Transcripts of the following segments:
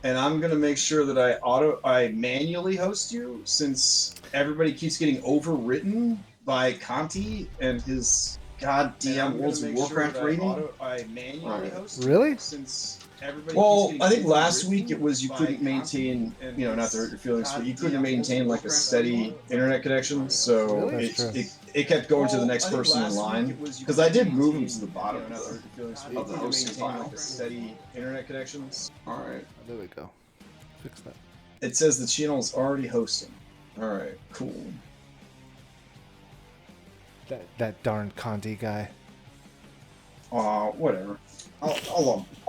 and I'm gonna make sure that I manually host you, since everybody keeps getting overwritten by Conti and his goddamn World of Warcraft rating. I manually host you, Really? since well, I think last week it was you couldn't maintain, not to hurt your feelings, but you couldn't maintain like a steady internet connection, so it kept going to the next person in line. Because I did move him to the bottom of the hosting file. Like a steady internet connections. All right. There we go. Fix that. It says the channel is already hosting. All right, cool. That darn Conti guy. Whatever. I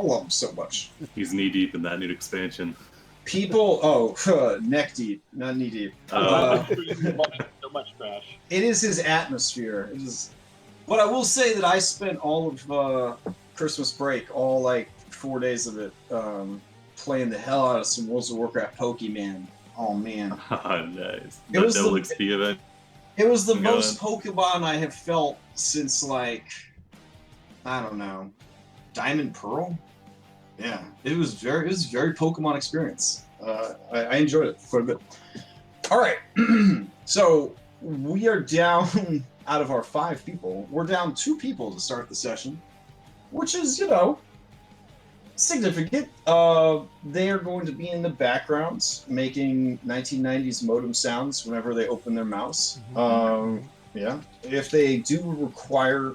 love him so much. He's knee deep in that new expansion. People, neck deep, not knee deep. So much trash. It is his atmosphere. It is. But I will say that I spent all of Christmas break, all like 4 days of it, playing the hell out of some World of Warcraft Pokemon. Oh man. Nice. It was double XP event. It was the most Pokemon I have felt since like, I don't know, Diamond Pearl. Yeah, it was very Pokemon experience. I enjoyed it quite a bit. All right, so we are down out of our 5 people. We're down 2 people to start the session, which is significant. They are going to be in the background making 1990s modem sounds whenever they open their mouse. Yeah, if they do require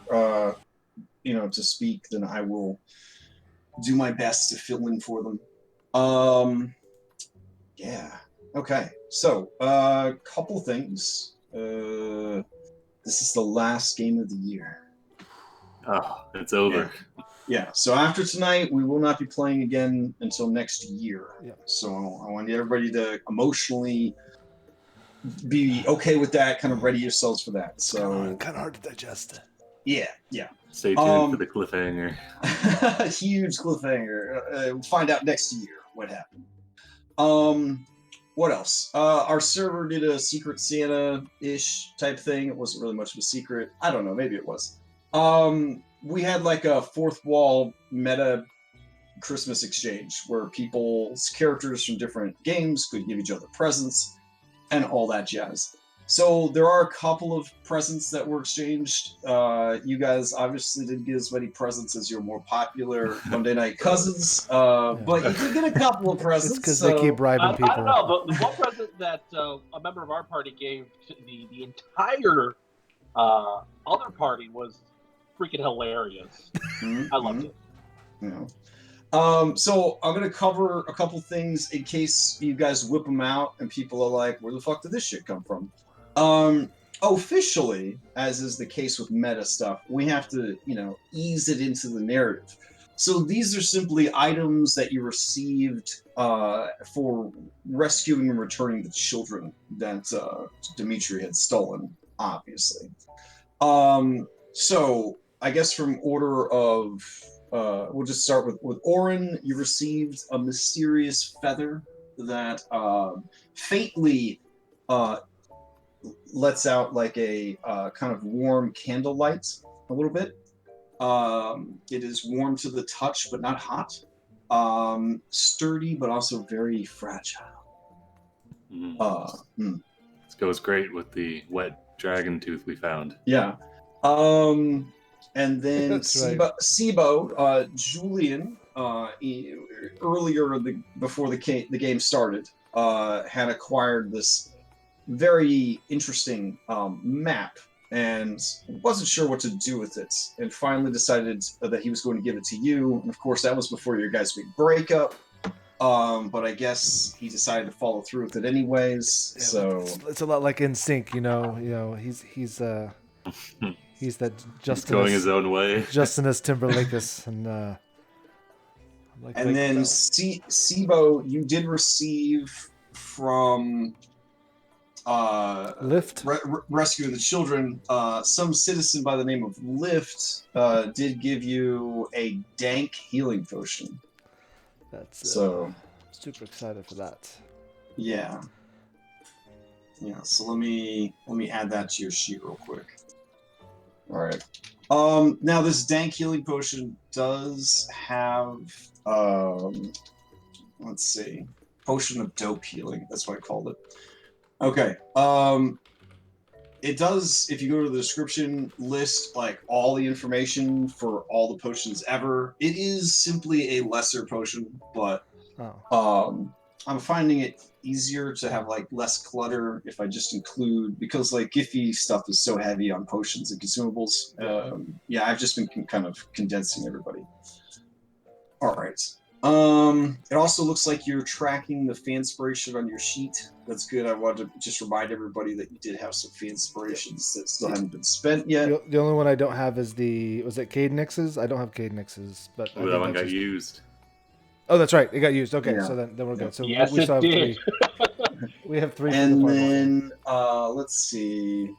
to speak, then I will do my best to fill in for them. Yeah. Okay. So, couple things. This is the last game of the year. Oh, it's over. Yeah. So after tonight, we will not be playing again until next year. Yeah. So I want everybody to emotionally be okay with that. Kind of ready yourselves for that. So kind of hard to digest. Yeah. Stay tuned for the cliffhanger. Huge cliffhanger. We'll find out next year what happened. What else? Our server did a Secret Santa-ish type thing. It wasn't really much of a secret. I don't know. Maybe it was. We had like a fourth wall meta Christmas exchange where people's characters from different games could give each other presents and all that jazz. So there are a couple of presents that were exchanged. You guys obviously didn't get as many presents as your more popular Monday Night Cousins, but you did get a couple of presents. It's because they keep bribing people. I don't know. The one present that a member of our party gave to the entire other party was freaking hilarious. I loved it. Yeah. So I'm going to cover a couple things in case you guys whip them out and people are like, where the fuck did this shit come from? Officially, as is the case with meta stuff, we have to, ease it into the narrative. So these are simply items that you received for rescuing and returning the children that Dimitri had stolen, obviously. So I guess from order of, we'll just start with Oren. You received a mysterious feather that faintly lets out like a kind of warm candlelight a little bit. It is warm to the touch, but not hot. Sturdy, but also very fragile. This goes great with the wet dragon tooth we found. Yeah. And then Sibo, Julian, earlier before the game started, had acquired this very interesting map and wasn't sure what to do with it, and finally decided that he was going to give it to you. And of course, that was before your guys' big breakup. But I guess he decided to follow through with it anyways. Yeah, so it's a lot like In Sync, he's that Justin going his own way. Justinus Timberlakeus, and and then Sibo, you did receive from Lift rescuing the children. Some citizen by the name of Lift did give you a dank healing potion. That's so super excited for that. Yeah. So let me add that to your sheet real quick. All right. Now this dank healing potion does have let's see. Potion of dope healing. That's what I called it. Okay. It does, if you go to the description, list like all the information for all the potions ever. It is simply a lesser potion, but I'm finding it easier to have like less clutter if I just include, because like Giphy stuff is so heavy on potions and consumables. Yeah, I've just been kind of condensing everybody. All right. It also looks like you're tracking the Fanspiration on your sheet. That's good. I wanted to just remind everybody that you did have some Fanspirations that still haven't been spent yet. The only one I don't have is was it Cadenix's? I don't have Cadenix's, but Ooh, that one got used. Oh, that's right. It got used. Okay, Yeah. so then we're good. So yes, we still have did. 3. We have 3. And then, let's see.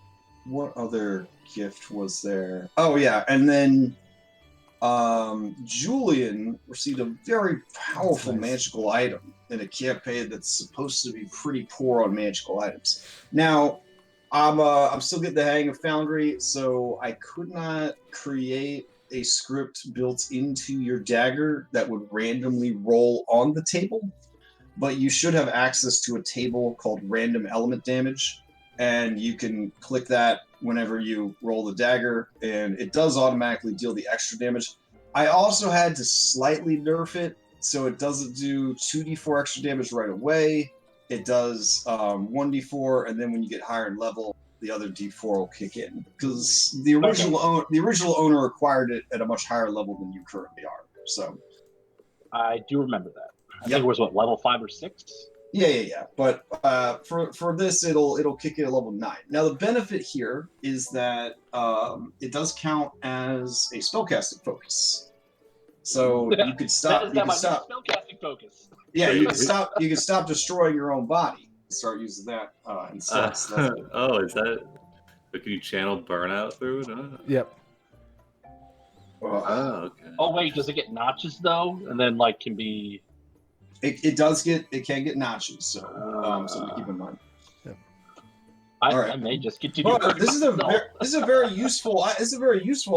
What other gift was there? Oh, yeah. And then Julian received a very powerful magical item in a campaign that's supposed to be pretty poor on magical items. Now, I'm still getting the hang of Foundry, so I could not create a script built into your dagger that would randomly roll on the table, but you should have access to a table called random element damage, and you can click that whenever you roll the dagger, and it does automatically deal the extra damage. I also had to slightly nerf it, so it doesn't do 2d4 extra damage right away. It does 1d4, and then when you get higher in level, the other d4 will kick in. Because the original owner acquired it at a much higher level than you currently are. So I do remember that. I think it was what, level 5 or 6? Yeah. But for this, it'll kick in at level 9. Now the benefit here is that it does count as a spellcasting focus. So you could stop. That is spellcasting focus. Yeah, you can stop destroying your own body. Start using that instead. Oh, is that? Can you channel burnout through it? Yep. Oh, okay. Oh wait, does it get notches though? And then like can be. It can get notches, so something to keep in mind. Yeah. I may just continue. This is a very useful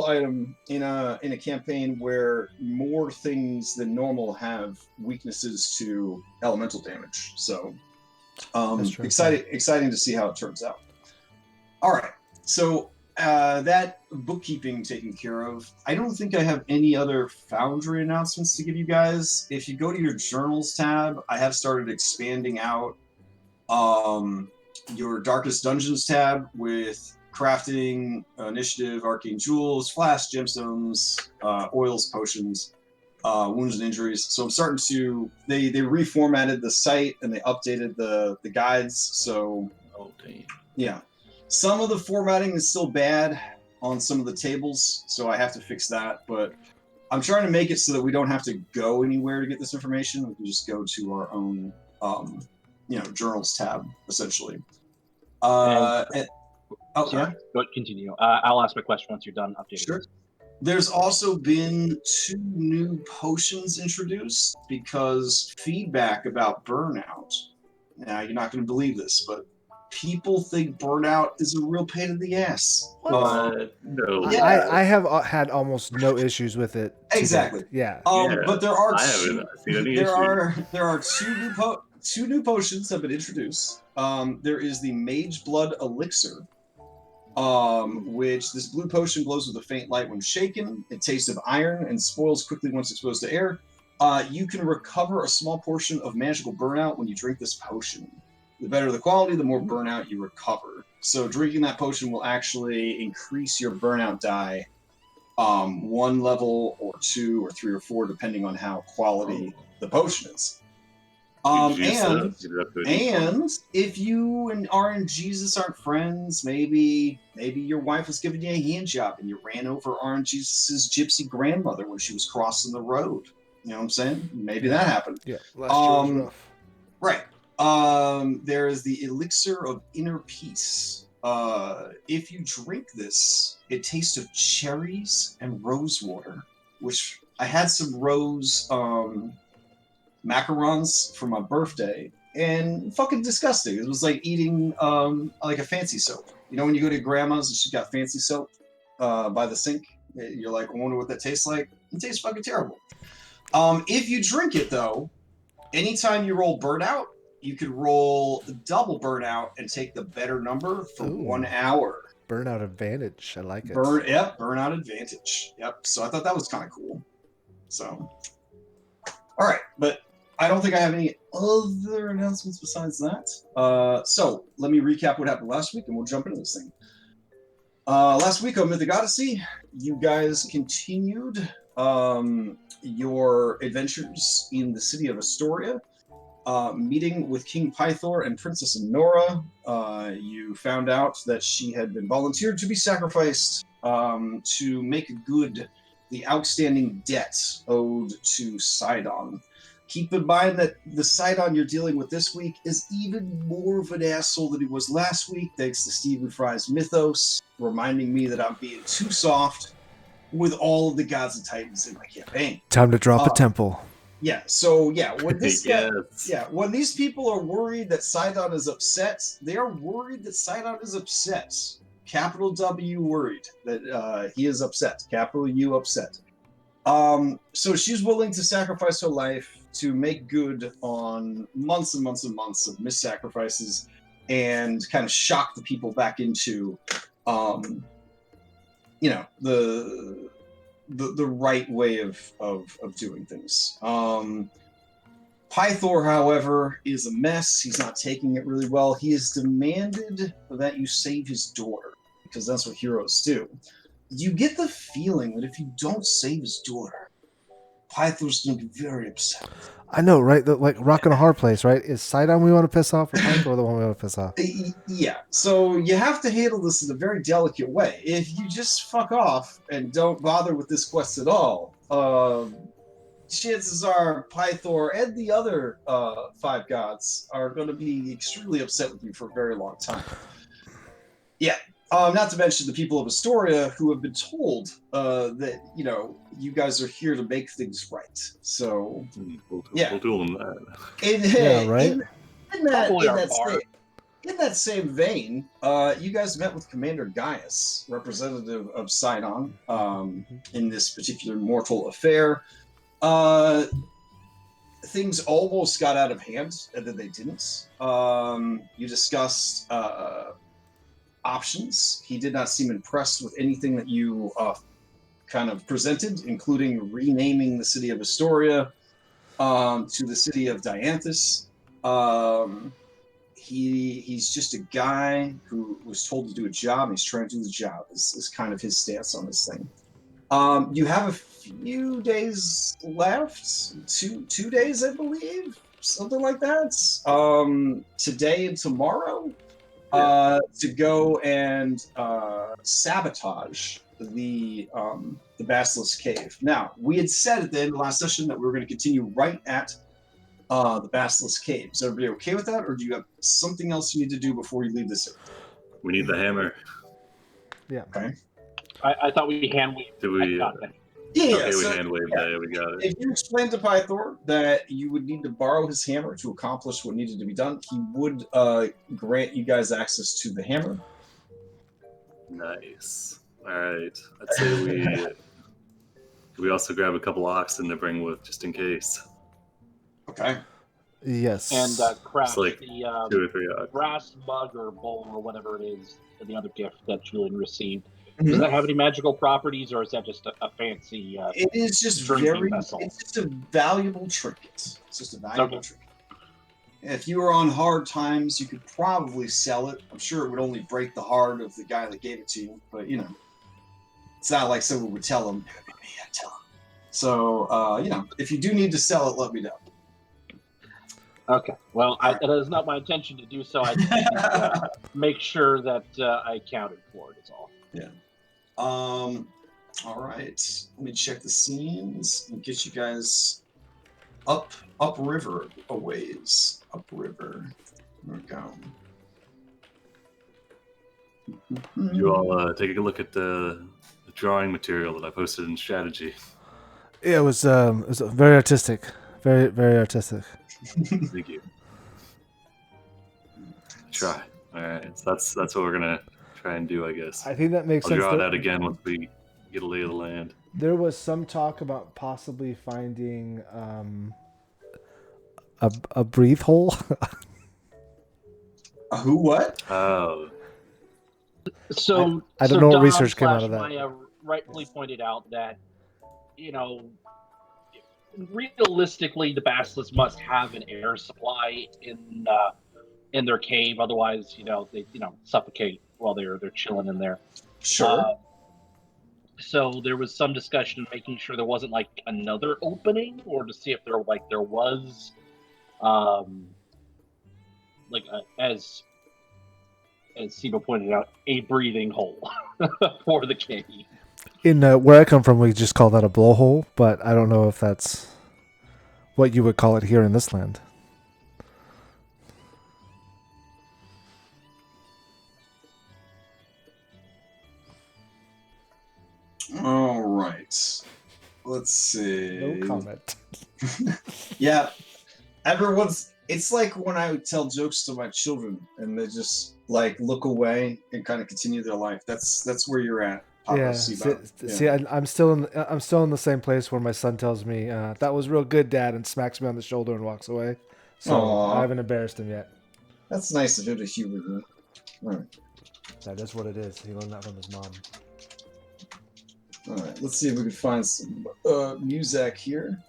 item in a campaign where more things than normal have weaknesses to elemental damage. So exciting to see how it turns out. All right, so that bookkeeping taken care of. I don't think I have any other Foundry announcements to give you guys. If you go to your journals tab, I have started expanding out your Darkest Dungeons tab with crafting, initiative, arcane jewels, flash, gemstones, oils, potions, wounds and injuries. So I'm starting to they reformatted the site and they updated the guides. So yeah. Some of the formatting is still bad on some of the tables, so I have to fix that. But I'm trying to make it so that we don't have to go anywhere to get this information. We can just go to our own, journals tab, essentially. Go continue. I'll ask my question once you're done updating. Sure. There's also been 2 new potions introduced because feedback about burnout. Now, you're not going to believe this, but people think burnout is a real pain in the ass. No. Yeah. I have had almost no issues with it. Exactly. Yeah. But there are there are 2 new potions have been introduced. There is the Mage Blood Elixir, which this blue potion glows with a faint light when shaken. It tastes of iron and spoils quickly once exposed to air. You can recover a small portion of magical burnout when you drink this potion. The better the quality, the more burnout you recover. So drinking that potion will actually increase your burnout die 1 level or 2 or 3 or 4, depending on how quality the potion is. And if you and RNGesus aren't friends, maybe your wife was giving you a hand job and you ran over RNGesus's gypsy grandmother when she was crossing the road. You know what I'm saying? Maybe that happened. Yeah, last year was rough. Right. There is the Elixir of Inner Peace. If you drink this, it tastes of cherries and rose water, which I had some rose macarons for my birthday, and fucking disgusting. It was like eating like a fancy soap. You know when you go to grandma's and she's got fancy soap by the sink? You're like, I wonder what that tastes like. It tastes fucking terrible. If you drink it though, anytime you roll burnout, you could roll double burnout and take the better number for Ooh. 1 hour. Burnout advantage. I like it. Burnout advantage. Yep. So I thought that was kind of cool. So, all right, but I don't think I have any other announcements besides that. So let me recap what happened last week, and we'll jump into this thing. Last week on Mythic Odyssey, you guys continued your adventures in the city of Astoria. Meeting with King Pythor and Princess Nora, you found out that she had been volunteered to be sacrificed to make good the outstanding debt owed to Sidon. Keep in mind that the Sidon you're dealing with this week is even more of an asshole than he was last week, thanks to Stephen Fry's Mythos, reminding me that I'm being too soft with all of the gods and titans in my campaign. Time to drop a temple. Yeah, so when this Yes. when these people are worried that Sidon is upset, they are worried that Sidon is upset. Capital W worried that he is upset. Capital U upset. So she's willing to sacrifice her life to make good on months and months and months of missed sacrifices and kind of shock the people back into the right way of doing things. Pythor, however, is a mess. He's not taking it really well. He has demanded that you save his daughter, because that's what heroes do. You get the feeling that if you don't save his daughter, Pythor's going to be very upset. I know, right? Like rocking a hard place, right? Is Sidon we want to piss off, or Pythor the one we want to piss off? Yeah, so you have to handle this in a very delicate way. If you just fuck off and don't bother with this quest at all, chances are Pythor and the other 5 gods are going to be extremely upset with you for a very long time. Yeah. Not to mention the people of Astoria who have been told that, you guys are here to make things right. So, We'll do them that. In that same vein, you guys met with Commander Gaius, representative of Sidon, in this particular mortal affair. Things almost got out of hand, and then they didn't. You discussed options. He did not seem impressed with anything that you kind of presented, including renaming the city of Astoria to the city of Dianthus. He's just a guy who was told to do a job. He's trying to do the job. Is kind of his stance on this thing. You have a few days left, two days, I believe, something like that. Today and tomorrow. To go and sabotage the Basilisk Cave. Now, we had said at the end of the last session that we were going to continue right at the Basilisk Cave. Is everybody okay with that, or do you have something else you need to do before you leave this area? We need the hammer. Yeah. Okay. I thought we hand-waved. Do we? Yeah, okay, so, we hand waved that. We got it. If you explained to Pythor that you would need to borrow his hammer to accomplish what needed to be done, he would grant you guys access to the hammer. Nice. All right. I'd say we also grab a couple oxen to bring with just in case. Okay. Yes. And craft like the 2 or 3 oxen. brass mug or bowl or whatever it is, the other gift that Julian received. Mm-hmm. Does that have any magical properties, or is that just a fancy? It is just drinking vessel? It's just a valuable trinket. It's just a valuable trinket. If you were on hard times, you could probably sell it. I'm sure it would only break the heart of the guy that gave it to you, but it's not like someone would tell him. It would be me, I'd tell him. So if you do need to sell it, let me know. Okay. Well, it is not my intention to do so. I just need to make sure that I accounted for it. Is all. Yeah. All right. Let me check the scenes and get you guys upriver a ways. Upriver. There we go. You all take a look at the drawing material that I posted in strategy. Yeah, it was very artistic. Very, very artistic. Thank you. Try. All right. So that's what we're gonna try and do, I guess. I think that makes I'll sense. draw that again once we get a lay of the land. There was some talk about possibly finding a breathe hole. A who? What? Oh, So I don't so know what Dom research came out slash of that. Maya rightfully pointed out that, you know, realistically, the basilisks must have an air supply in their cave. Otherwise, they suffocate while they're chilling in there. Sure. So there was some discussion of making sure there wasn't like another opening, or to see if there was, as Sibo pointed out, a breathing hole for the cave. In where I come from, we just call that a blowhole, but I don't know if that's what you would call it here in this land. All right. Let's see. No comment. Yeah. It's like when I would tell jokes to my children and they just like look away and kind of continue their life. That's where you're at. Papa Yeah. Sibo. See, I'm still in the same place where my son tells me that was real good, Dad, and smacks me on the shoulder and walks away. So Aw. I haven't embarrassed him yet. That's nice of him to humor you. All right. That is what it is. He learned that from his mom. All right. Let's see if we can find some music here.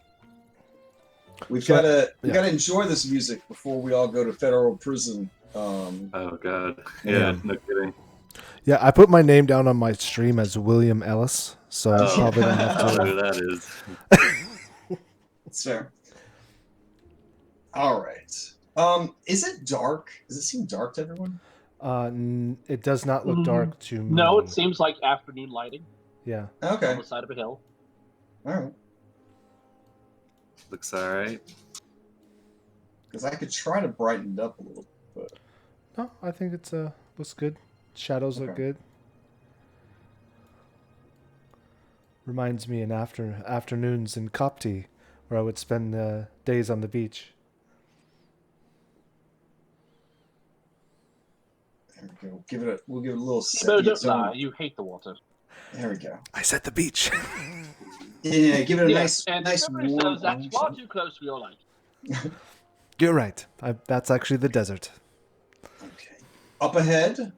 We gotta enjoy this music before we all go to federal prison. oh God. Yeah. Yeah, no kidding. Yeah, I put my name down on my stream as William Ellis, so I Oh. probably don't have I don't know to. who that is. That's fair. All right. Is it dark? Does it seem dark to everyone? It does not look dark to me. No, it seems like afternoon lighting Yeah. Okay. on the side of a hill. All right. Looks alright. Because I could try to brighten it up a little, but No, I think it's looks good. Shadows look Okay. good. Reminds me in afternoons in Copti, where I would spend days on the beach. there we go. We'll give it a little Sibo, second. don't lie. You hate the water. There we go. I said the beach. Yeah, give it a Yes, nice, and nice memory warm. says that's far too close for your liking. You're right. That's actually the desert. Okay. Up ahead,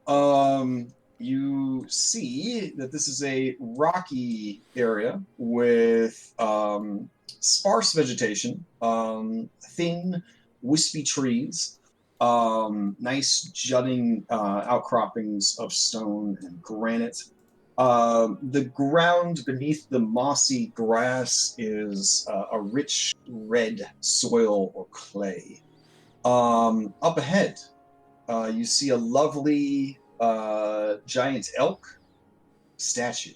you see that this is a rocky area with sparse vegetation, thin, wispy trees, nice jutting outcroppings of stone and granite. The ground beneath the mossy grass is a rich red soil or clay. Up ahead, you see a lovely giant elk statue.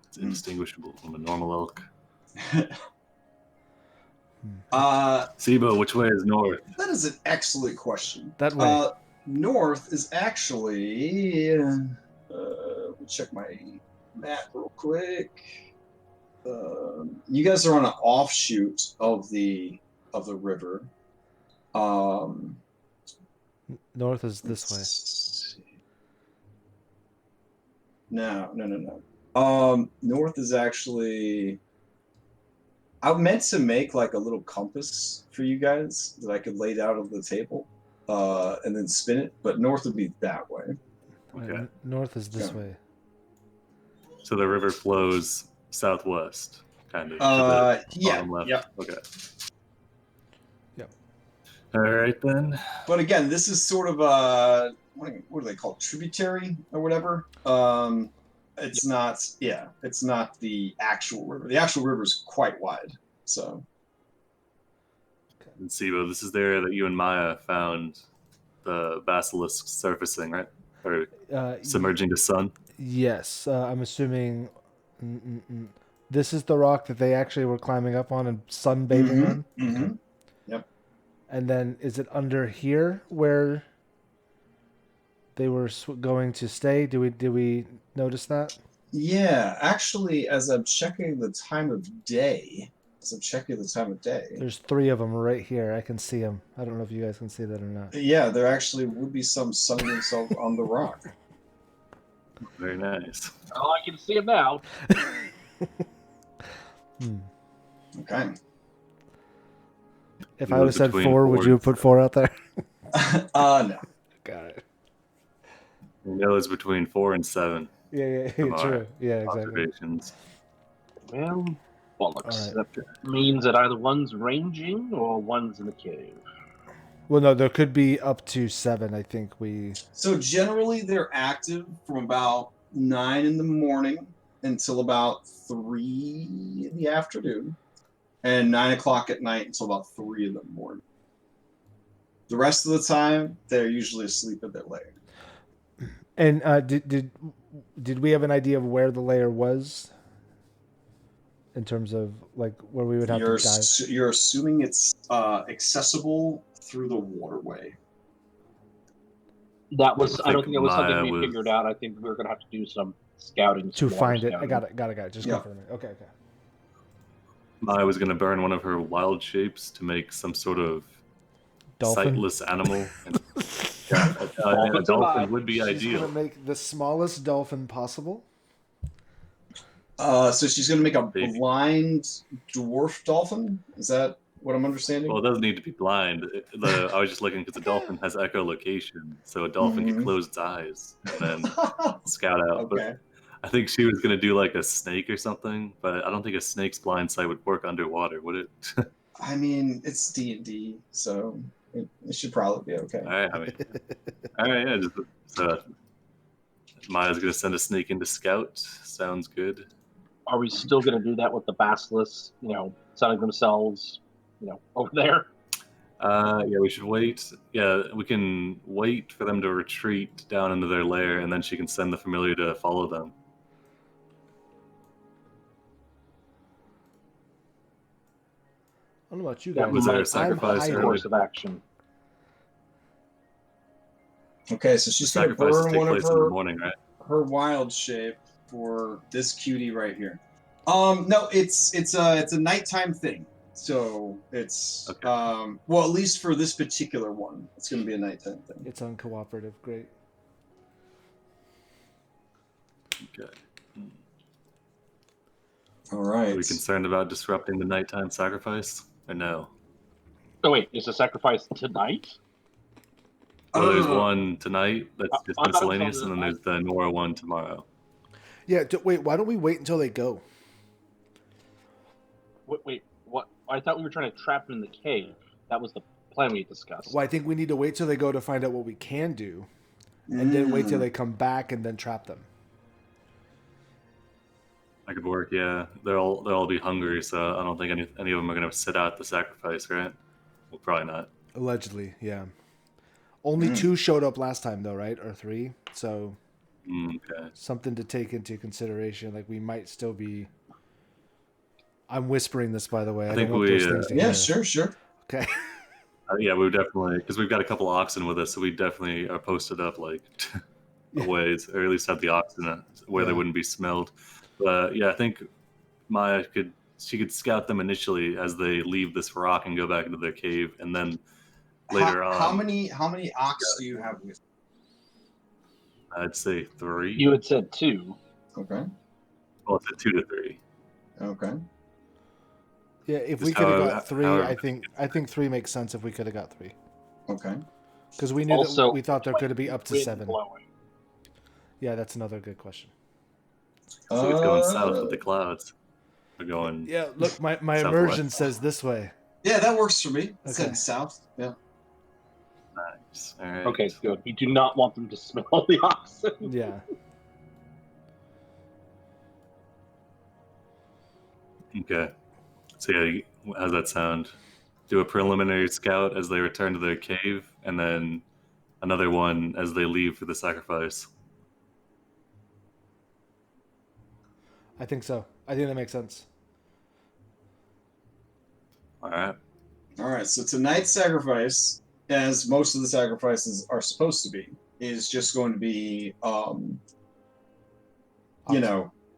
It's indistinguishable from a normal elk. Sibo, which way is north? That is an excellent question. That way. North is actually. Let me check my map real quick. You guys are on an offshoot of the river. North is this way. No. North is actually. I meant to make like a little compass for you guys that I could lay down on the table, and then spin it. But north would be that way. Okay. North is this way. So the river flows southwest, kind of. Yeah. Bottom left. Yep. Okay. Yep. All right then. But again, this is sort of a what do they call it? Tributary or whatever. It's not. Yeah, it's not the actual river. The actual river is quite wide. So. And Sibo, this is the area that you and Maya found the basilisk surfacing, right? Or submerging the sun. Yes, I'm assuming. This is the rock that they actually were climbing up on and sunbathing on. Mm-hmm. Yep. And then, is it under here where they were going to stay? Did we notice that? Yeah, actually, as I'm checking the time of day, There's 3 of them right here. I can see them. I don't know if you guys can see that or not. Yeah, there actually would be some sunning themselves on the rock. Very nice. Oh, I can see him now. Okay. If It I would have was said between 4, would you have put 4 out there? No. Got it. I know it's between 4 and 7 Yeah, From our true. Yeah, exactly. observations. Well, bollocks. All right. That means that either one's ranging or one's in the cave. Well, no, there could be up to 7. I think So generally, they're active from about 9 in the morning until about 3 in the afternoon, and 9 o'clock at night until about 3 in the morning. The rest of the time, they're usually asleep in their lair. And did we have an idea of where the layer was? In terms of like where we would have to dive? You're assuming it's accessible through the waterway. That was. I don't think that was Maya something we figured out. I think we were going to have to do some scouting To some find it. scouting. I got it. Just confirm it. Okay. Maya was going to burn one of her wild shapes to make some sort of Dolphin? sightless animal. And, a Dolphins dolphin alive. would be She's ideal. gonna make the smallest dolphin possible. So she's going to make a Baby. blind dwarf dolphin? Is that what I'm understanding? Well, it doesn't need to be blind. I was just looking because the dolphin has echolocation, so a dolphin can close its eyes and then scout out. Okay. But I think she was going to do like a snake or something, but I don't think a snake's blind sight would work underwater, would it? I mean, it's D&D, so it should probably be okay. All right, yeah. So Maya's going to send a snake into scout. Sounds good. Are we still going to do that with the basilisks? Selling themselves, over there. Yeah, we should wait. Yeah, we can wait for them to retreat down into their lair, and then she can send the familiar to follow them. I don't know about you That guys. Was there a I'm sacrifice hiding. earlier? Course of action. Okay, so she's going to Sacrifices burn take one of place in the morning, right? her wild shape for this cutie right here. No, it's a nighttime thing. So it's Okay. well, at least for this particular one, it's going to be a nighttime thing. It's uncooperative. Great. Okay. All right. Are we concerned about disrupting the nighttime sacrifice, or no? Oh wait, is the sacrifice tonight? Well, there's one tonight that's just I thought it was on miscellaneous, the- and then there's the Nora one tomorrow. Yeah. Wait. Why don't we wait until they go? Wait, what? I thought we were trying to trap them in the cave. That was the plan we discussed. Well, I think we need to wait till they go to find out what we can do, and then wait till they come back and then trap them. That could work, yeah. They'll all be hungry, so I don't think any of them are gonna sit out the sacrifice, right? Well, probably not. Allegedly, yeah. Only 2 showed up last time, though, right? Or 3. So Okay. something to take into consideration. Like we might still be. I'm whispering this, by the way. I think don't want we, those things to Yeah, hear. sure. Okay. Yeah, we would definitely, because we've got a couple oxen with us, so we definitely are posted up like a ways, or at least have the oxen where they wouldn't be smelled. But yeah, I think Maya could scout them initially as they leave this rock and go back into their cave, and then later on. How many ox do you have with I'd say 3. You had said 2. Okay. Well, it's a 2 to 3. Okay. Yeah, if Just we could have however- got 3, however- I think 3 makes sense if we could have got 3. Okay. Because we knew Also, that we thought there could be up to Wind 7. blowing. Yeah, that's another good question. So it's going south with the clouds. We're going. Yeah, look, my Southwest. immersion says this way. Yeah, that works for me. It's Okay. in south. Yeah. Nice. All right. Okay, good. You do not want them to smell the oxen. Yeah. Okay. So yeah, how's that sound? Do a preliminary scout as they return to their cave, and then another one as they leave for the sacrifice. I think so. I think that makes sense. All right. All right. So tonight's sacrifice, as most of the sacrifices are supposed to be, is just going to be,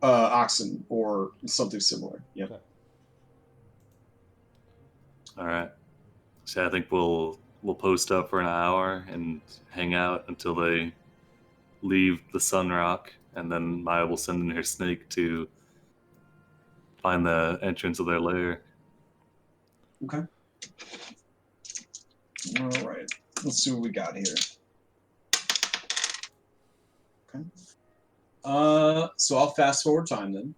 oxen or something similar. Yeah. Okay. All right. So I think we'll post up for an hour and hang out until they leave the Sun Rock, and then Maya will send in her snake to find the entrance of their lair. Okay. All right. Let's see what we got here. Okay. So I'll fast forward time then.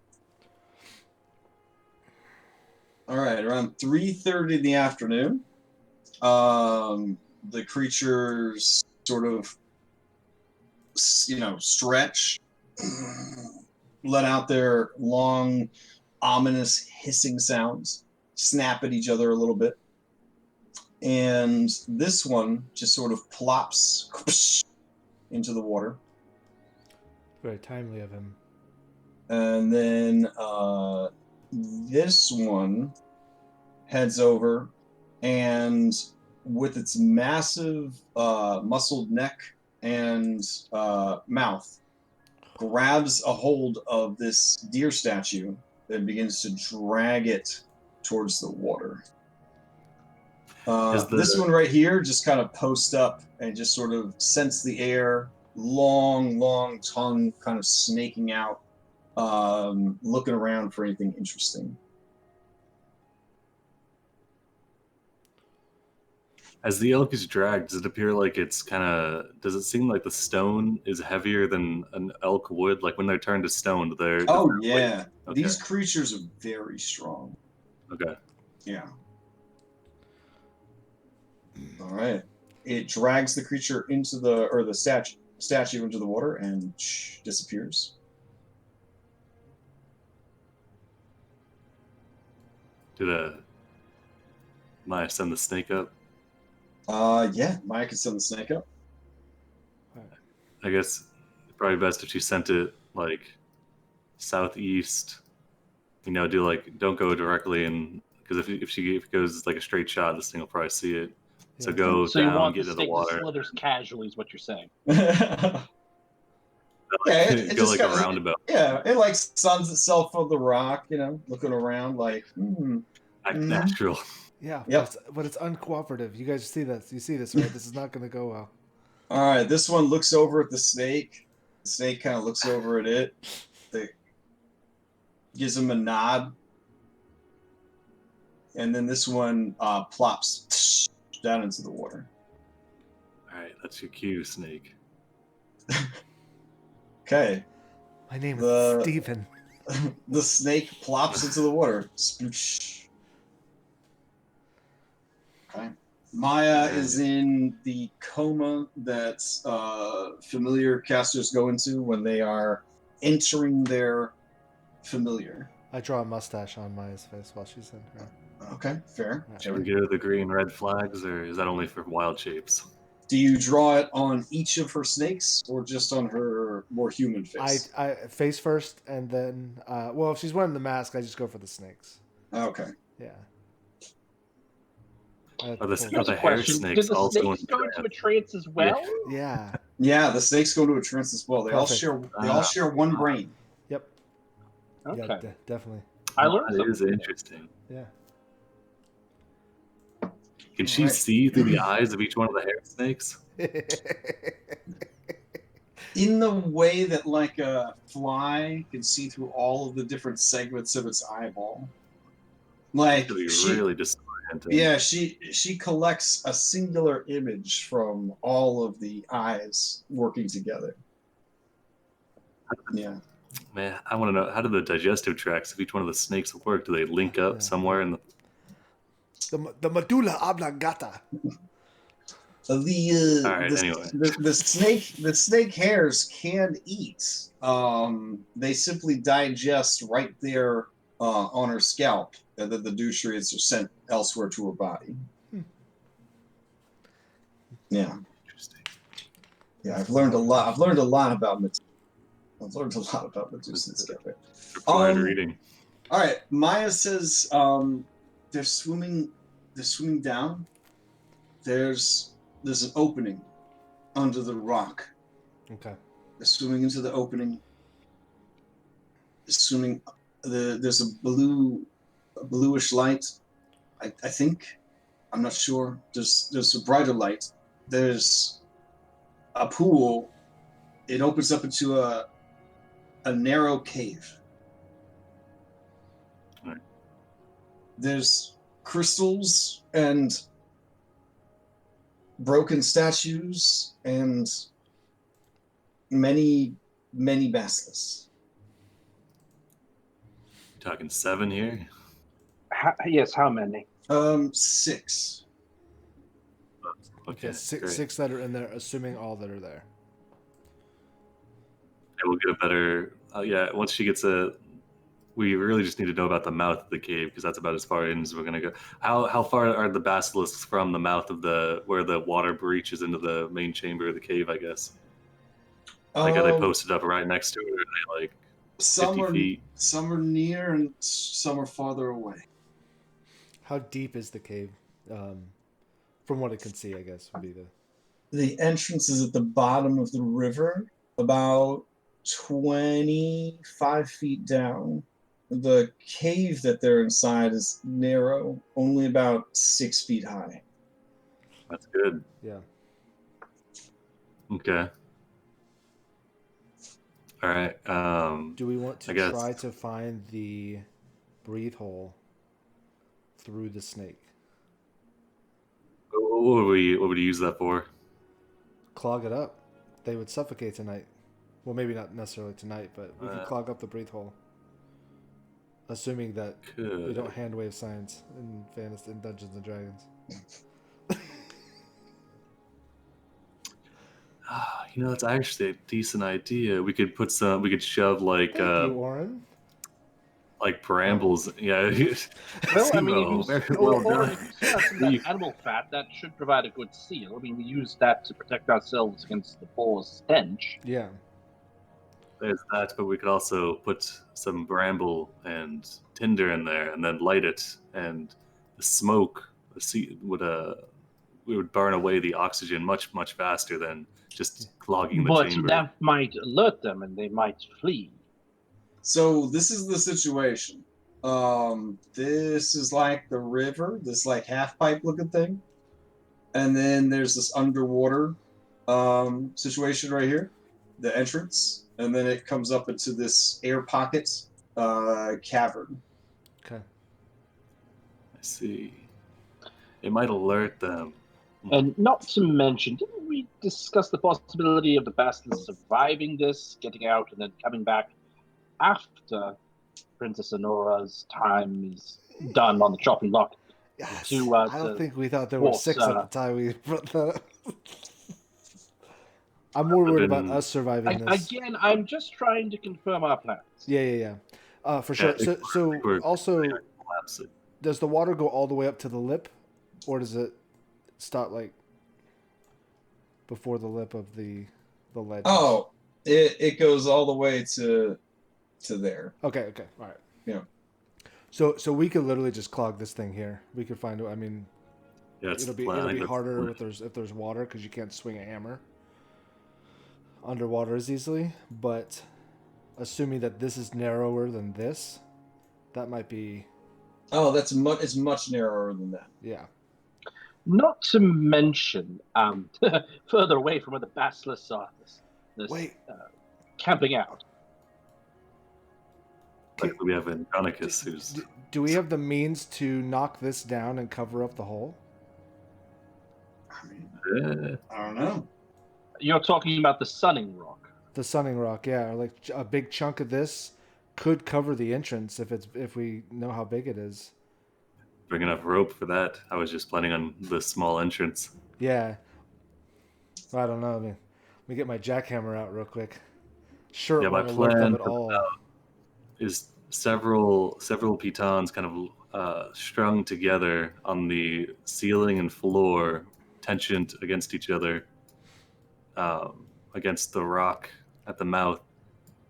All right, around 3:30 in the afternoon, the creatures sort of, stretch, let out their long, ominous hissing sounds, snap at each other a little bit, and this one just sort of plops into the water. Very timely of him. And then this one heads over and with its massive muscled neck and mouth grabs a hold of this deer statue and begins to drag it towards the water. This one right here just kind of posts up and just sort of scents the air, long tongue kind of snaking out, looking around for anything interesting. As the elk is dragged, does it appear like it's does it seem like the stone is heavier than an elk would? Like when they're turned to stone, they're... Oh, yeah. Okay. These creatures are very strong. Okay. Yeah. All right. It drags the creature into the statue into the water and disappears. Did Maya send the snake up? Yeah, Maya can send the snake up. I guess it's probably best if she sent it like southeast. Don't go directly in, because if it goes like a straight shot, this thing will probably see it. So Yeah. go So you down, want get the into the snake water. to slithers casually is what you're saying. Yeah, it Go just like kinda, a roundabout. Yeah, it like suns itself on the rock, looking around like, Act natural. Yeah, Yep. but it's uncooperative. You guys see this? You see this, right? This is not going to go well. All right, this one looks over at the snake. The snake kind of looks over at it. It gives him a nod. And then this one plops down into the water. All right, that's your cue, snake. Okay. My name is Steven. The snake plops into the water. Sploosh. Okay. Maya is in the coma that familiar casters go into when they are entering their familiar. I draw a mustache on Maya's face while she's in her. Okay, fair. Should we go to the green red flags, or is that only for wild shapes? Do you draw it on each of her snakes or just on her more human face? I face first, and then if she's wearing the mask, I just go for the snakes. Okay. Yeah. Here's a question. Did the snakes go into a trance as well? Yeah. Yeah, the snakes go into a trance as well. They Perfect. all share one brain. Yep. Okay. Yeah, definitely. I learned That is something. interesting. Yeah. Can she see through the eyes of each one of the hair snakes? In the way that like a fly can see through all of the different segments of its eyeball. Like really disorienting. Yeah, she collects a singular image from all of the eyes working together. Yeah. Man, I want to know, how do the digestive tracts of each one of the snakes work? Do they link up somewhere in the medulla oblongata? The snake hairs can eat. They simply digest right there on her scalp, and then the nutrients are sent elsewhere to her body. Yeah. Interesting. Yeah, I've learned a lot about Medusa. Required reading. All right, Maya says they're swimming down. There's an opening under the rock. Okay. They're swimming into the opening. There's a bluish light. I think. I'm not sure. There's a brighter light. There's a pool. It opens up into a narrow cave. Right. There's crystals and broken statues and many basilisks. Talking 7 here. Yes, how many? 6. Okay, Six, great. 6 that are in there, assuming all that are there. Yeah, we'll get a better. Yeah, once she gets we really just need to know about the mouth of the cave because that's about as far in as we're gonna go. How far are the basilisks from the mouth of where the water breaches into the main chamber of the cave? I guess. Like, are they posted up right next to it, or are they like 50 feet? Some are near and some are farther away. How deep is the cave? From what I can see, I guess would be the entrance is at the bottom of the river, about 25 feet down. The cave that they're inside is narrow, only about 6 feet high. That's good. Yeah. Okay. All right. Do we want to try to find the breathe hole through the snake? What would you use that for? Clog it up. They would suffocate tonight. Well, maybe not necessarily tonight, but we could clog up the breathe hole. Assuming that we don't hand wave science in fantasy in Dungeons and Dragons. That's actually a decent idea. We could shove like Thank you, Warren. like brambles. Yeah. Well, I mean, or animal fat, that should provide a good seal. I mean, we use that to protect ourselves against the boar's stench. Yeah. There's that, but we could also put some bramble and tinder in there, and then light it, and the smoke would burn away the oxygen much faster than just clogging the chamber. But that might alert them, and they might flee. So this is the situation. This is like the river, this like half pipe looking thing, and then there's this underwater situation right here, the entrance, and then it comes up into this air pocket cavern. Okay. I see. It might alert them. And not to mention, didn't we discuss the possibility of the bastards surviving this, getting out, and then coming back after Princess Honora's time is done on the chopping block? Yes. I don't think we thought there were 6 at the time we brought that up. I'm more worried about us surviving this. Again, I'm just trying to confirm our plans. Yeah. For sure. So also, does the water go all the way up to the lip, or does it stop like before the lip of the ledge? Oh, it goes all the way to there. Okay. All right. Yeah. So we could literally just clog this thing here. We could find. I mean, yeah, it'll be harder if there's water because you can't swing a hammer underwater as easily. But assuming that this is narrower than this, that might be. Oh, it's much narrower than that. Yeah. Not to mention, further away from where the basilisks are, camping out. Like we have Andronicus, who's. Do we have the means to knock this down and cover up the hole? I mean, I don't know. You're talking about the sunning rock. The sunning rock, yeah. Or like a big chunk of this could cover the entrance if we know how big it is. Bring enough rope for that. I was just planning on the small entrance. Yeah. I don't know. Let me get my jackhammer out real quick. Sure. Yeah, my plan is several pitons kind of strung together on the ceiling and floor, tensioned against each other, against the rock at the mouth,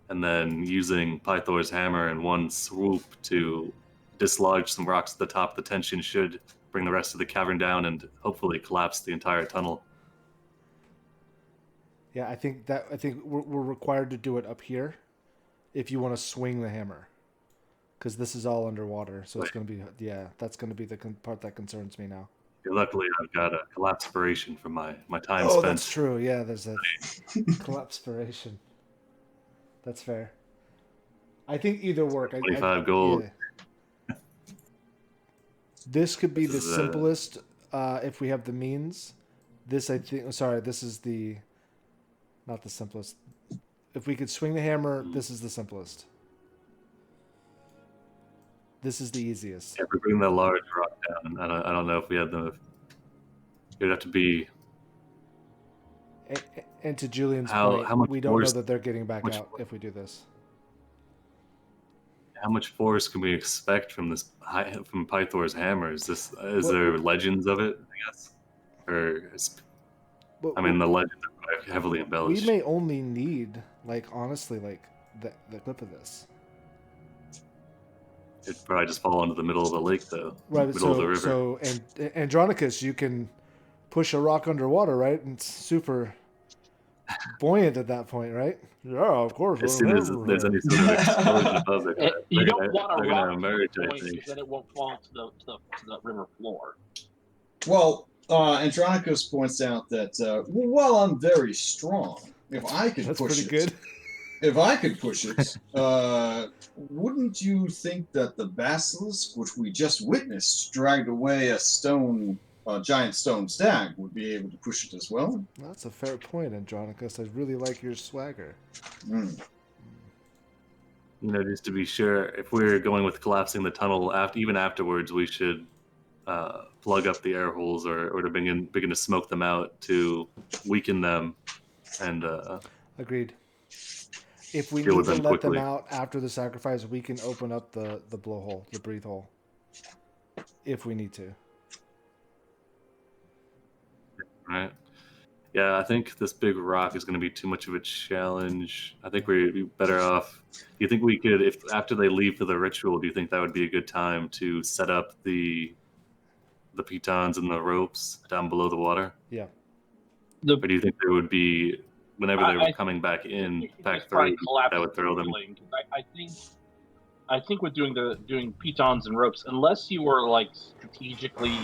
and then using Pythor's hammer in one swoop to dislodge some rocks at the top. The tension should bring the rest of the cavern down and hopefully collapse the entire tunnel. Yeah, I think we're required to do it up here if you want to swing the hammer, because this is all underwater. So it's going to be that's going to be the part that concerns me now. Yeah, luckily, I've got a collapspiration from my time spent. Oh, that's true. Yeah, there's a collapspiration. That's fair. I think either work. 25 gold. Yeah. This could be the simplest if we have the means, This I think. Sorry, this is not the simplest. If we could swing the hammer, this is the simplest. This is the easiest. Yeah, if we're bringing that large rock down, I don't know if we had the. It'd have to be. And to Julian's how point, much we don't force, know that they're getting back out if we do this. How much force can we expect from from Pythor's hammer? Is there legends of it? I guess, the legends are quite heavily embellished. We may only need, honestly, the clip of this. It'd probably just fall into the middle of the lake, though. Right. Middle of the river. So, Andronicus, you can push a rock underwater, right? And it's super buoyant at that point, right? Yeah, of course. As soon as there's any sort of explosion above it, you don't want a rock emerge, because then it won't fall to the river floor. Well, Andronicus points out that while I'm very strong, if I could push it, good. If I could push it, wouldn't you think that the basilisk, which we just witnessed, dragged away a giant stone stag, would be able to push it as well? That's a fair point, Andronicus. I really like your swagger. Just to be sure, if we're going with collapsing the tunnel, even afterwards, we should plug up the air holes or to begin to smoke them out to weaken them. And agreed. If we need to let them out after the sacrifice, we can open up the blowhole, the breathe hole, if we need to. Right. Yeah, I think this big rock is going to be too much of a challenge. I think we'd be better off. Do you think we could, if after they leave for the ritual, do you think that would be a good time to set up the pitons and the ropes down below the water? Yeah. Or do you think there would be, whenever they were coming back in, back through, that would throw them? I think with doing pitons and ropes, unless you were strategically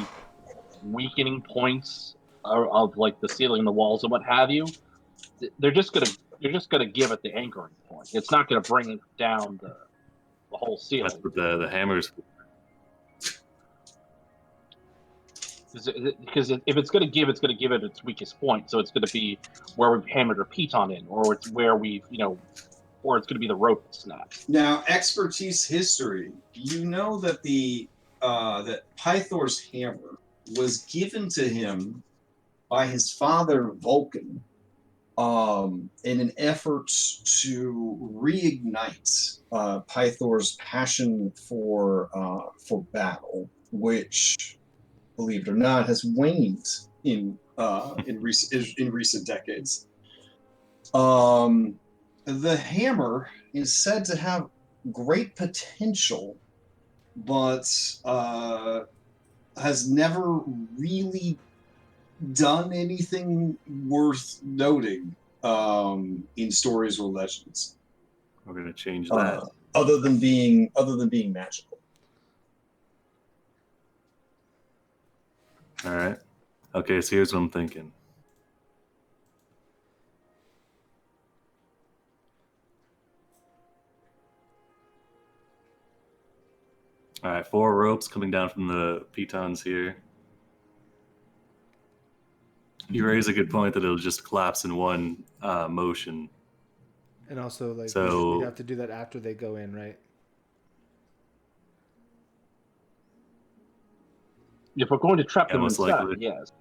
weakening points of the ceiling and the walls and what have you, you're just gonna give it the anchoring point. It's not gonna bring it down the whole ceiling. That's what the hammers. Because if it's gonna give it its weakest point. So it's gonna be where we've hammered a piton in, or it's where we've or it's gonna be the rope that snaps. Now, expertise history. You know that that Pythor's hammer was given to him by his father Vulcan in an effort to reignite Pythor's passion for battle, which, believe it or not, has waned in recent decades. The hammer is said to have great potential, but has never really done anything worth noting in stories or legends. We're going to change that. Other than being magical. All right. Okay, so here's what I'm thinking. All right, 4 ropes coming down from the pitons here. You raise a good point that it'll just collapse in one motion. And also, we'd have to do that after they go in, right? If we're going to trap them inside, likely. Yes.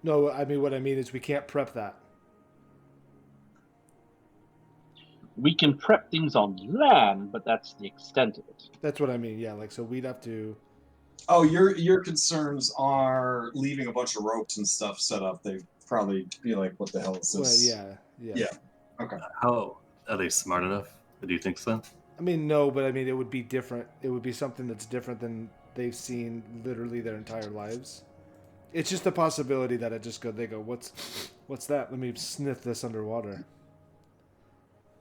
No, I mean, what I mean is we can't prep that. We can prep things on land, but that's the extent of it. That's what I mean, yeah. So we'd have to... Oh, your concerns are leaving a bunch of ropes and stuff set up. They'd probably be like, what the hell is this? Well, yeah. Okay. How are they smart enough? Do you think so? I mean, no, but I mean, it would be different. It would be something that's different than they've seen literally their entire lives. It's just a possibility that they go, what's that? Let me sniff this underwater.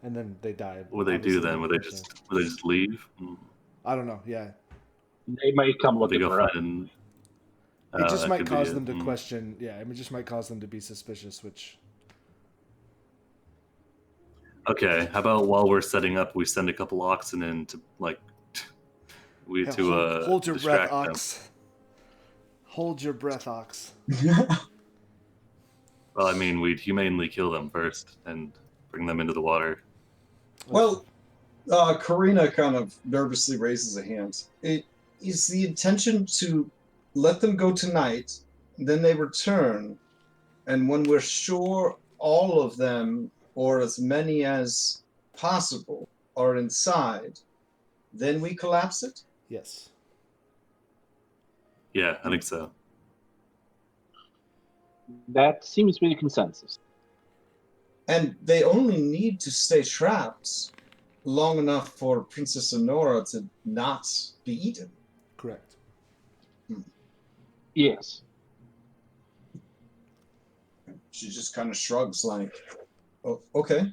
And then they died. What would they do then? Would they just leave? I don't know. Yeah. They might come looking for us. It just might cause them to question. Yeah, it just might cause them to be suspicious, which... Okay, how about while we're setting up, we send a couple oxen in to hold your breath, ox. Hold your breath, Ox. Well, I mean, we'd humanely kill them first and bring them into the water. Well, Karina kind of nervously raises a hand. It is the intention to let them go tonight, then they return, and when we're sure all of them, or as many as possible, are inside, then we collapse it? Yes. Yeah, I think so. That seems to be the consensus. And they only need to stay trapped long enough for Princess Honora to not be eaten. Correct. Yes. She just kind of shrugs like, oh, okay.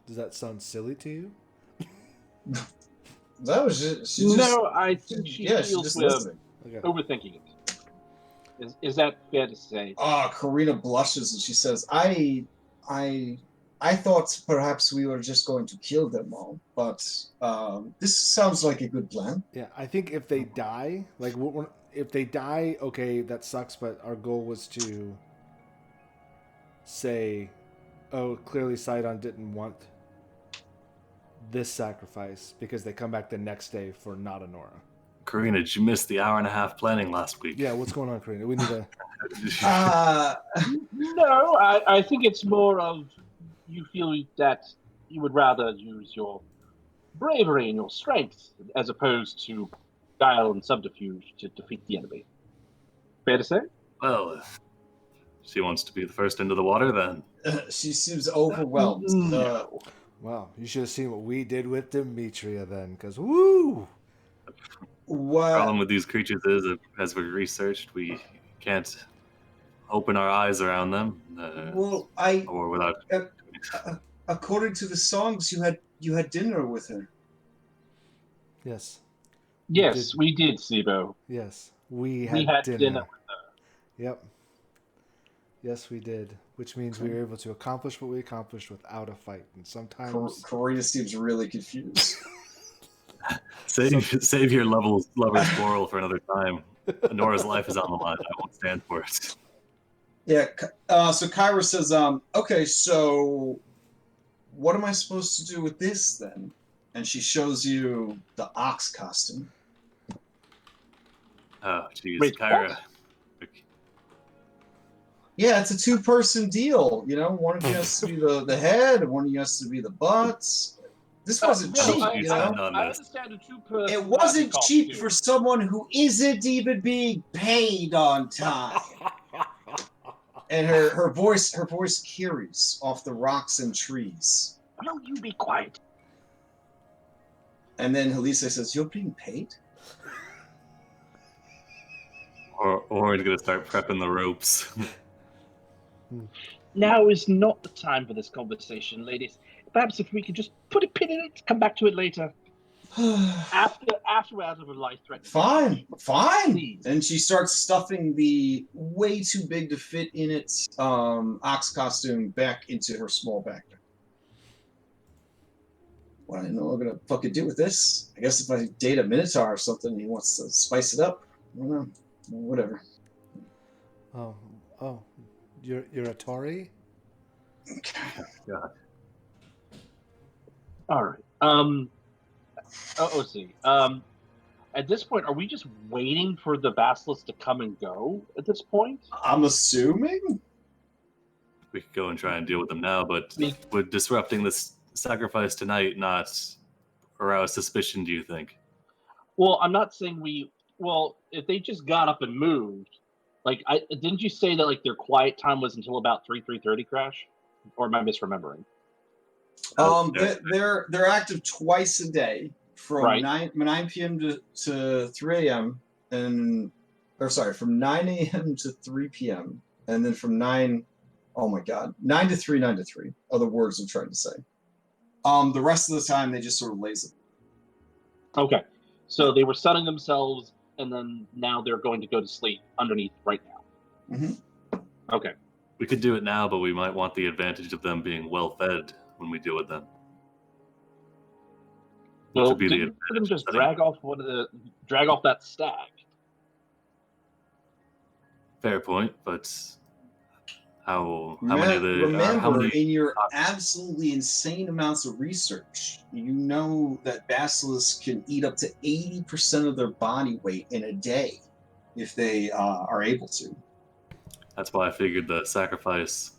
Does that sound silly to you? That was just, I think she feels we're overthinking it. Is that fair to say? Karina blushes and she says, I thought perhaps we were just going to kill them all, but this sounds like a good plan. Yeah, I think if they die, if they die, okay, that sucks, but our goal was to say, oh, clearly Sidon didn't want this sacrifice because they come back the next day for not Honora. Karina, did you miss the hour-and-a-half planning last week? Yeah, what's going on, Karina? We need to... No, I think it's more of you feel that you would rather use your bravery and your strength as opposed to guile and subterfuge to defeat the enemy. Fair to say? Well, if she wants to be the first into the water, then. She seems overwhelmed. No. Wow, you should have seen what we did with Demetria then, because woo! What? The problem with these creatures is, as we researched, we can't open our eyes around them. Or without. According to the songs, you had dinner with her. Yes. Yes, we did, Sibo. Yes, we had dinner with her. Yep. Yes, we did. Which means we were able to accomplish what we accomplished without a fight. And sometimes Karina seems really confused. Save your lover's quarrel for another time. Nora's life is on the line. I won't stand for it. Yeah. So Kyra says, okay, so what am I supposed to do with this then? And she shows you the ox costume. Oh, jeez, Wait, Kyra. what? Yeah, it's a two-person deal. You know, one of you has to be the head, and one of you has to be the butts. This wasn't cheap, you know? I understand a two-person. It wasn't cheap for someone who isn't even being paid on time. And her voice carries off the rocks and trees. Will you be quiet? And then Halisa says, "You're being paid?" Or he's gonna start prepping the ropes. Now is not the time for this conversation, ladies. Perhaps if we could just put a pin in it, come back to it later. after we're out of a life-threatening. Fine. Please. And she starts stuffing the way too big to fit in it ox costume back into her small backpack. What I don't know what I'm gonna fucking do with this. I guess if I date a Minotaur or something and he wants to spice it up, I don't know. Whatever. Oh. You're a Tory? God. All right. See. At this point, are we just waiting for the basilisk to come and go? At this point, I'm assuming. We could go and try and deal with them now, but would disrupting this sacrifice tonight not arouse suspicion? Do you think? Well, I'm not saying we. Well, if they just got up and moved, didn't you say that their quiet time was until about 3:30 crash, or am I misremembering? They're active twice a day from 9 p.m. to 3 a.m. From 9 a.m. to 3 p.m. and then from 9 to 3 are the words I'm trying to say. The rest of the time they just sort of laze it. Okay, so they were sunning themselves, and then now they're going to go to sleep underneath right now. Mm-hmm. Okay. We could do it now, but we might want the advantage of them being well fed when we deal with them. Well, would be the didn't them just advantage. drag off that stag? Fair point, but how many of the how Remember, many? in your absolutely insane amounts of research, you know that basilisks can eat up to 80% of their body weight in a day if they are able to. That's why I figured the sacrifice.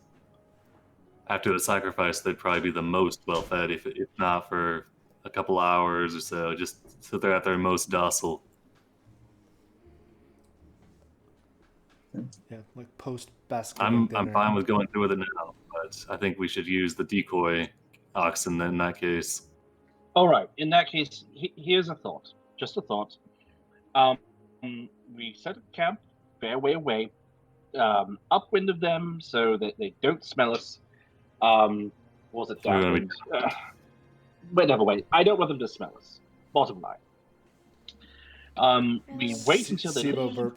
After the sacrifice, they'd probably be the most well-fed, if not for a couple hours or so, just so they're at their most docile. Yeah, like post basket. I'm fine with going through with it now, but I think we should use the decoy oxen in that case. All right. In that case, here's a thought. Just a thought. We set up camp fair way away, upwind of them, so that they don't smell us. Was it downwind? Whatever way. I don't want them to smell us. Bottom line. We wait until they leave,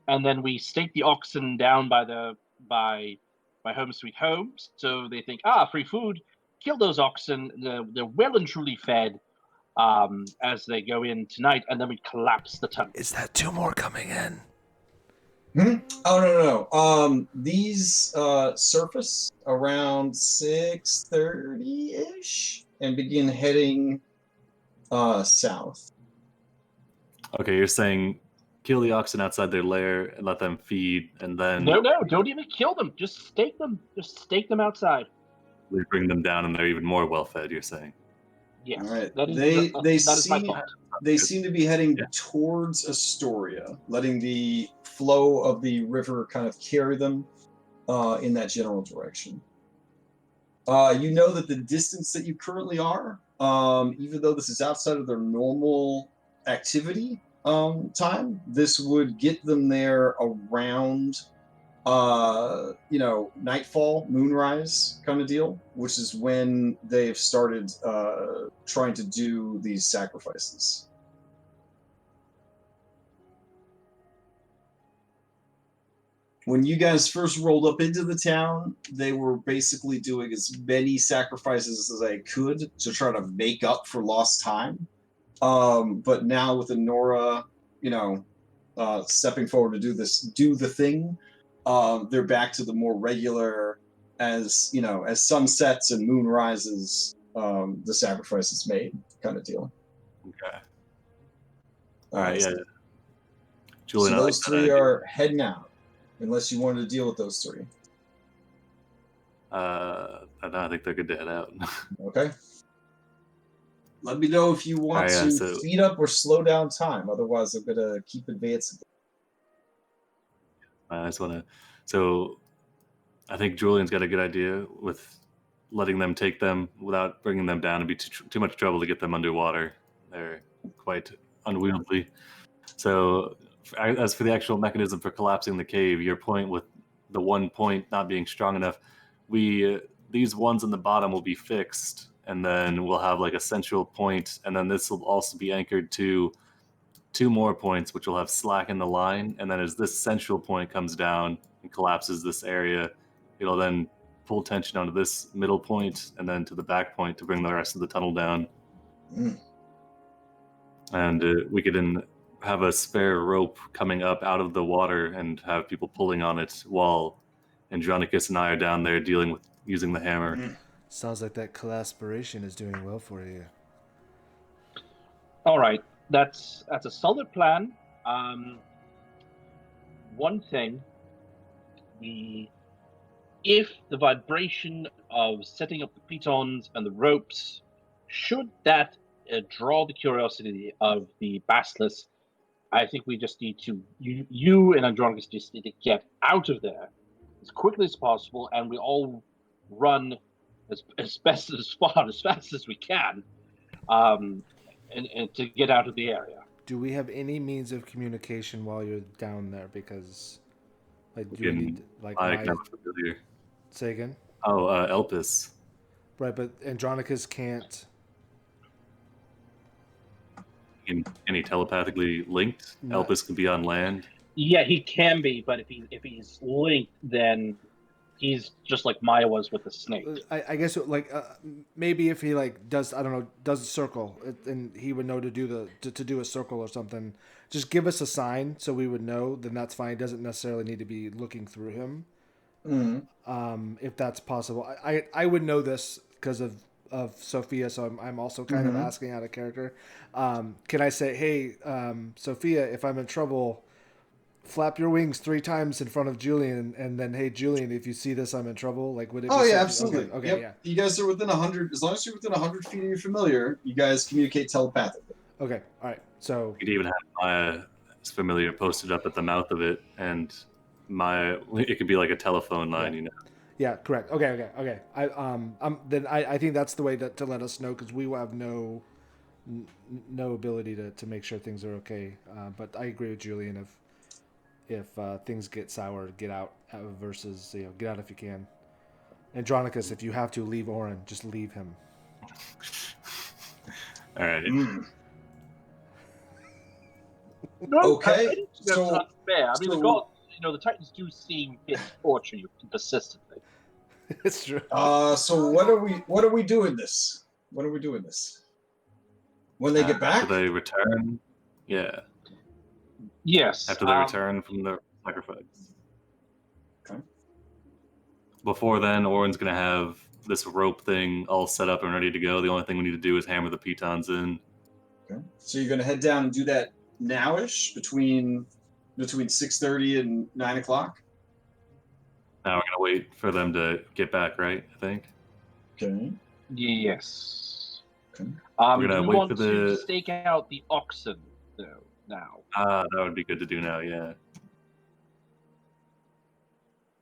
and then we stake the oxen down by home sweet home, so they think, free food. Kill those oxen. They're well and truly fed as they go in tonight, and then we collapse the tunnel. Is that 2 more coming in? Oh no! These surface around 6:30-ish and begin heading south. Okay, you're saying kill the oxen outside their lair and let them feed, and then no, don't even kill them. Just stake them. Just stake them outside. We bring them down, and they're even more well-fed. You're saying? Yes. All right. That is my thought. They seem to be heading towards Astoria, letting the flow of the river kind of carry them in that general direction. You know that the distance that you currently are, even though this is outside of their normal activity time, this would get them there around nightfall, moonrise kind of deal, which is when they've started trying to do these sacrifices. When you guys first rolled up into the town, they were basically doing as many sacrifices as they could to try to make up for lost time. But now with Anora, stepping forward to do the thing, they're back to the more regular, as sun sets and moon rises, the sacrifice is made kind of deal. Okay. All right. Yeah. Julian, so those three are heading out, unless you wanted to deal with those three. I think they're good to head out. Okay. Let me know if you want to speed up or slow down time. Otherwise, I'm gonna keep advancing. I just want to. So, I think Julian's got a good idea with letting them take them without bringing them down. It'd be too much trouble to get them underwater. They're quite unwieldy. So, as for the actual mechanism for collapsing the cave, your point with the one point not being strong enough, these ones in the bottom will be fixed, and then we'll have like a central point, and then this will also be anchored to 2 more points, which will have slack in the line, and then as this central point comes down and collapses this area, it'll then pull tension onto this middle point and then to the back point to bring the rest of the tunnel down. And we could then have a spare rope coming up out of the water and have people pulling on it while Andronicus and I are down there dealing with using the hammer. Sounds like that collaboration is doing well for you. All right. That's a solid plan. One thing, if the vibration of setting up the pitons and the ropes, should that draw the curiosity of the basilisk, I think we just need to, you and Andronicus just need to get out of there as quickly as possible, and we all run as fast as we can, and to get out of the area. Do we have any means of communication while you're down there? Because, do we need say again? Oh, Elpis. Right, but Andronicus can't. Can he telepathically linked? No. Elpis can be on land. Yeah, he can be, but if he's linked, then He's just like Maya was with the snake. I guess like maybe if he like does a circle and he would know to do to do a circle or something. Just give us a sign so we would know. Then that's fine. It doesn't necessarily need to be looking through him. Mm-hmm. If that's possible, I would know this because of Sophia, so I'm also kind of asking out of character. Can I say, hey, Sophia, if I'm in trouble, flap your wings 3 times in front of Julian, and then, hey, Julian, if you see this, I'm in trouble. Like, would it? Oh be yeah, something? absolutely. Okay, yep. yeah. You guys are within 100. As long as you're within 100 feet of your familiar, you guys communicate telepathically. Okay, all right. So you could even have my familiar posted up at the mouth of it, and it could be like a telephone line, you know. Yeah, correct. Okay. I think that's the way to let us know, because we will have no ability to make sure things are okay. But I agree with Julian. If things get sour, get out versus get out if you can. Andronicus, if you have to leave Oren, just leave him. All right. No, Okay, that's not fair. I mean, the gods, the Titans do seem fit to torture you consistently. It's true. So what are we doing this? When are we doing this? When they get back? After they return? Yeah. Yes. After they return from their sacrifice. Okay. Before then, Oren's going to have this rope thing all set up and ready to go. The only thing we need to do is hammer the pitons in. Okay. So you're going to head down and do that nowish between 6:30 and 9 o'clock? Now we're going to wait for them to get back, right? I think. Okay. Yes. Okay. We're do gonna we wait want for to stake out the oxen, though, now? That would be good to do now, yeah.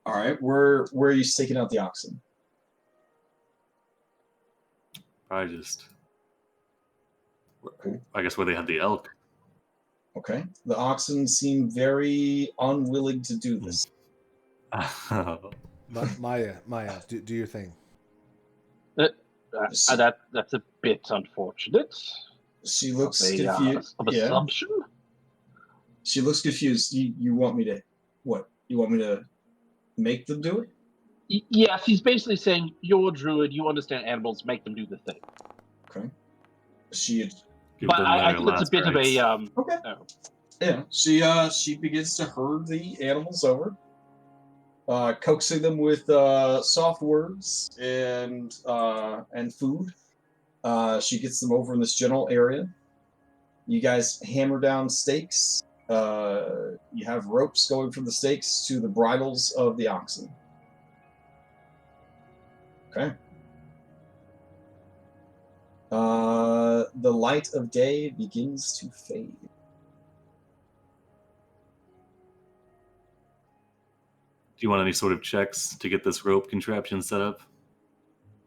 All right. Where are you staking out the oxen? Probably just... Okay. I guess where they had the elk. Okay. The oxen seem very unwilling to do this. Maya, do your thing. That's a bit unfortunate. She looks confused. Of assumption? She looks confused. You want me to... What? You want me to make them do it? Yes, he's basically saying, you're a druid, you understand animals, make them do the thing. Okay. But I think it's a bit of a... okay. Oh. Yeah, she begins to herd the animals over, coaxing them with soft words and food. She gets them over in this general area. You guys hammer down stakes. You have ropes going from the stakes to the bridles of the oxen. Okay. The light of day begins to fade. Do you want any sort of checks to get this rope contraption set up?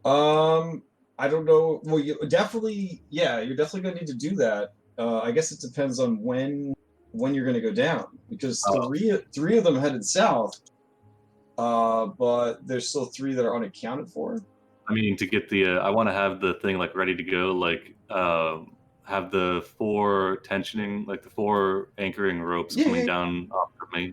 I don't know. Well, you're definitely gonna need to do that. I guess it depends on when you're gonna go down, because three of them headed south. But there's still 3 that are unaccounted for. I mean, to get the, I want to have the thing like ready to go, like have the 4 tensioning, like the 4 anchoring ropes coming down off of me,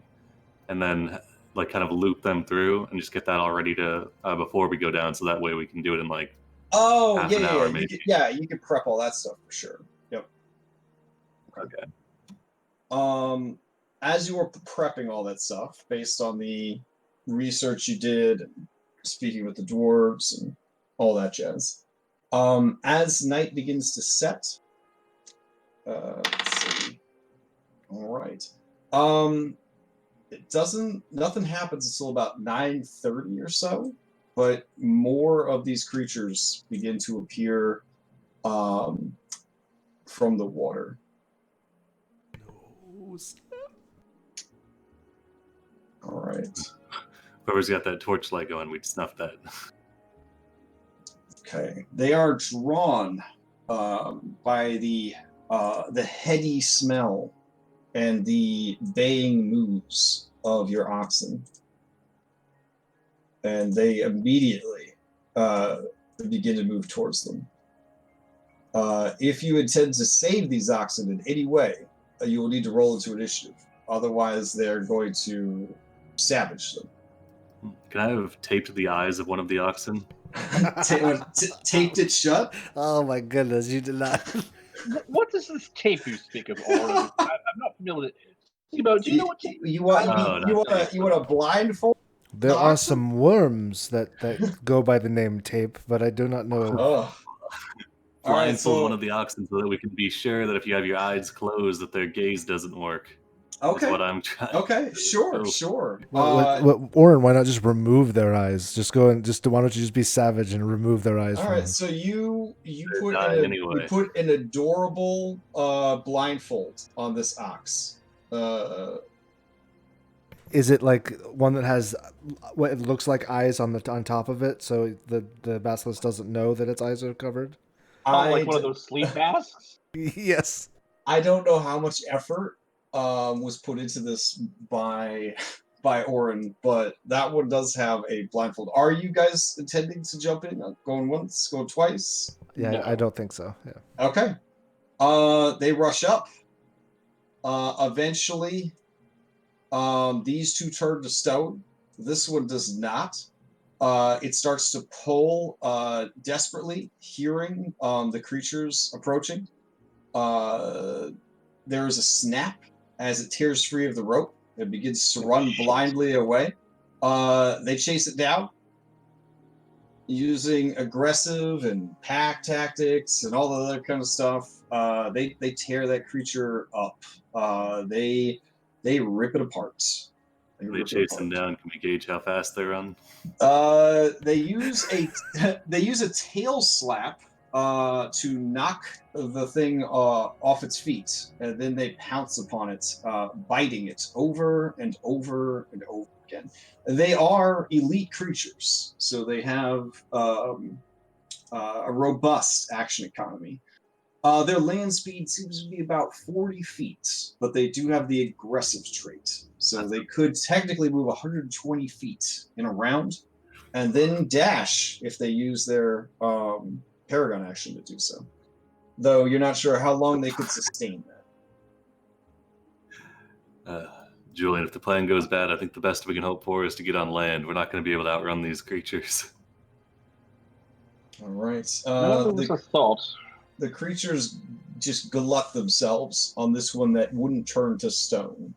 and then like kind of loop them through and just get that all ready to before we go down, so that way we can do it in like half an hour maybe. You could prep all that stuff for sure. Yep. Okay. As you were prepping all that stuff, based on the research you did, speaking with the dwarves and all that jazz, as night begins to set, let's see. All right. Nothing happens until about 9:30 or so, but more of these creatures begin to appear from the water. All right. Whoever's got that torchlight going, we'd snuff that. Okay. They are drawn by the heady smell and the baying moves of your oxen, and they immediately begin to move towards them. If you intend to save these oxen in any way, you will need to roll into initiative. Otherwise, they're going to savage them. Can I have taped the eyes of one of the oxen? Taped it shut. Oh my goodness, you did not. What does this tape you speak of, Ohlen? I'm not familiar with it. Do you know what tape? You want a blindfold? There are some worms that go by the name tape, but I do not know. Oh. Blindfold one of the oxen so that we can be sure that if you have your eyes closed, that their gaze doesn't work. Okay. That's what I'm trying. Okay, sure. Oren, why not just remove their eyes? Why don't you just be savage and remove their eyes? All right, so you put an adorable blindfold on this ox. Is it like one that has what it looks like eyes on top of it, so the basilisk doesn't know that its eyes are covered? Like one of those sleep masks? Yes. I don't know how much effort was put into this by Oren, but that one does have a blindfold. Are you guys intending to jump in? Going once, going twice? Yeah, no. I don't think so. Yeah. Okay. They rush up. Eventually, these two turn to stone. This one does not. It starts to pull desperately, hearing the creatures approaching. There is a snap as it tears free of the rope. It begins to run blindly away. They chase it down using aggressive and pack tactics and all the other kind of stuff. They tear that creature up. They rip it apart. They chase them down. Can we gauge how fast they run? They use a tail slap to knock the thing off its feet, and then they pounce upon it, biting it over and over and over again. They are elite creatures, so they have a robust action economy. Their land speed seems to be about 40 feet, but they do have the aggressive trait, so they could technically move 120 feet in a round, and then dash if they use their Paragon action to do so. Though you're not sure how long they could sustain that. Julian, if the plan goes bad, I think the best we can hope for is to get on land. We're not going to be able to outrun these creatures. All right. The creatures just glut themselves on this one that wouldn't turn to stone,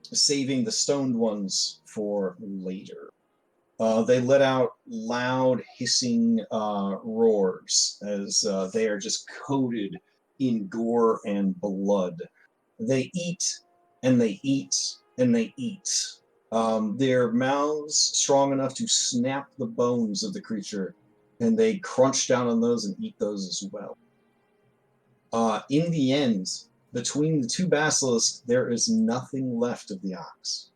saving the stoned ones for later. They let out loud hissing roars as they are just coated in gore and blood. They eat and they eat and they eat. Their mouths strong enough to snap the bones of the creature, and they crunch down on those and eat those as well. In the end, between the two basilisks, there is nothing left of the ox.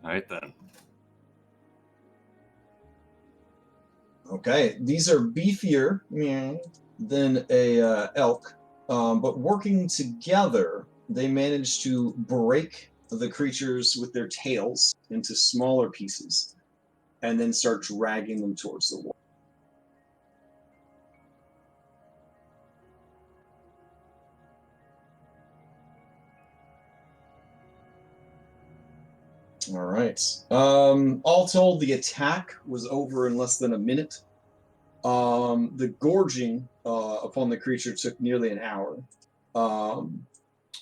All right, then. Okay, these are beefier than a elk, but working together, they manage to break the creatures with their tails into smaller pieces and then start dragging them towards the wall. All right. All told, the attack was over in less than a minute. The gorging upon the creature took nearly an hour.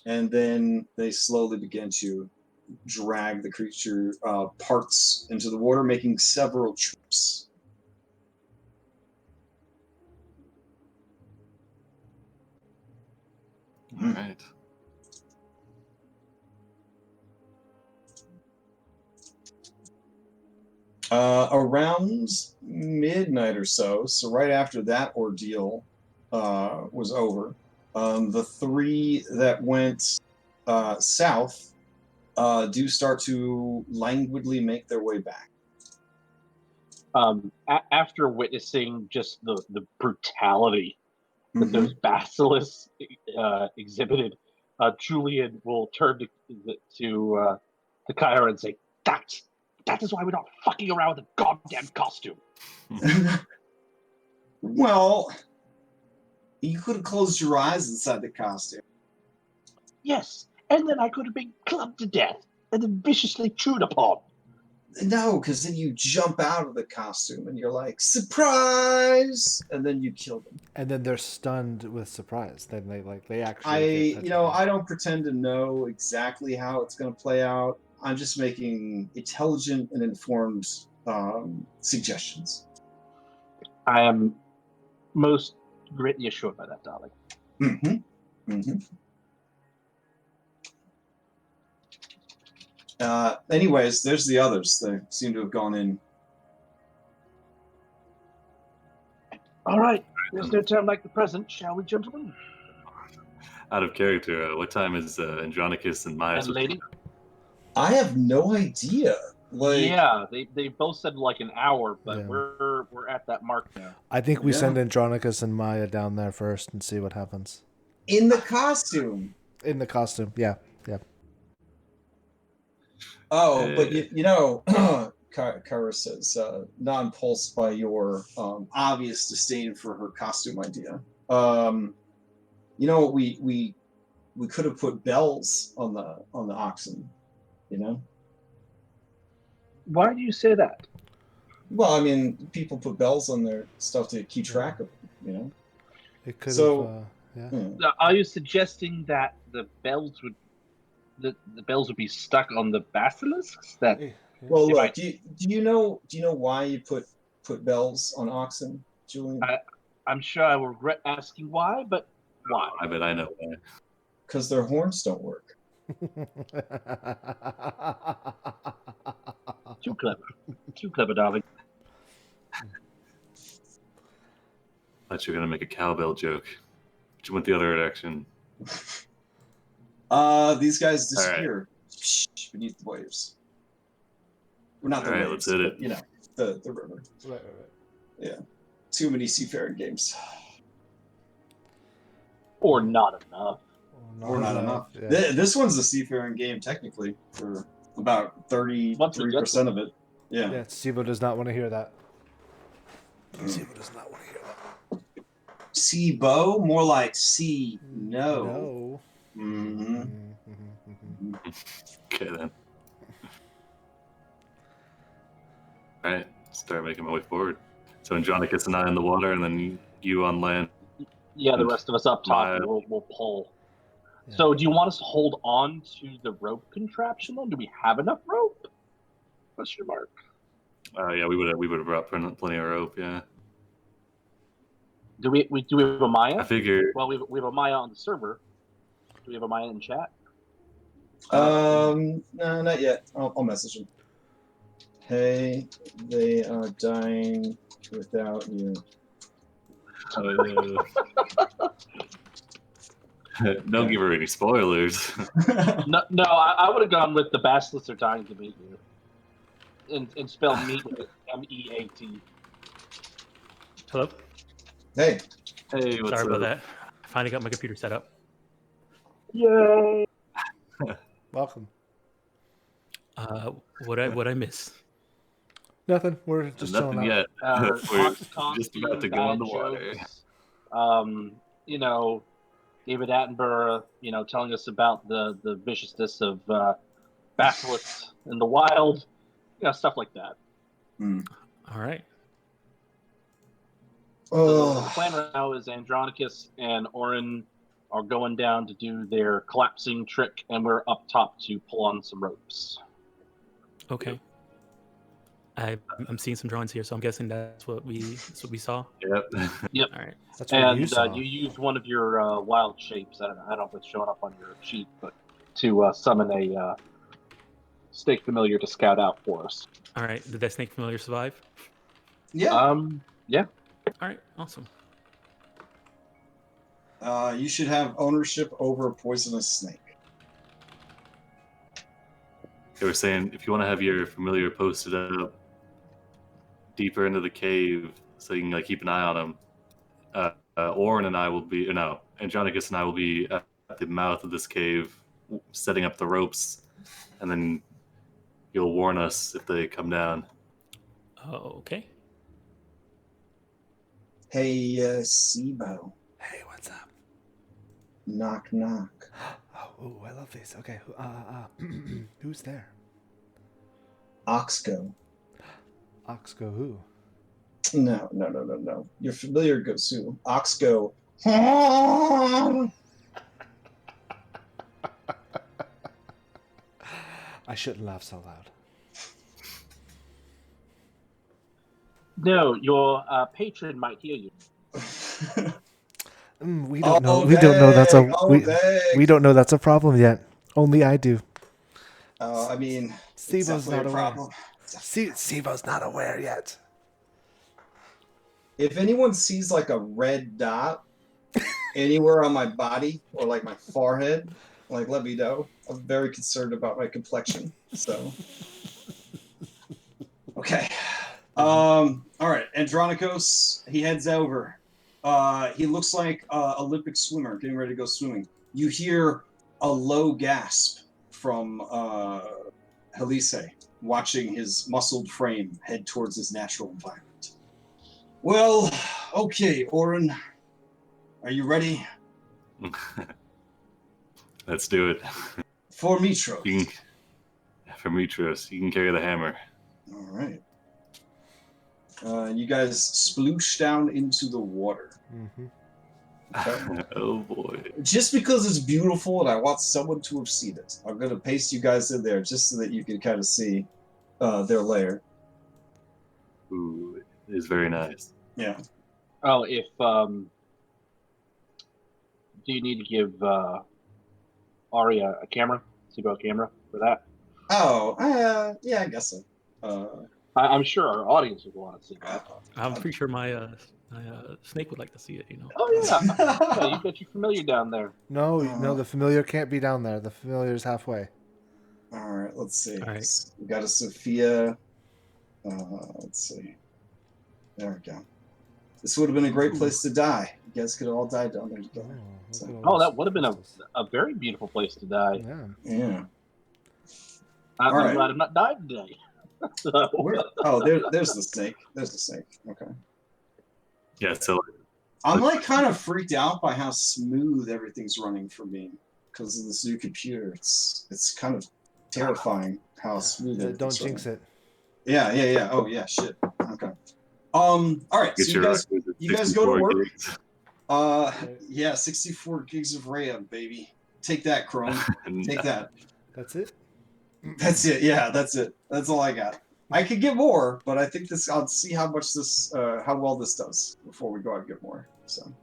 And then they slowly began to drag the creature parts into the water, making several trips. All right. Around midnight or so right after that ordeal was over, the three that went south do start to languidly make their way back. After witnessing just the brutality that those basilisks exhibited, Julian will turn to Kyra and say, That is why we're not fucking around with a goddamn costume. Well, you could have closed your eyes inside the costume. Yes, and then I could have been clubbed to death and then viciously chewed upon. No, because then you jump out of the costume and you're like, surprise! And then you kill them. And then they're stunned with surprise. Then they actually get I don't pretend to know exactly how it's going to play out. I'm just making intelligent and informed suggestions. I am most greatly assured by that, darling. Mm-hmm. Mm-hmm. Anyways, there's the others. They seem to have gone in. All right, there's no time like the present, shall we, gentlemen? Out of character, what time is Andronicus and Maya? And lady? I have no idea. Yeah, they both said like an hour, but we're at that mark now. I think we send Andronicus and Maya down there first and see what happens. In the costume. In the costume, yeah. Oh, but Kara says, non-pulsed by your obvious disdain for her costume idea. We could have put bells on the oxen, Why do you say that? Well, I mean, people put bells on their stuff to keep track of them, It could Are you suggesting that the bells would be stuck on the basilisks? Well, look, do you know why you put bells on oxen, Julian? I'm sure I will regret asking why, but why? I bet I know why. Because their horns don't work. Too clever, darling. Thought you were gonna make a cowbell joke, but you went the other direction. These guys disappear beneath the waves. Well, not the waves, let's hit it. But, the river. Right. Yeah. Too many seafaring games. Or not enough. Or not enough. Yeah. This one's a seafaring game, technically, for about 33% of it. Yeah. Yeah, Sibo does not want to hear that. Sibo does not want to hear that. Sibo? More like no. No. Mm-hmm. Okay, then. All right, start making my way forward. So Andronicus and I in the water, and then you on land. Yeah, the rest of us up top, we'll pull. Yeah. So do you want us to hold on to the rope contraption, then? Do we have enough rope? Question mark. Yeah, we would have brought plenty of rope, yeah. Do we have a Maya? I figure. Well, we have a Maya on the server. Do we have a Maya in chat? No, not yet. I'll message him. Hey, they are dying without you. Don't give her any spoilers. No, I would have gone with the Basilisks are dying to meet you. And spell meet with MEAT. Hello? Hey, what's Sorry up? about that. I finally got my computer set up. Yay! Welcome. What I miss? Nothing. We're just Nothing chilling yet. out. We're just about to go on the water. David Attenborough, telling us about the viciousness of basilisks in the wild, stuff like that. All right. So the plan right now is Andronicus and Oren are going down to do their collapsing trick, and we're up top to pull on some ropes. Okay. I'm seeing some drawings here, so I'm guessing that's what we saw. Yep. All right. That's what And you saw. you used one of your wild shapes. I don't know if it's showing up on your sheet, but to summon a snake familiar to scout out for us. All right. Did that snake familiar survive? yeah. Yeah. All right. Awesome. You should have ownership over a poisonous snake. They were saying if you want to have your familiar posted up deeper into the cave so you can keep an eye on them, Oren and I will be, Andronicus and I will be at the mouth of this cave setting up the ropes, and then you'll warn us if they come down. Okay. Hey, Sibo. Hey, what's up? Knock, knock. Oh, I love these. Okay, who's there? Oxgo. Oxgo who? No. Your familiar goes who? Oxgo. I shouldn't laugh so loud. No, your patron might hear you. We don't know. We don't know that's a we don't know that's a problem yet. Only I do. I mean, Sivo's not a aware. problem. Sivo's not aware yet. If anyone sees like a red dot anywhere on my body or like my forehead, like let me know. I'm very concerned about my complexion. So, okay. All right. Andronikos, he heads over. He looks like an Olympic swimmer getting ready to go swimming. You hear a low gasp from Helise, watching his muscled frame head towards his natural environment. Well, okay, Oren. Are you ready? Let's do it. For Mitros. For Mitros, you can carry the hammer. All right. You guys sploosh down into the water. Mm-hmm. Okay. Oh boy. Just because it's beautiful and I want someone to have seen it, I'm going to paste you guys in there just so that you can kind of see their lair. Ooh, it is very nice. Yeah. Oh, if do you need to give Ari a camera? Sibo a camera for that? Oh, yeah, I guess so. I'm sure our audience would want to see that. I'm pretty sure my snake would like to see it. Oh yeah, you got your familiar down there. No, the familiar can't be down there. The familiar's halfway. All right, let's see. All right. We got a Sophia. Let's see. There we go. This would have been a great place to die. You guys could have all died down there together. Oh, that would have been a very beautiful place to die. Yeah. I'm All right. glad I'm not dying today. There's the snake. There's the snake. Okay. Yeah, so I'm like kind of freaked out by how smooth everything's running for me because of this new computer. It's kind of terrifying how smooth it is. Don't jinx it. Yeah. Oh yeah, shit. Okay. All right. So you guys go to work. Gigs. 64 gigs of RAM, baby. Take that, Chrome. Take that. That's it. That's it. Yeah, that's it. That's all I got. I could get more, but I think I'll see how well this does before we go out and get more. So,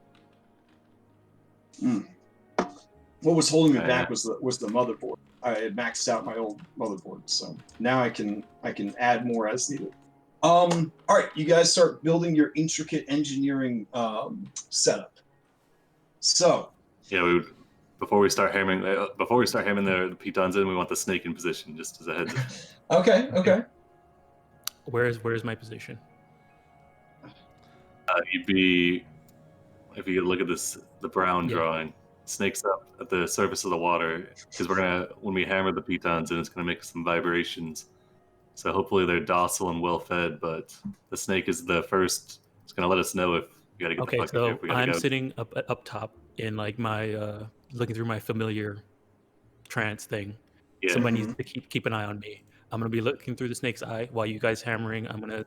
what was holding me back was the motherboard. I had maxed out my old motherboard, so now I can add more as needed. All right, you guys start building your intricate engineering setup. So, yeah, before we start hammering the pitons in, we want the snake in position, just as a heads up. Okay. Where's my position? You'd be, if you look at the brown drawing, snakes up at the surface of the water, because when we hammer the pitons in, it's gonna make some vibrations. So hopefully they're docile and well fed, but the snake is the first. It's gonna let us know if we gotta get the fuck up here. So I'm sitting up top in like my looking through my familiar trance thing. Yeah. Somebody needs to keep an eye on me. I'm gonna be looking through the snake's eye while you guys hammering. I'm gonna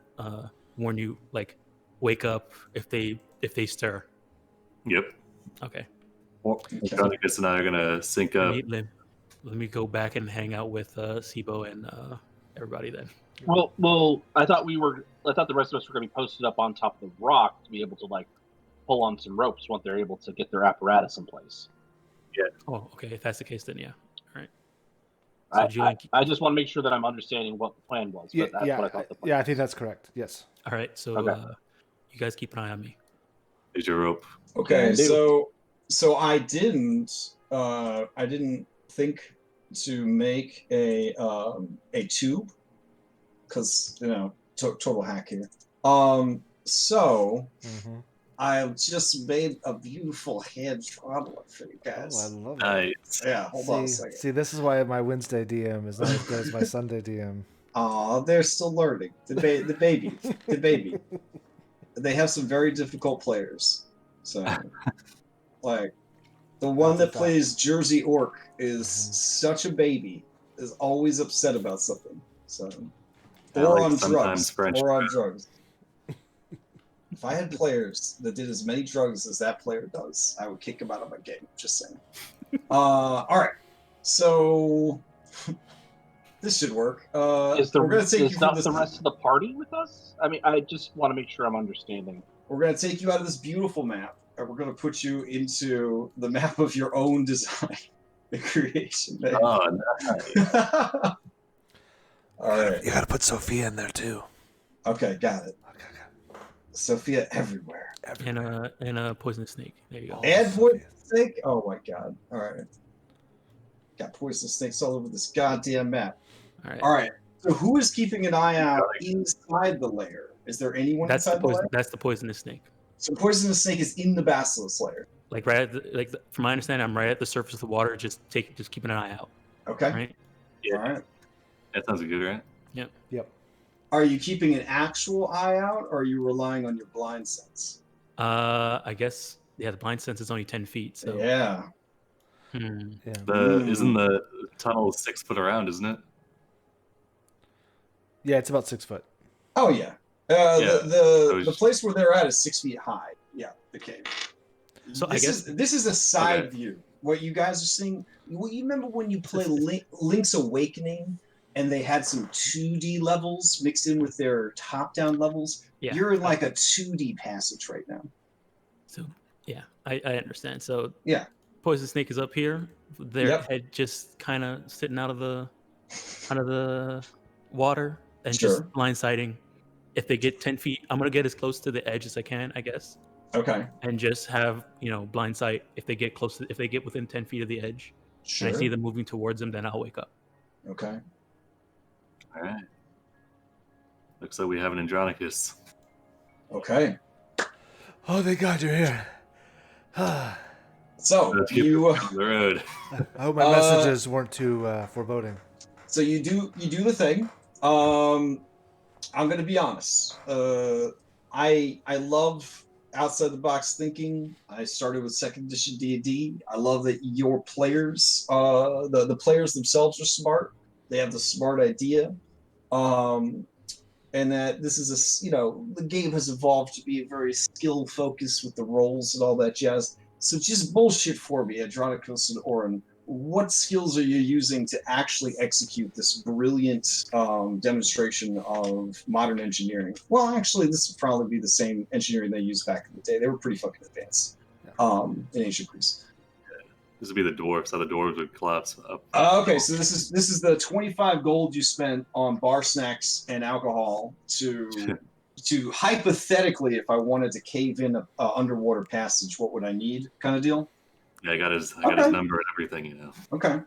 warn you, like, wake up if they stir. Yep. Okay. Andronikos and I are gonna sync up. Let me go back and hang out with Sibo and everybody then. Well, I thought the rest of us were going to be posted up on top of the rock to be able to like pull on some ropes once they're able to get their apparatus in place. Yeah. Oh, okay. If that's the case, then yeah. All right. So I just want to make sure that I'm understanding what the plan was. But that's what I thought the plan I think that's correct. Yes. All right. So you guys keep an eye on me. Here's your rope. Okay. So I didn't think to make a tube because total hack here. So I just made a beautiful hand drawlet for you guys. Oh, I love it. Nice. Yeah, hold on a second. See, this is why my Wednesday DM is not as good as my Sunday DM. Oh, they're still learning. The baby. They have some very difficult players. So, like, The one that That's a plays Jersey Orc is such a baby. Is always upset about something. So, or on drugs. French. Or on drugs. If I had players that did as many drugs as that player does, I would kick him out of my game. Just saying. All right. So this should work. Is we're gonna take you from the rest of the party with us? I mean, I just want to make sure I'm understanding. We're gonna take you out of this beautiful map, and we're gonna put you into the map of your own design and creation. Oh, nice. All right. You gotta put Sophia in there too. Okay, got it. Okay. Sophia everywhere. And a poisonous snake. There you go. And poisonous snake? Oh my god. All right. Got poisonous snakes all over this goddamn map. All right. So who is keeping an eye out inside the lair? Is there anyone inside the lair? That's the poisonous snake. So poisonous snake is in the basilisk lair. Like right at from my understanding, I'm right at the surface of the water, just keeping an eye out. Okay. Right? Yeah. All right. That sounds good, right? Yep. Are you keeping an actual eye out, or are you relying on your blind sense? I guess the blind sense is only 10 feet. So Yeah. Yeah. Isn't the tunnel 6 foot around, isn't it? Yeah, it's about 6 foot. Oh yeah. The place where they're at is 6 feet high. Yeah, the cave. So this is a side view. What you guys are seeing. You remember when you play Link's Awakening, and they had some 2D levels mixed in with their top-down levels? Yeah. You're in like a 2D passage right now. So yeah, I understand. So yeah, poison snake is up here. Their head just kind of sitting out of the water and just blindsiding. If they get 10 feet, I'm gonna get as close to the edge as I can, I guess. Okay. And just have blind sight. If they get within 10 feet of the edge, and I see them moving towards them, then I'll wake up. Okay. All right. Looks like we have an Andronicus. Okay. Oh, thank God you're here. So Let's get on the road. I hope my messages weren't too foreboding. So you do the thing. I'm gonna be honest. I love outside the box thinking. I started with 2nd edition D&D. I love that your players, the players themselves are smart. They have the smart idea, and that this is the game has evolved to be very skill focused with the roles and all that jazz. So just bullshit for me, Andronicus and Oren. What skills are you using to actually execute this brilliant demonstration of modern engineering? Well, actually, this would probably be the same engineering they used back in the day. They were pretty fucking advanced in ancient Greece. This would be the dwarves. How the dwarves would collapse up. Okay, so this is the 25 gold you spent on bar snacks and alcohol to hypothetically, if I wanted to cave in a underwater passage, what would I need? Kind of deal. Yeah, I got his number and everything, Okay.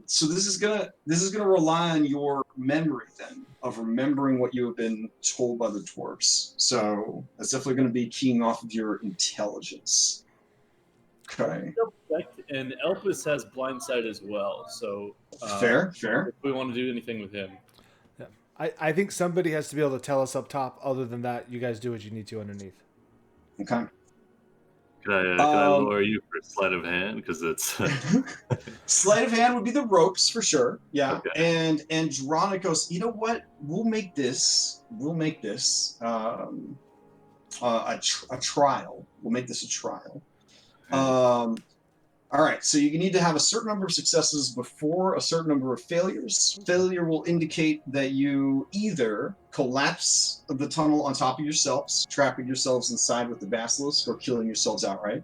So this is gonna rely on your memory then of remembering what you have been told by the dwarves. So that's definitely going to be keying off of your intelligence. Okay. And Elpis has blindsight as well, so fair. If we want to do anything with him. Yeah. I think somebody has to be able to tell us up top. Other than that, you guys do what you need to underneath. Okay. Can I lower you for sleight of hand? Because it's sleight of hand would be the ropes for sure. Yeah. Okay. And Andronicus, you know what? We'll make this a trial. We'll make this a trial. All right, so you need to have a certain number of successes before a certain number of failures. Failure will indicate that you either collapse the tunnel on top of yourselves, trapping yourselves inside with the basilisk, or killing yourselves outright.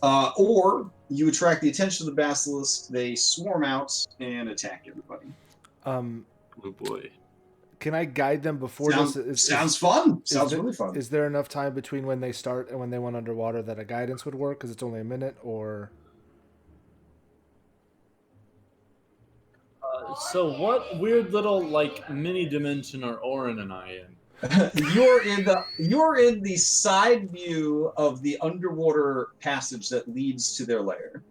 Or you attract the attention of the basilisk, they swarm out and attack everybody. Oh boy. Can I guide them before this? Sounds fun. Sounds really fun. Is there enough time between when they start and when they went underwater that a guidance would work? Because it's only a minute, or... So what weird little mini dimension are Oren and I in? You're in the side view of the underwater passage that leads to their lair.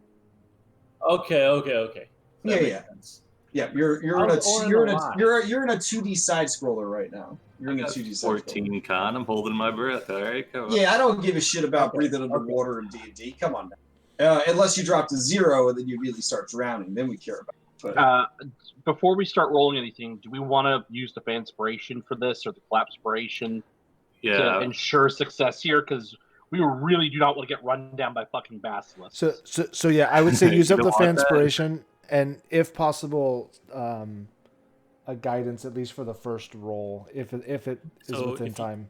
Okay. That makes sense. Yeah, you're in a 2D side scroller right now. You're in a 2D side 14 con. I'm holding my breath. All right, come on. Yeah, I don't give a shit about breathing underwater in D&D. Come on now. Unless you drop to 0 and then you immediately start drowning, then we care about it. But before we start rolling anything, do we want to use the Fanspiration for this or the Collapspiration to ensure success here? Because we really do not want to get run down by fucking basilisks. So yeah, I would say use up the Fanspiration, and if possible, a guidance at least for the first roll, if it is within time.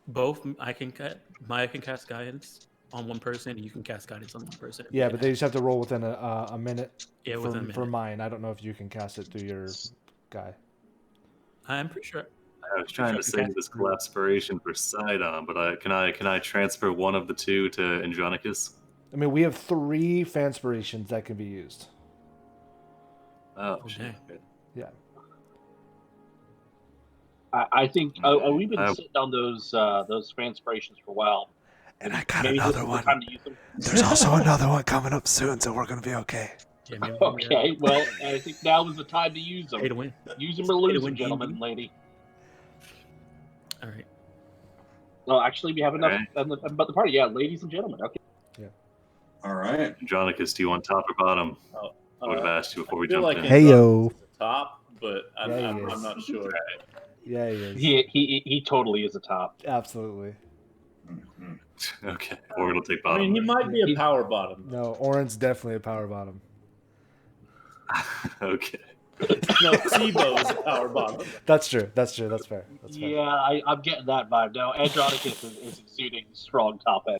Both I can cast guidance on one person, and you can cast guidance on one person. Yeah, but they just have to roll within a minute. Yeah, within a minute. For mine, I don't know if you can cast it through your guy. I'm pretty sure. I was trying to save this Collapspiration for Sidon, but can I transfer one of the 2 to Andronicus? I mean, we have 3 Fanspirations that can be used. Oh, shit. Yeah. I think we've been sitting on those Fanspirations for a while. And I got another one. Time to use them. There's also another one coming up soon, so we're going to be okay. Okay, well, I think now is the time to use them. To win. Use them or lose them, gentlemen and lady. All right. Well, actually, we have enough about the party. Yeah, ladies and gentlemen. Okay. Yeah. All right. Andronicus, do you want top or bottom? I would have asked you before we jumped in. Hey, yo. Top, but I'm not sure. Yeah, he is. He totally is a top. Absolutely. Okay, or it'll take bottom. I mean, he might be a power bottom. No, Oren's definitely a power bottom. Okay. No, Sibo is a power bottom. That's true. That's fair. Yeah, I'm getting that vibe now. Andronicus is exuding strong top end.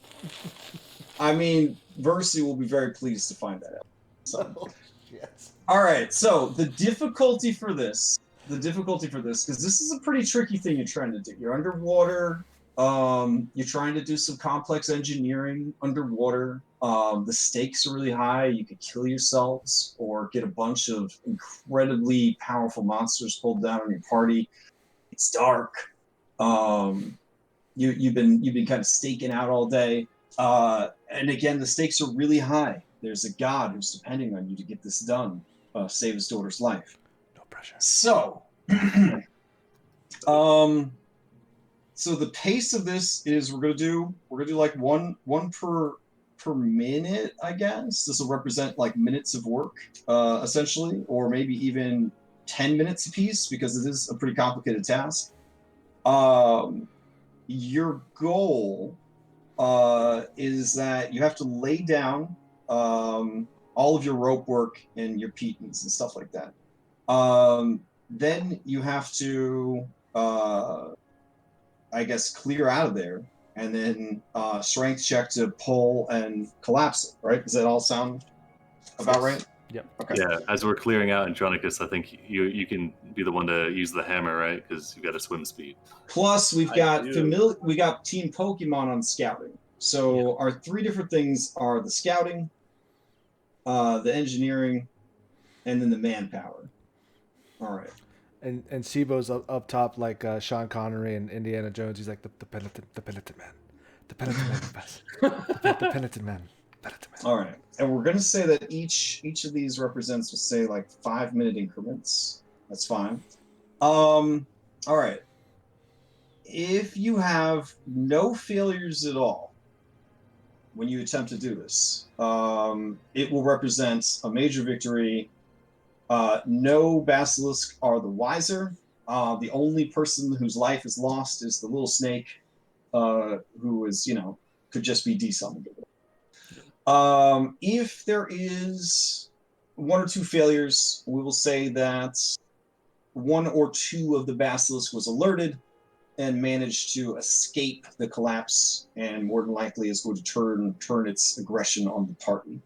I mean, Versi will be very pleased to find that out. So. Yes. All right, so the difficulty for this, because this is a pretty tricky thing you're trying to do. You're underwater. You're trying to do some complex engineering underwater. The stakes are really high. You could kill yourselves or get a bunch of incredibly powerful monsters pulled down on your party. It's dark. You've been kind of staking out all day. And again, the stakes are really high. There's a god who's depending on you to get this done, save his daughter's life. No pressure. So, so the pace of this is we're gonna do like one per minute, I guess. This will represent like minutes of work, essentially, or maybe even 10 minutes apiece because it is a pretty complicated task. Your goal is that you have to lay down all of your rope work and your pitons and stuff like that. Then you have to, I guess, clear out of there, and then strength check to pull and collapse it, right? Does that all sound about right? Yep. Okay. Yeah, as we're clearing out Andronicus, I think you can be the one to use the hammer, right? Because you've got a swim speed. Plus, we've got we got Team Pokemon on scouting. So our 3 different things are the scouting, the engineering, and then the manpower. All right. And Sibo's up top like Sean Connery and Indiana Jones. He's like the penitent man. The penitent man, the best. The penitent man. All right, and we're going to say that each of these represents, we'll say, like 5-minute increments. That's fine. All right. If you have no failures at all when you attempt to do this, it will represent a major victory. No basilisk are the wiser. The only person whose life is lost is the little snake, who is, could just be desummoned. If there is 1 or 2 failures, we will say that 1 or 2 of the basilisk was alerted and managed to escape the collapse, and more than likely is going to turn its aggression on the party.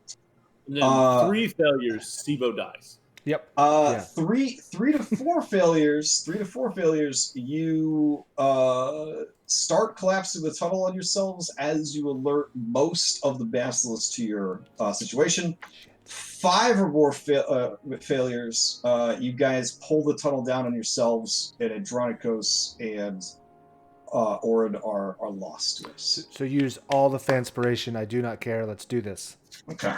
And then 3 failures, Sibo dies. Yep. 3 to 4 failures. 3 to 4 failures. You start collapsing the tunnel on yourselves as you alert most of the basilisks to your situation. 5 or more failures. You guys pull the tunnel down on yourselves, and Andronicus and Oren are lost to us. So use all the Fanspiration. I do not care. Let's do this. Okay.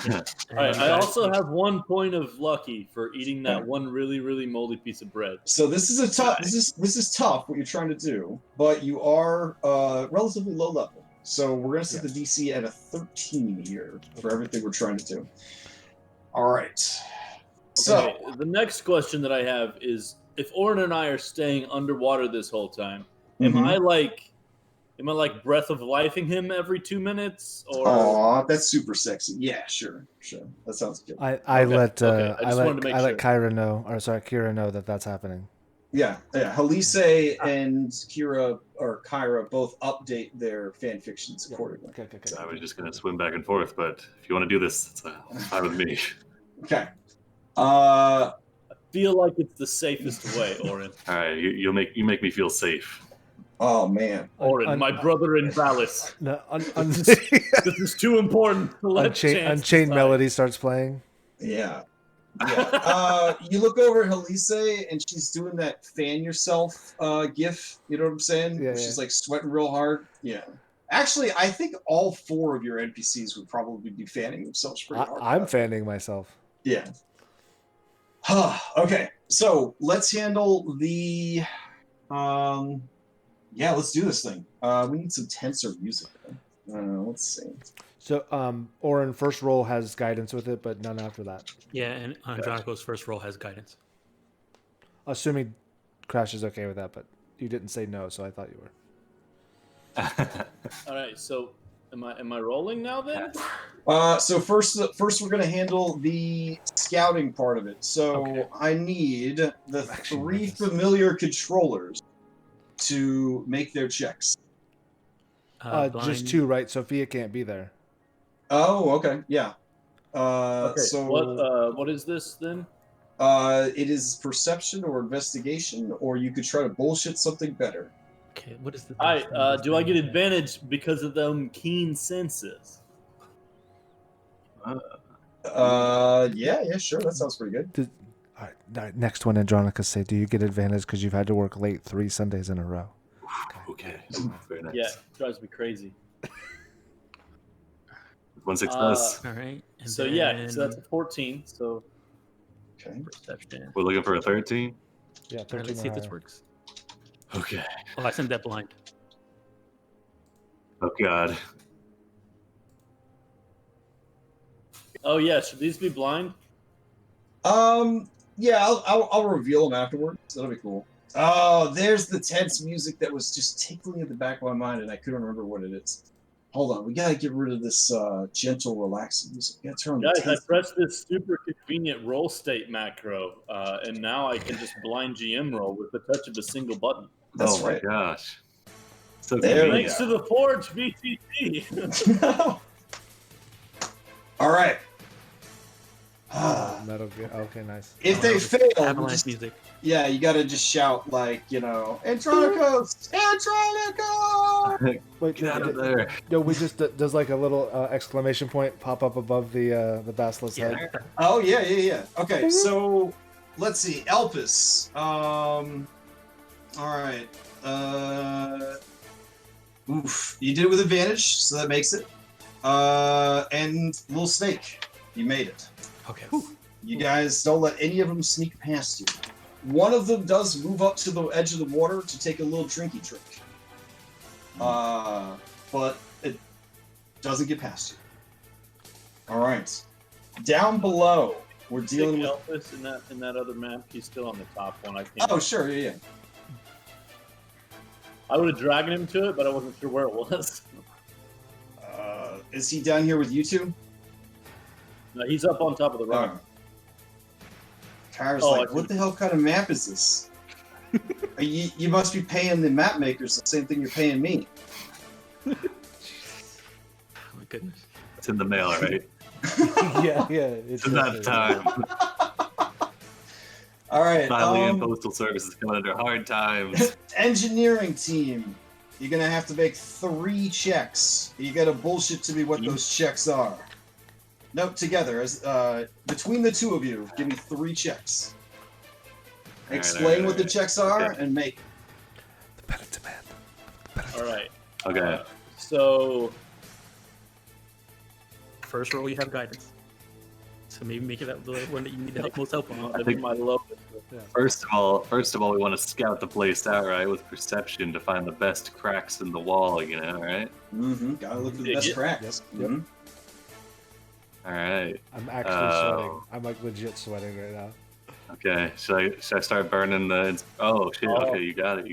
I also have 1 point of lucky for eating that one really, really moldy piece of bread. So this is a tough. This is tough what you're trying to do, but you are relatively low level. So we're going to set the DC at a 13 here for everything we're trying to do. All right. So the next question that I have is, if Oren and I are staying underwater this whole time, am I like breath of lifing him every 2 minutes? Or aw, that's super sexy. Yeah, sure. That sounds good. I let Kira know that that's happening. Yeah. Halise and Kyra both update their fan fictions accordingly. Okay. I was just gonna swim back and forth, but if you want to do this, it's fine with me. Okay. I feel like it's the safest way, Oren. All right, you make me feel safe. Oh man, Oren, my brother in Valis. No, this is too important to let Unchained Melody starts playing. Yeah. You look over at Halise and she's doing that fan yourself gif. You know what I'm saying? Yeah. She's like sweating real hard. Yeah. Actually, I think all 4 of your NPCs would probably be fanning themselves pretty hard. I'm fanning myself. Yeah. Okay, so let's handle the. Yeah, let's do this thing. We need some tenser music. Let's see. So, Oren, first roll has guidance with it, but none after that. Yeah, and Andronico's first roll has guidance. Assuming Crash is okay with that, but you didn't say no, so I thought you were. All right, so am I rolling now then? So first we're gonna handle the scouting part of it. So I need the 3 familiar controllers to make their checks. Just 2, right? Sophia can't be there. Oh, okay, yeah. Okay. So what is this then? It is perception or investigation, or you could try to bullshit something better. Okay, what is the? Do I get advantage because of them keen senses? Yeah, sure. That sounds pretty good. All right, next one, Andronica, say, do you get advantage because you've had to work late 3 Sundays in a row? Okay. Very nice. Yeah, it drives me crazy. 1 success. All right. So that's a 14. So Okay. Perception. We're looking for a 13. Yeah, 13. All right, let's see if this works. Okay. Oh, I sent that blind. Oh God. Oh yeah, should these be blind? Yeah, I'll reveal them afterwards. That'll be cool. Oh, there's the tense music that was just tickling at the back of my mind, and I couldn't remember what it is. Hold on, we gotta get rid of this gentle, relaxing music. We gotta turn on Guys, the I pressed this super convenient roll state macro, and now I can just blind GM roll with the touch of a single button. That's oh right. my gosh. So There we Thanks to the Forge VTT. All right. Metal Gear. Okay, nice. If they fail, Avalanche music. yeah, you gotta just shout like, Andronicos! Andronico! Wait, Get out of there. No, we just does like a little exclamation point pop up above the basilisk head. Oh yeah. Okay, so let's see, Elpis. All right. Oof, you did it with advantage, so that makes it. And Little Snake, you made it. Okay. You guys don't let any of them sneak past you. One of them does move up to the edge of the water to take a little drinky drink. But it doesn't get past you. All right. Down below, we're dealing with Elvis in that other map. He's still on the top one. I can't. Oh, sure, yeah. I would have dragged him to it, but I wasn't sure where it was. Is he down here with you two? No, he's up on top of the rock. Kyra's like, what the hell kind of map is this? you must be paying the map makers the same thing you're paying me. Oh my goodness. It's in the mail, right? yeah. It's not time. All right. Finally, Postal Service is coming under hard times. Engineering team. You're going to have to make 3 checks. You got to bullshit to me what those checks are. No, together. As between the two of you, give me 3 checks. Explain what the checks are and make it. The better demand. All right. Okay. So First roll, you have guidance. So maybe make it that the one that you need the most help on. I think my lowest. Yeah. First of all, we want to scout the place out, right, with perception to find the best cracks in the wall, you know, right? Mm-hmm. Gotta look for the best cracks. Yep. Mhm. All right. I'm actually sweating. I'm like legit sweating right now. Okay. Should I start burning the? Oh shit. Oh. Okay, you got it.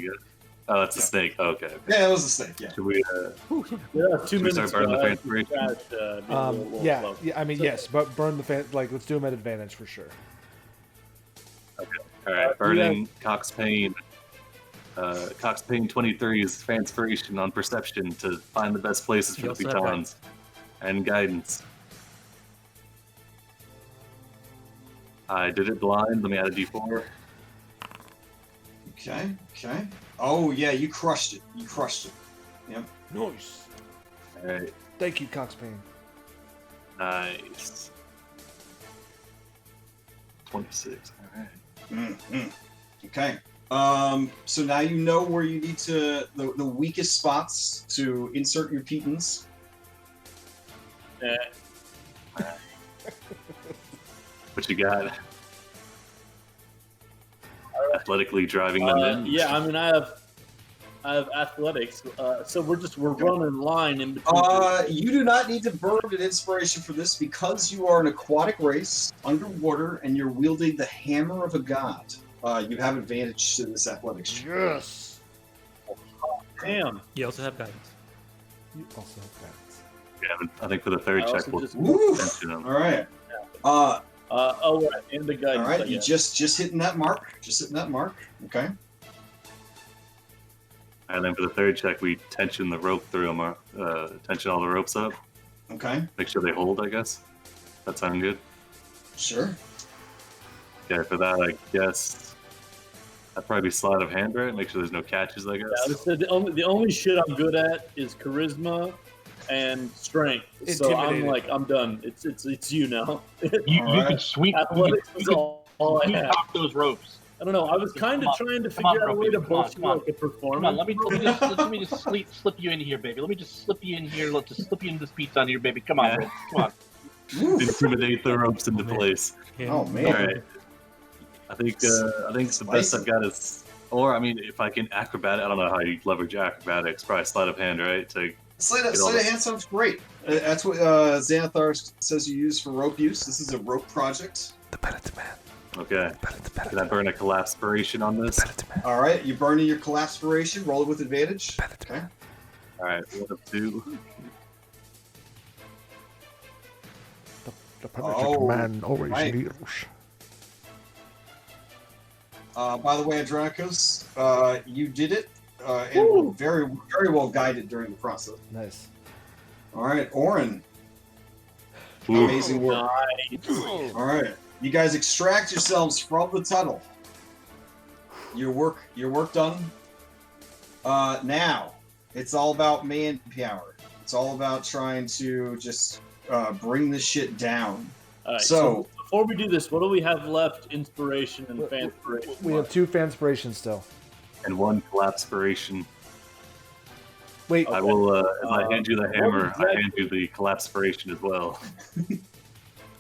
Oh, that's a snake. Okay. Yeah, it was a snake. Yeah. Should we? Yeah, 2 Should we minutes. start burning the fanspiration? Yeah. I mean, yes, but burn the fan. Like, let's do them at advantage for sure. Okay. All right. Burning Cox Payne. Cox Payne 23's fanspiration on perception to find the best places for You the also have pitons and guidance. I did it blind. Let me add a D4. Okay. Oh yeah, you crushed it. Yep. Nice. All right. Thank you, Cox Payne. Nice. 26. All right. Mm-hmm. Okay. So now you know where you need to the weakest spots to insert your pitons. What you got? Athletically driving them in. Yeah, I mean, I have athletics, so we're running line in between. You do not need to burn an inspiration for this because you are an aquatic race underwater and you're wielding the hammer of a god. You have advantage to this athletics check. Yes. Damn. You also have guidance. You also have guidance. Yeah, I think for the third I check, also we'll just- mention them. All right. Oh, right, and the guidance. All right. I You guess. just hitting that mark. Okay. And then for the third check, we tension the rope through them, tension all the ropes up. Okay. Make sure they hold, I guess. That sound good? Sure. Okay, for that, I guess that'd probably be sleight of hand, right? Make sure there's no catches, I guess. Yeah, so the only shit I'm good at is charisma and strength. So I'm done. It's you now. You Alright. can sweep. Athletics is all I have. Top those ropes. I don't know. I was kind of trying to Come on, figure out a way to come on, bullshit come on. like a performance. Come on, let me just slip you in here, baby. Let me just slip you in here. Let's just slip you in this pizza on here, baby. Come on, Yeah. baby. Come on. Intimidate the ropes into place. Yeah. Oh man. All right. I think the best I've got is, or I mean, if I can acrobat, I don't know how you leverage acrobatics. Probably sleight of hand, right? To Sleight of hand sounds great. That's what Xanathar says you use for rope use. This is a rope project. The Penitent Man. okay. Can I burn a collapspiration on this? All right, you burn in your collapspiration. Roll it with advantage. Okay. All right. 1 of 2. The Penitent Man always right. leads. By the way, Andronicos, you did it, and were very, very well guided during the process. Nice. All right, Oren, Ooh. amazing work. All right, you guys extract yourselves from the tunnel. Your work done. Now it's all about manpower. It's all about trying to just bring this shit down. All right, So- before we do this, what do we have left? Inspiration and fanspiration. We have 2 fanspirations still. And 1 collapspiration. Wait, I will. As I hand you the hammer, what was I hand you the collapspiration as well.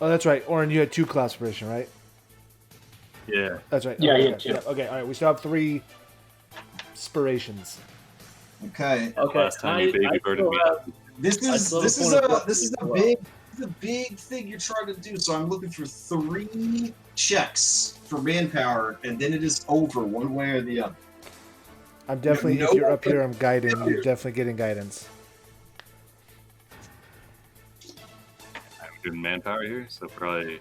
oh, that's right. Oren, you had 2 collapspiration, right? Yeah. That's right. Yeah, okay, he had 2. Okay, all right. We still have 3 spirations. Okay. Okay, Last time you baby birded me. This I is still this have is point of a reference this is as a well. big thing you're trying to do. So I'm looking for 3 checks for manpower, and then it is over one way or the other. I'm definitely, No if you're up here, I'm guiding. failure. You're definitely getting guidance. I'm doing manpower here, so probably.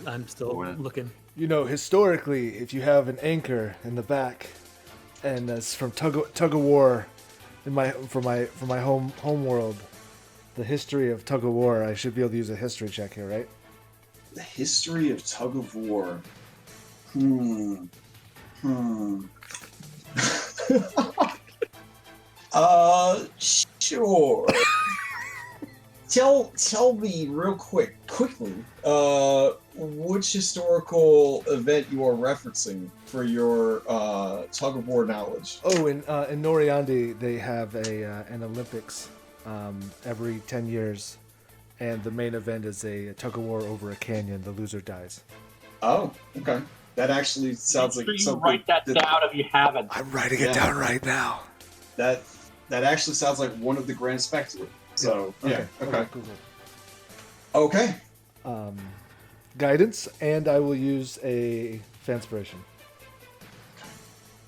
I'm still When? looking. You know, historically, if you have an anchor in the back, and that's from tug of war, in my home world, the history of tug of war, I should be able to use a history check here, right? The history of tug of war. Sure. Tell me real quickly, which historical event you are referencing for your tug of war knowledge. Oh, in Noriandi, they have an Olympics every 10 years, and the main event is a tug of war over a canyon. The loser dies. Oh, okay. That actually sounds Make like sure you something write that down if you haven't. I'm writing it down right now. That actually sounds like one of the Grand Spectre. So yeah, okay. Cool. Okay. Guidance, and I will use a Fanspiration.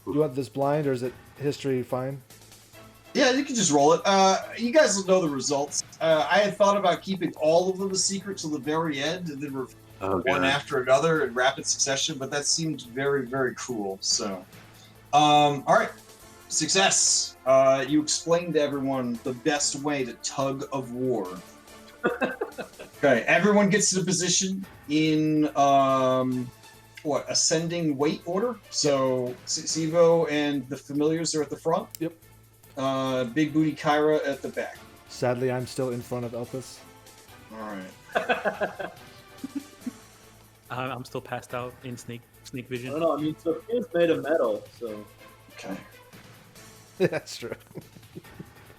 You want this blind, or is it history fine? Yeah, you can just roll it. You guys will know the results. I had thought about keeping all of them a secret till the very end, and then one after another in rapid succession, but that seemed very, very cruel. So, all right, success. You explained to everyone the best way to tug of war. Okay, everyone gets to the position in ascending weight order. So Sivo and the familiars are at the front. Yep. Big Booty Kyra at the back. Sadly, I'm still in front of Elpis. All right. I'm still passed out in sneak vision. I don't know. I mean, Sophia's made of metal, so. Okay. That's true.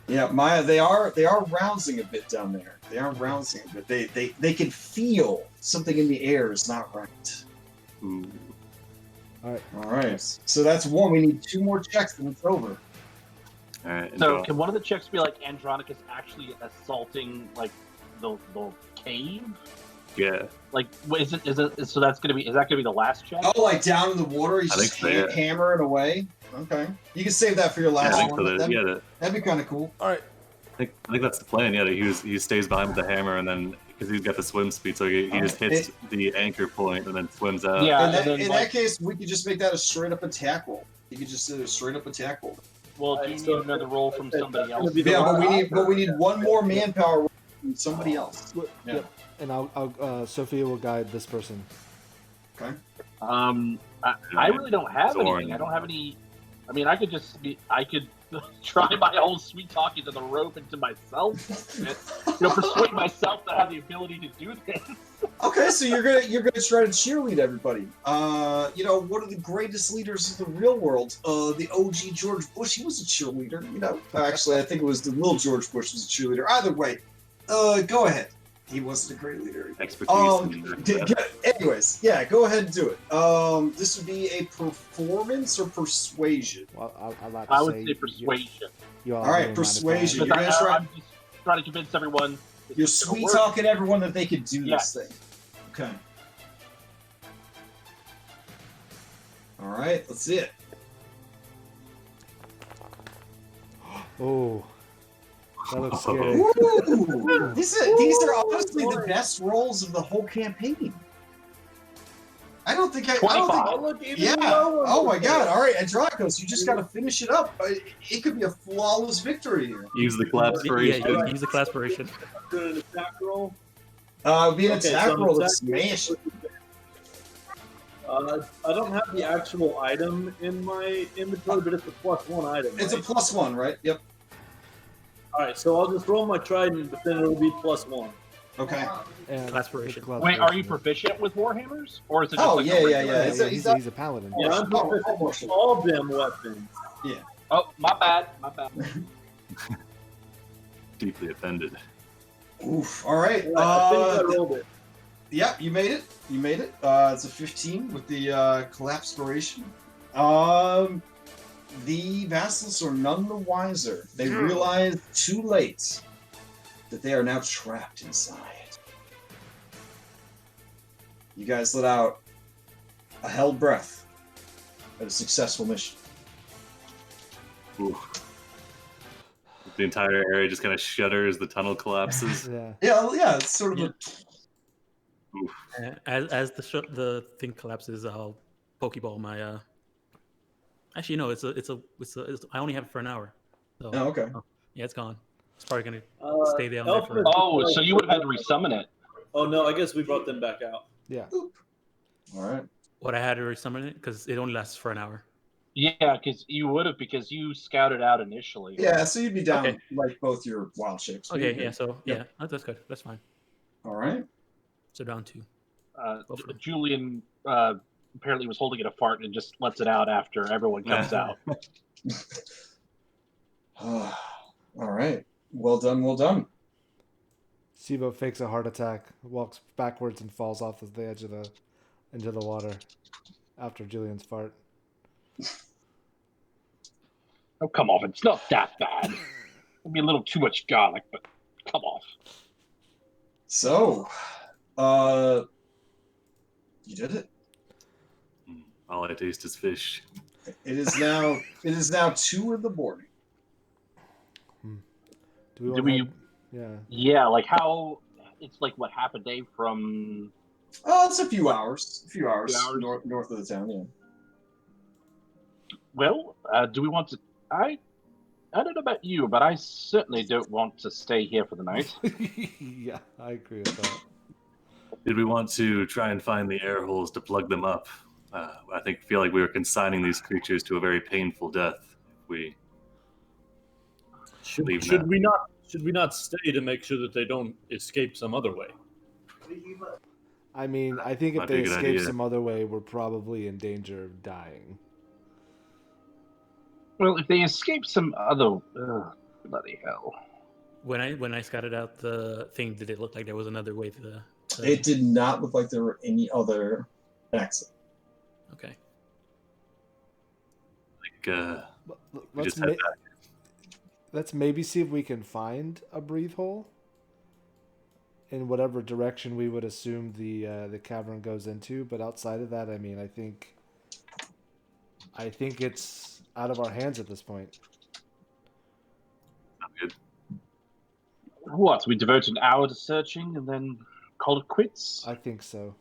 Yeah, Maya, they are rousing a bit down there. They are rousing a bit. They can feel something in the air is not right. Ooh. All right. So that's one. We need 2 more checks and it's over. All right. So can one of the checks be like Andronicus actually assaulting like the cave? Yeah. Like, is it? So that's gonna be. Is that gonna be the last check? Oh, like down in the water, he's just hammering away. Okay, you can save that for your last one. So that'd be kind of cool. All right. I think that's the plan. Yeah, he stays behind with the hammer, and then because he's got the swim speed, so he just hits the anchor point and then swims out. Yeah. In that case, we could just make that a straight up attack roll. You could just do a straight up attack roll. Well, do you need another roll from somebody else? Yeah, but we need one more manpower from somebody else. Yeah. Yep. And I'll Sophia will guide this person. Okay. I really don't have anything. I don't have any. I mean, I could try my own sweet talking to the rope and to myself, and, persuade myself to have the ability to do this. Okay, so you're gonna try to cheerlead everybody. One of the greatest leaders of the real world, the OG George Bush, he was a cheerleader. Actually, I think it was the little George Bush was a cheerleader. Either way, go ahead. He wasn't a great leader. Anyways, yeah, go ahead and do it. This would be a performance or persuasion. Well, I would say persuasion. All right, persuasion. I'm just trying to convince everyone. You're sweet talking everyone that they could do this thing. Okay. All right, let's see it. Oh. That looks scary. Ooh, these are honestly the best rolls of the whole campaign. I don't think. Yeah. Oh my God! All right, Andronicus, you just got to finish it up. It could be a flawless victory here. Use the collaboration. Yeah, use the collaboration. An attack roll. Be an attack roll to smash. I don't have the actual item in my inventory, but it's a +1 item. It's a +1, right? Yep. All right, so I'll just roll my trident, but then it'll be +1. Okay. Collaboration. Wait, are you proficient with warhammers, or is it? Just yeah. He's a paladin. Yeah, I'm proficient with all them weapons. Yeah. Oh, my bad. Deeply offended. Oof. All right. I think I rolled it. Yeah, you made it. It's a 15 with the collaboration. The vassals are none the wiser. They realize too late that they are now trapped inside. You guys let out a held breath at a successful mission. Ooh. The entire area just kind of shudders. The tunnel collapses. Yeah. It's sort of As the thing collapses, I'll pokeball my. Actually, no. It's I only have it for an hour. So, okay. Yeah, it's gone. It's probably gonna stay there. So you would have had to resummon it. Oh no, I guess we brought them back out. Yeah. All right. What I had to resummon it because it only lasts for an hour. Yeah, because you scouted out initially. Yeah, so you'd be down like both your wild shapes. Okay, yeah. So that's good. That's fine. All right. So down 2. Julian apparently was holding it apart and just lets it out after everyone comes out. All right. Well done. Sibo fakes a heart attack, walks backwards, and falls off the edge of into the water. after Julian's fart. Oh, come off. It's not that bad. It'll be a little too much garlic, but come off. So, you did it. All I taste is fish. It is now 2 in the morning. Do Do we? we- Yeah. Yeah, like how it's like what half a day from. Oh, it's a few hours. hours? North of the town. Yeah. Well, do we want to? I don't know about you, but I certainly don't want to stay here for the night. Yeah, I agree with that. Did we want to try and find the air holes to plug them up? I feel like we were consigning these creatures to a very painful death. If we Should now. we not stay to make sure that they don't escape some other way? I mean, I think if Might be they a good escape idea. some other way, we're probably in danger of dying. Well, if they escape some other, bloody hell. When I scouted out the thing, did it look like there was another way to the? It did not look like there were any other exits. Okay. We just head back. Let's maybe see if we can find a breathe hole in whatever direction we would assume the cavern goes into. But outside of that, I mean, I think it's out of our hands at this point. Sounds good. What? We devote an hour to searching and then call it quits? I think so.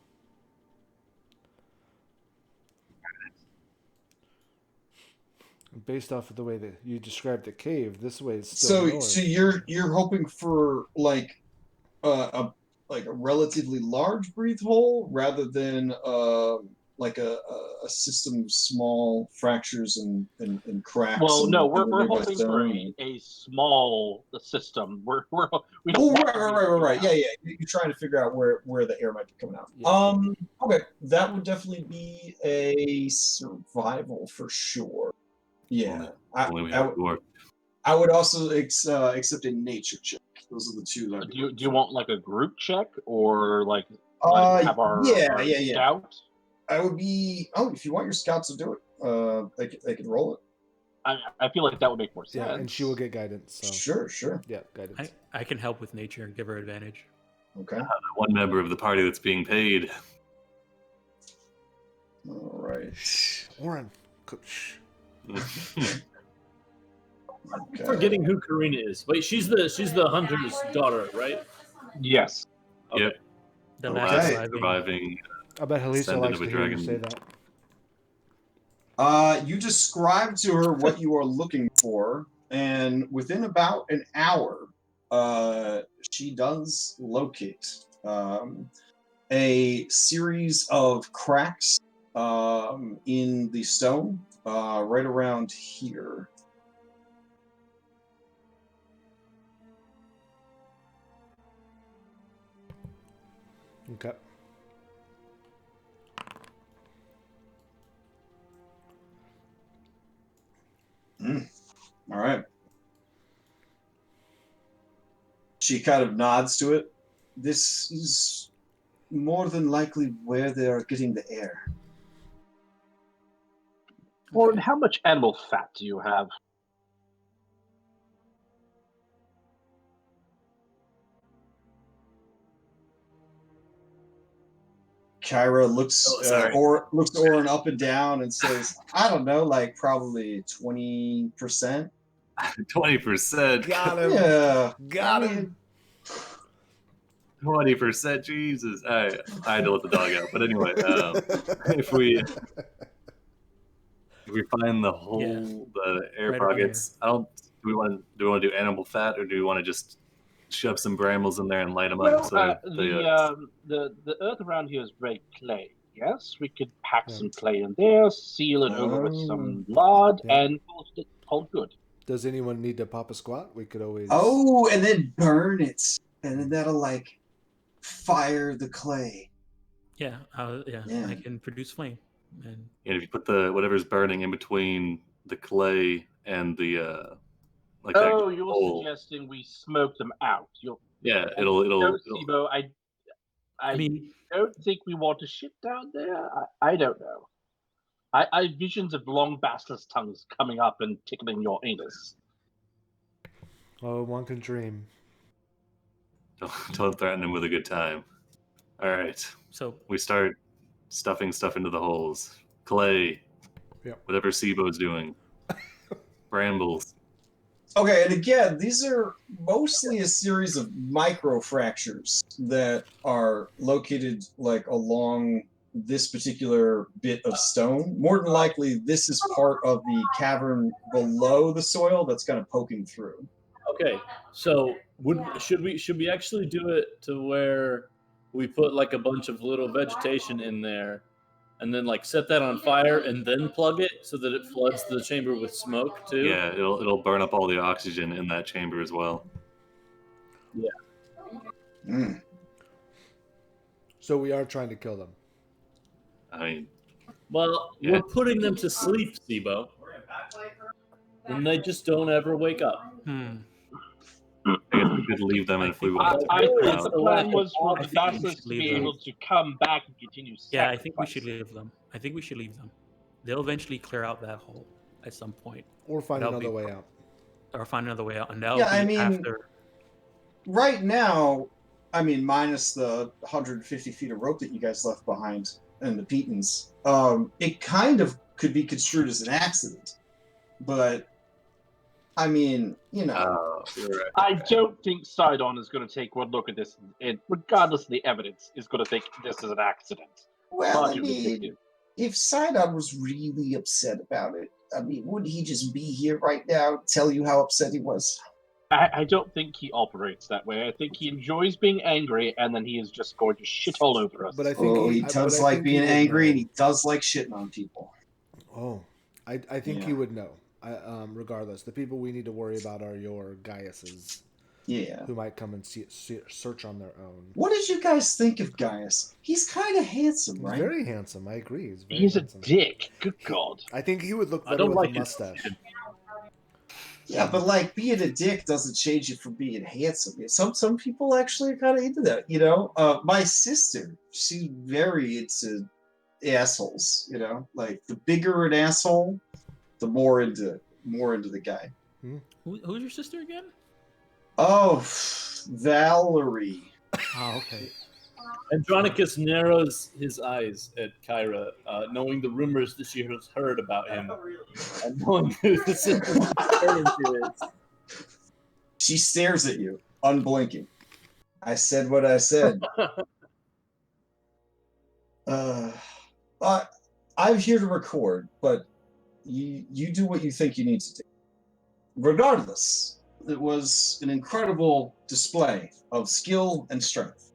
Based off of the way that you described the cave, this way is still north. So you're hoping for like a relatively large breathe hole rather than like a system of small fractures and cracks. Well, and, no, and we're nearby hoping for stone. a small system. We don't. Oh, want right. Yeah. You're trying to figure out where the air might be coming out. Yeah. Okay, that would definitely be a survival for sure. Yeah, Only we have a dwarf. I would also accept a nature check. Those are the two. That Do you want like a group check or like have our yeah. scout? I would be. Oh, if you want your scouts to do it, they could roll it. I feel like that would make more sense. Yeah, and she will get guidance. So. Sure. Yeah, guidance. I can help with nature and give her advantage. Okay. One member of the party that's being paid. All right. Oren, shh. Okay. Forgetting who Karina is. Wait, she's the hunter's daughter, right? Yes. Okay. Yep. The The last last surviving. surviving. I bet Halisa Descendant likes of to a hear you dragon. say that. You describe to her what you are looking for, and within about an hour, she does locate a series of cracks in the stone right around here. Okay. All right. She kind of nods to it. This is more than likely where they are getting the air. Or how much animal fat do you have? Kyra looks sorry. looks Oren up and down and says, "I don't know, like probably 20%." 20%. Got him. Yeah, Got him. 20%. Jesus. I had to let the dog out. But anyway, if we find the hole, the air Right around pockets, do we want to do animal fat, or do we want to just shove some brambles in there and light them Well, up? So the earth around here is very clay. Yes, we could pack some clay in there, seal it over with some lard, and call it good. Does anyone need to pop a squat? We could always. Oh, and then burn it, and then that'll like fire the clay. Yeah, Yeah. I can produce flame. And if you put the whatever's burning in between the clay and the like that Oh, you're hole. suggesting we smoke them out. Yeah, No, it'll Sibo, I I mean, don't think we want to ship down there. I don't know. I visions of long basilisk tongues coming up and tickling your anus. Oh, one can dream. Don't threaten him with a good time. All right. So We start stuffing stuff into the holes. Clay. Yep. Whatever Sibo's doing. Brambles. Okay, and again, these are mostly a series of microfractures that are located like along this particular bit of stone. More than likely, this is part of the cavern below the soil that's kind of poking through. Okay, so should we actually do it to where we put like a bunch of little vegetation in there, and then like set that on fire and then plug it so that it floods the chamber with smoke too? Yeah, it'll burn up all the oxygen in that chamber as well. Yeah. Mm. So we are trying to kill them. I mean, Well, Yeah. we're putting them to sleep, Sibo, and they just don't ever wake up. I guess we could leave them if we want to. I take them think out. the plan was for I the think we basilisk should to be leave them. able to come back and continue. yeah, I think we should sacrificing. leave them. I think we should leave them. They'll eventually clear out that hole at some point, Or find That'll another be- way out. or find another way out, and that'll Yeah, I be mean- after. Right now, I mean, minus the 150 feet of rope that you guys left behind and the Petons, it kind of could be construed as an accident. But, I mean, you know. Oh, you're right. I don't think Sidon is going to take one look at this, and regardless of the evidence, is going to think this is an accident. Well, Far I too mean, vindictive. if Sidon was really upset about it, I mean, wouldn't he just be here right now and tell you how upset he was? I don't think he operates that way. I think he enjoys being angry, and then he is just going to shit all over us. But I think Oh, he but does I like think being would angry, know. and he does like shitting on people. Oh, I think he Yeah. would know. Regardless, the people we need to worry about are your Gaiuses, Yeah. who might come and search on their own. What did you guys think of Gaius? He's kind of handsome, He's right? very handsome. I agree. He's very He's a handsome. dick. Good God. I think he would look I better don't with like a his mustache. Yeah, but like being a dick doesn't change you from being handsome. Some people actually are kind of into that, you know. My sister, she's very into assholes, you know. Like the bigger an asshole, the more into the guy. Who's your sister again? Oh, Valerie. Oh, okay. Andronicus narrows his eyes at Kyra, knowing the rumors that she has heard about him, and knowing who the sister is referring to is. She stares at you, unblinking. I said what I said. I'm here to record, but you do what you think you need to do. Regardless, it was an incredible display of skill and strength.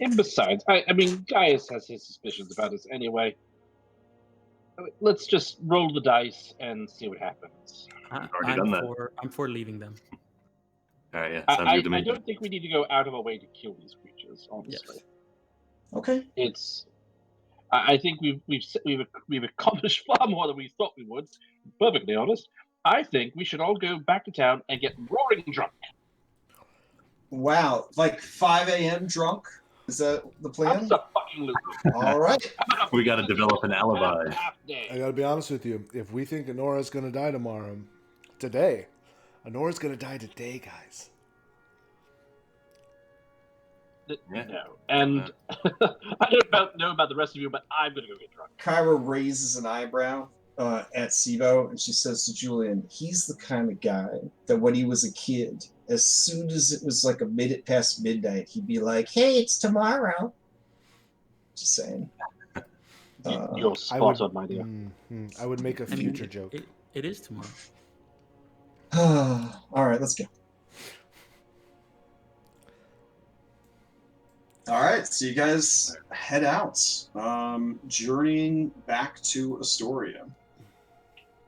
And besides, I mean, Gaius has his suspicions about us anyway. Let's just roll the dice and see what happens. Already done that. I'm for leaving them. All right, yeah, sounds good to I me. don't think we need to go out of our way to kill these creatures. Honestly, Yes. Okay. I think we've accomplished far more than we thought we would. To be perfectly honest, I think we should all go back to town and get roaring drunk. Wow, like 5 a.m. drunk? Is that the plan? Absolutely. All right. We got to develop an alibi. I gotta be honest with you. If we think Honora's gonna die today, Honora's gonna die today, guys. Yeah. No, and I don't know about the rest of you, but I'm gonna go get drunk. Kyra raises an eyebrow at Sibo, and she says to Julian, he's the kind of guy that when he was a kid, as soon as it was like a minute past midnight, he'd be like, hey, it's tomorrow. Just saying. You're spot on, my dear. I would make a I mean, future joke. It is tomorrow. All right, let's go. All right, so you guys head out, journeying back to Astoria.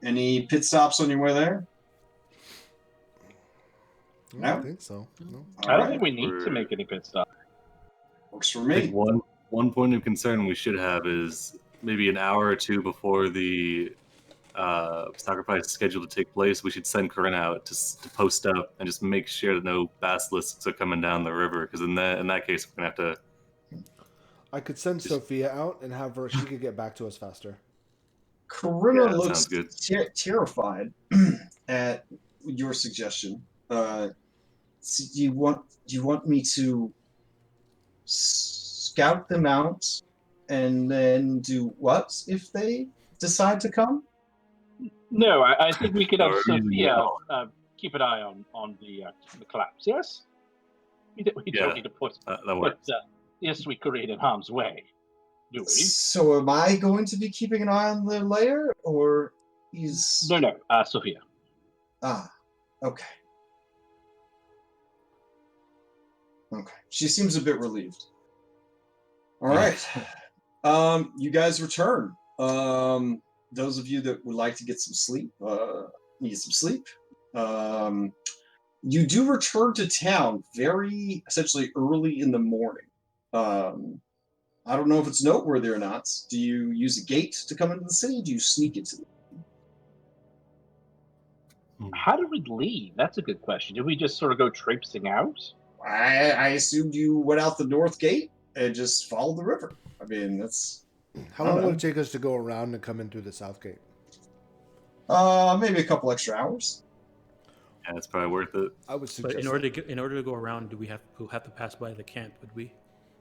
Any pit stops on your way there? I No? don't think so. No. I don't think we need to make any pit stop. Works for I me. think one point of concern we should have is maybe an hour or two before the sacrifice is scheduled to take place, we should send Corinne out to post up and just make sure that no basilisks are coming down the river, because in that case we're gonna have to. I could send Sophia out and have her. She could get back to us faster. Corinna Yeah, that looks sounds good. terrified at your suggestion. So do you want me to scout them out and then do what if they decide to come? No, I think we could have Or even Sophia yell. keep an eye on the collapse. Yes, we don't Yeah, need to put that works. the sweet Korean in harm's way, do we? So am I going to be keeping an eye on the lair, or is No, Sophia. Okay. Okay. She seems a bit relieved. All right. You guys return. Those of you that would like to get some sleep, need some sleep. You do return to town very essentially early in the morning. I don't know if it's noteworthy or not. Do you use a gate to come into the city? Do you sneak into the How did we leave? That's a good question. Did we just sort of go traipsing out? I assumed you went out the north gate and just followed the river. I mean, that's... How long would it take us to go around and come in through the south gate? Maybe a couple extra hours. Yeah, it's probably worth it. I would suggest. But in order to go around, do we have to pass by the camp? Would we?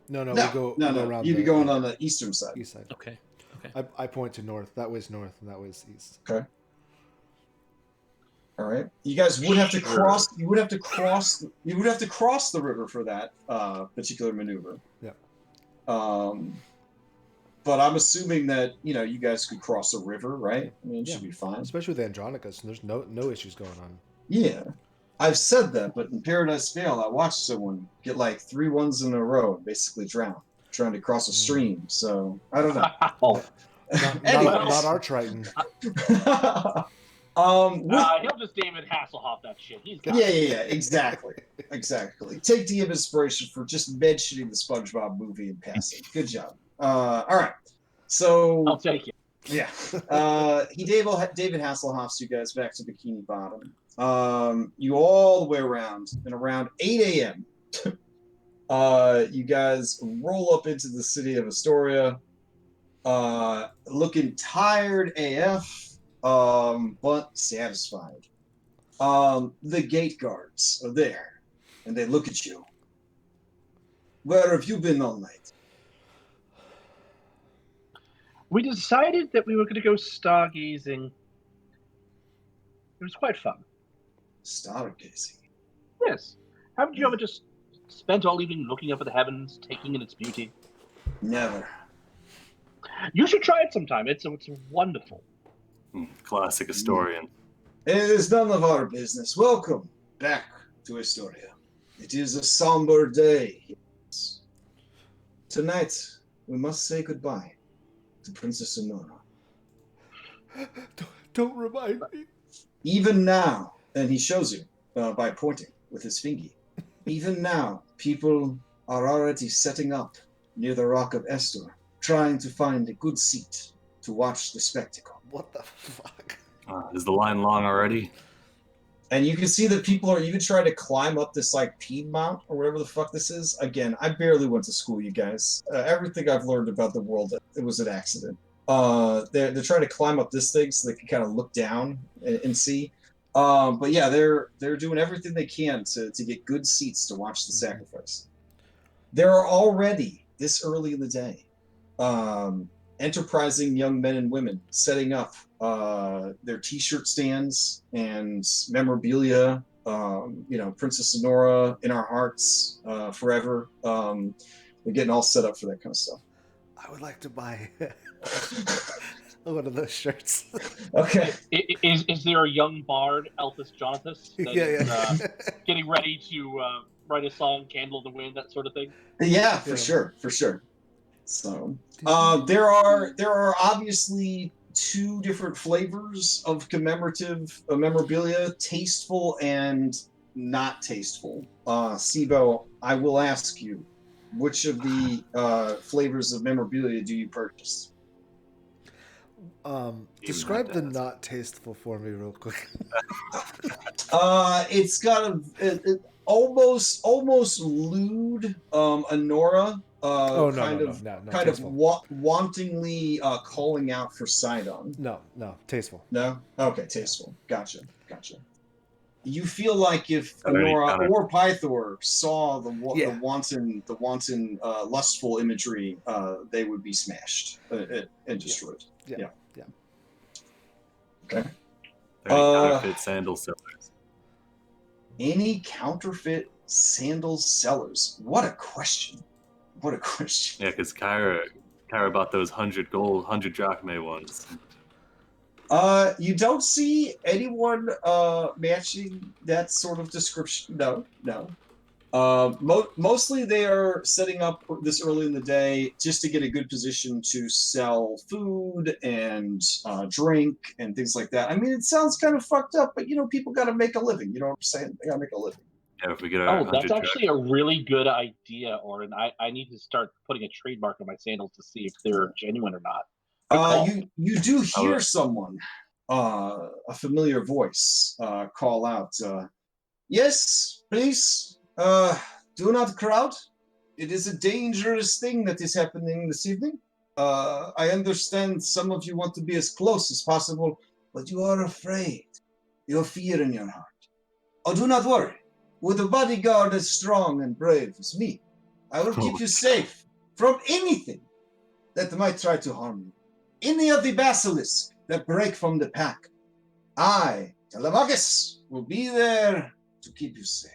No, we go around. You'd be going on the eastern side. East side. Okay. I point to north. That way's north, and that way's east. Okay. All right. You guys would have to cross. You would have to cross. You would have to cross the river for that particular maneuver. Yeah. But I'm assuming that you guys could cross the river, right? I mean, it should be fine. Especially with Andronicus, and there's no issues going on. Yeah, I've said that, but in Paradise Vale, I watched someone get like 3 ones in a row and basically drown trying to cross a stream. So I don't know. Not our Triton. He'll just David Hasselhoff that shit. He's got exactly. Take the inspiration for just mentioning the SpongeBob movie in passing. Good job. All right, so I'll take it. Yeah, David Hasselhoffs you guys back to Bikini Bottom. You all the way around, and around 8 a.m. You guys roll up into the city of Astoria, looking tired AF, but satisfied. The gate guards are there, and they look at you. Where have you been all night? We decided that we were going to go stargazing. It was quite fun. Stargazing? Yes. Haven't you ever just spent all evening looking up at the heavens, taking in its beauty? Never. You should try it sometime. It's wonderful. Classic historian. It is none of our business. Welcome back to Astoria. It is a somber day. Tonight, we must say goodbye to Princess Sonora. Don't remind me. Even now, and he shows you by pointing with his finger. Even now, people are already setting up near the Rock of Estor, trying to find a good seat to watch the spectacle. What the fuck? Is the line long already? And you can see that people are even trying to climb up this like Piedmont or whatever the fuck this is. Again, I barely went to school, you guys. Everything I've learned about the world, it was an accident. They're trying to climb up this thing so they can kind of look down and see. But yeah, they're doing everything they can to get good seats to watch the sacrifice. There are already, this early in the day, enterprising young men and women setting up their t-shirt stands and memorabilia, Princess Sonora in our hearts forever. They're getting all set up for that kind of stuff. I would like to buy one of those shirts. Okay. Is there a young bard, Elphus Jonathus, that is getting ready to write a song, Candle in the Wind, that sort of thing? Yeah, for sure. So there are obviously 2 different flavors of commemorative memorabilia, tasteful and not tasteful. Sibo, I will ask you, which of the flavors of memorabilia do you purchase? Describe the not tasteful for me real quick. It's got a almost lewd Anora No, tasteful. Wantingly calling out for Sidon. No, tasteful. No? Okay, tasteful. Gotcha. You feel like if Honora or Pythor saw the wanton lustful imagery, they would be smashed and destroyed. Yeah. Okay. Counterfeit sandal sellers. Any counterfeit sandal sellers? What a question. Yeah, because Kyra bought those 100 gold, 100 drachmae ones. You don't see anyone matching that sort of description. No. Mostly they are setting up this early in the day just to get a good position to sell food and drink and things like that. I mean, it sounds kind of fucked up, but people got to make a living. You know what I'm saying? They got to make a living. Yeah, if we get our that's actually a really good idea, Oren. I need to start putting a trademark on my sandals to see if they're genuine or not. You do hear someone, a familiar voice, call out, yes, please, do not crowd. It is a dangerous thing that is happening this evening. I understand some of you want to be as close as possible, but you are afraid. You have fear in your heart. Oh, do not worry. With a bodyguard as strong and brave as me, I will keep you safe from anything that might try to harm you. Any of the basilisks that break from the pack, I, Telemachus, will be there to keep you safe.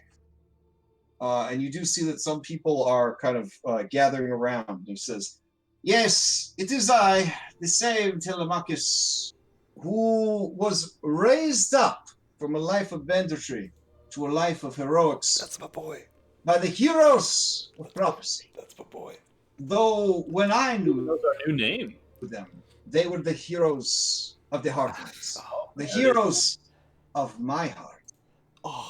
And you do see that some people are kind of gathering around. He says, yes, it is I, the same Telemachus, who was raised up from a life of banditry to a life of heroics. That's my boy. By the heroes of prophecy. That's my boy. Though when I knew That's our new name. them, they were the heroes of the Heartlands. The heroes of my heart.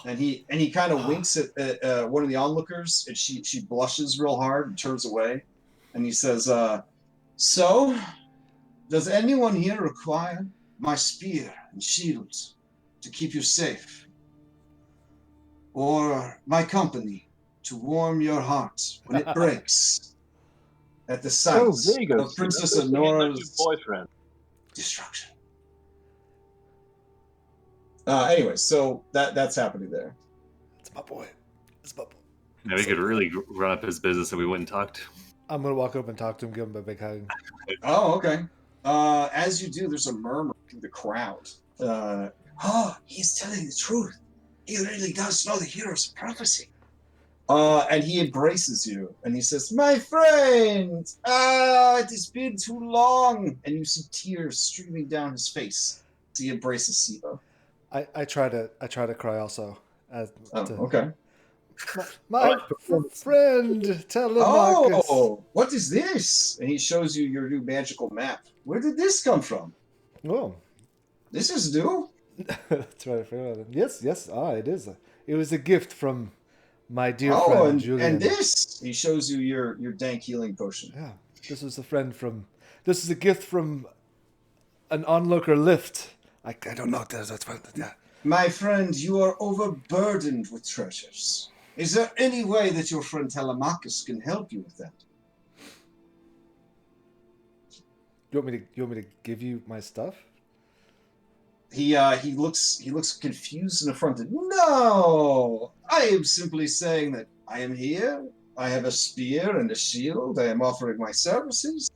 And he kind of winks at one of the onlookers, and she blushes real hard and turns away. And he says, so, does anyone here require my spear and shield to keep you safe? Or my company to warm your heart when it breaks at the sight of Princess Honora's boyfriend destruction? Anyway, so that's happening there. It's my boy. Yeah, we could really run up his business if we went and talked. I'm gonna walk up and talk to him, give him a big hug. Oh, okay. As you do, there's a murmur through the crowd. He's telling the truth. He really does know the heroes of prophecy. And he embraces you, and he says, my friend, it has been too long. And you see tears streaming down his face as he embraces Siva. I try to cry also. Okay. My friend, Telemachus. Oh, what is this? And he shows you your new magical map. Where did this come from? Oh. This is new? That's right, I forgot about it. Yes. It is. It was a gift from my dear friend Julian. And this, he shows you your dank healing potion. Yeah, this is a gift from an onlooker lift. I don't know what that is. That's fine. Yeah. My friend, you are overburdened with treasures. Is there any way that your friend Telemachus can help you with that? You want me to give you my stuff? He looks confused and affronted. No! I am simply saying that I am here. I have a spear and a shield. I am offering my services.